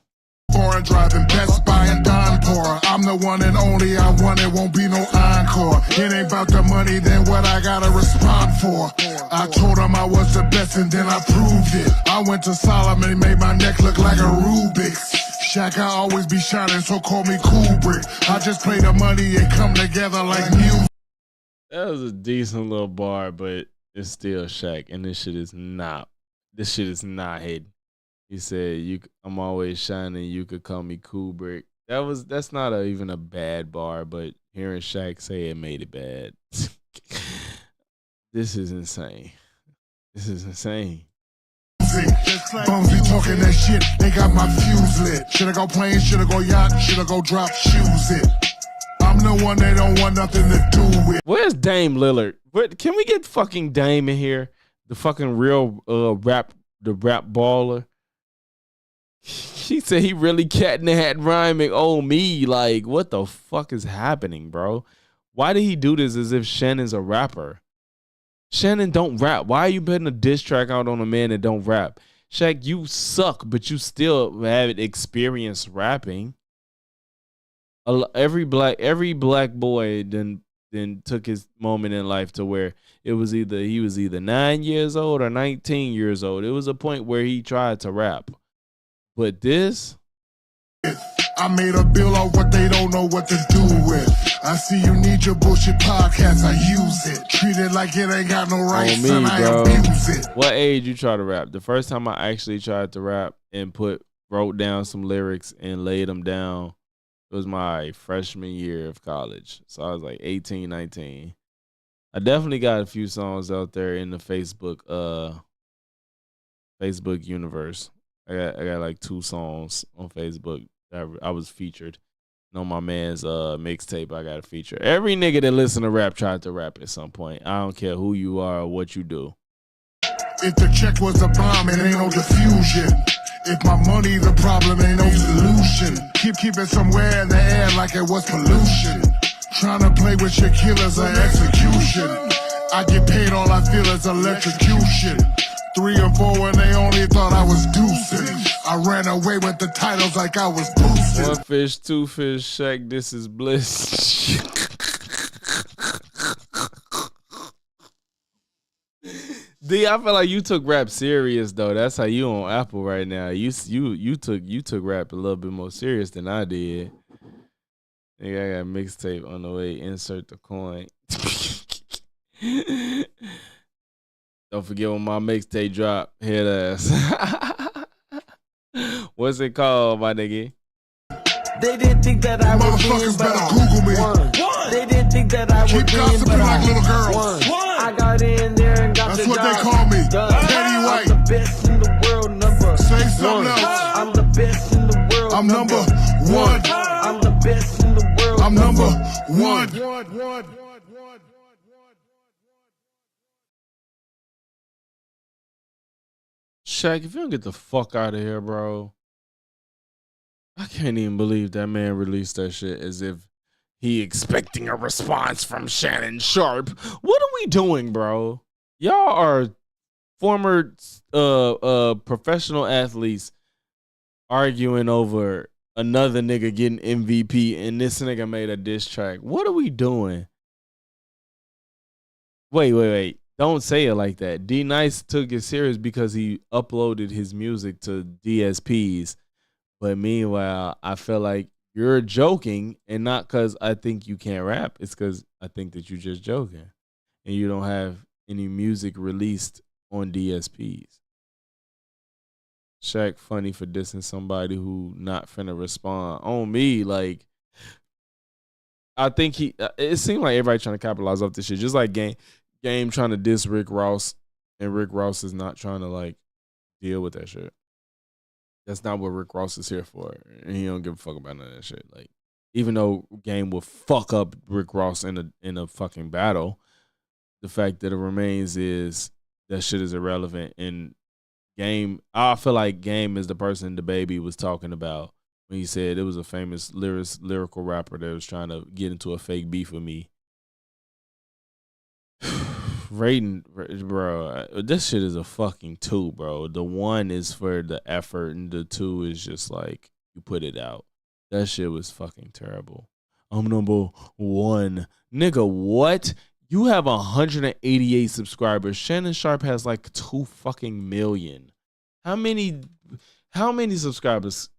Foreign driving, Best Buy and Don Pora. I'm the one and only. I want it won't be no encore. It ain't about the money, then what I gotta respond for. I told him I was the best and then I proved it. I went to Solomon and made my neck look like a Rubik's. Shaq, I always be shining, so call me Kubrick. I just play the money and come together like music. That was a decent little bar, but it's still Shaq, and this shit is not hidden. He said, I'm always shining, you could call me Kubrick. That's not even a bad bar, but hearing Shaq say it made it bad. This is insane. Bums be talking that shit, they got my fuse lit. Should I go plane, should I go yacht, should I go drop shoes it? I'm the one they don't want nothing to do with. Where's Dame Lillard? Can we get fucking Dame in here? The fucking real rap baller. She said he really cat in the hat rhyming. Oh me, like what the fuck is happening, bro? Why did he do this as if Shannon's a rapper? Shannon don't rap. Why are you putting a diss track out on a man that don't rap? Shaq, you suck, but you still have experience rapping. Every black boy then took his moment in life to where he was either 9 years old or 19 years old. It was a point where he tried to rap. But this, I made a bill on what they don't know what to do with. I see you need your bullshit podcast, I use it. Treat it like it ain't got no rights, and I abuse it. What age you try to rap? The first time I actually tried to rap and wrote down some lyrics and laid them down, it was my freshman year of college. So I was like 18, 19. I definitely got a few songs out there in the Facebook universe. I got like 2 songs on Facebook that I was featured. On my man's mixtape, I got a feature. Every nigga that listen to rap tried to rap at some point. I don't care who you are or what you do. If the check was a bomb, it ain't no diffusion. If my money the problem, ain't no solution. Keep it somewhere in the air like it was pollution. Trying to play with your killers or execution. I get paid, all I feel is electrocution. 3 and 4 when they only thought I was deucing. I ran away with the titles like I was boosting. 1 fish, 2 fish, Shaq, this is bliss. D, I feel like you took rap serious though. That's how you on Apple right now. You took rap a little bit more serious than I did. Nigga, I got mixtape on the way. Insert the coin. Don't forget when my mixtape drop. Head ass. What's it called, my nigga? They didn't think that I would win, but I Google me. Won. They didn't think that I would win, but I little girls. Won. I got in there and got the job. That's what they call me. Teddy White. I'm the best in the world, number. Say something else. I'm the best in the world. I'm number one. I'm the best in the world. I'm number one. Shaq, if you don't get the fuck out of here, bro. I can't even believe that man released that shit as if he expecting a response from Shannon Sharpe. What are we doing, bro? Y'all are former professional athletes arguing over another nigga getting MVP, and this nigga made a diss track. What are we doing? Wait. Don't say it like that. D Nice took it serious because he uploaded his music to DSPs. But meanwhile, I feel like you're joking, and not because I think you can't rap. It's because I think that you're just joking. And you don't have any music released on DSPs. Shaq funny for dissing somebody who not finna respond on me. Like, I think it seemed like everybody trying to capitalize off this shit. Just like Game trying to diss Rick Ross, and Rick Ross is not trying to like deal with that shit. That's not what Rick Ross is here for, and he don't give a fuck about none of that shit. Like, even though Game will fuck up Rick Ross in a fucking battle, the fact that it remains is that shit is irrelevant. And Game, I feel like Game is the person the baby was talking about when he said it was a famous lyrical rapper that was trying to get into a fake beef with me. Rating, bro, this shit is a fucking 2, bro. The 1 is for the effort, and the 2 is just like you put it out. That shit was fucking terrible. I'm number 1, nigga. What? You have 188 subscribers. Shannon Sharpe has like 2 fucking million. How many subscribers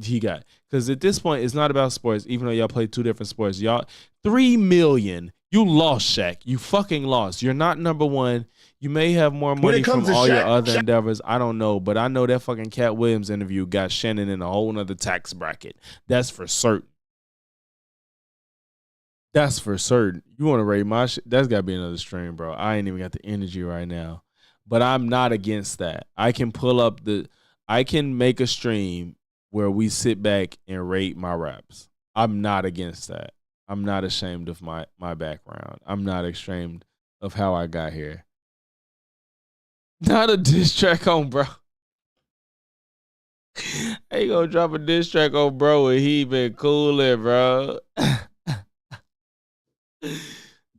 he got? Because at this point, it's not about sports. Even though y'all play 2 different sports, y'all 3 million. You lost, Shaq. You fucking lost. You're not number 1. You may have more money from all your other endeavors. I don't know, but I know that fucking Cat Williams interview got Shannon in a whole nother tax bracket. That's for certain. That's for certain. You want to rate my shit? That's got to be another stream, bro. I ain't even got the energy right now. But I'm not against that. I can make a stream where we sit back and rate my raps. I'm not against that. I'm not ashamed of my background. I'm not ashamed of how I got here. Not a diss track on bro. How you gonna drop a diss track on bro and he been cooling, bro?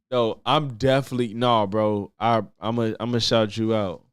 No, I'm definitely bro. I'm gonna shout you out.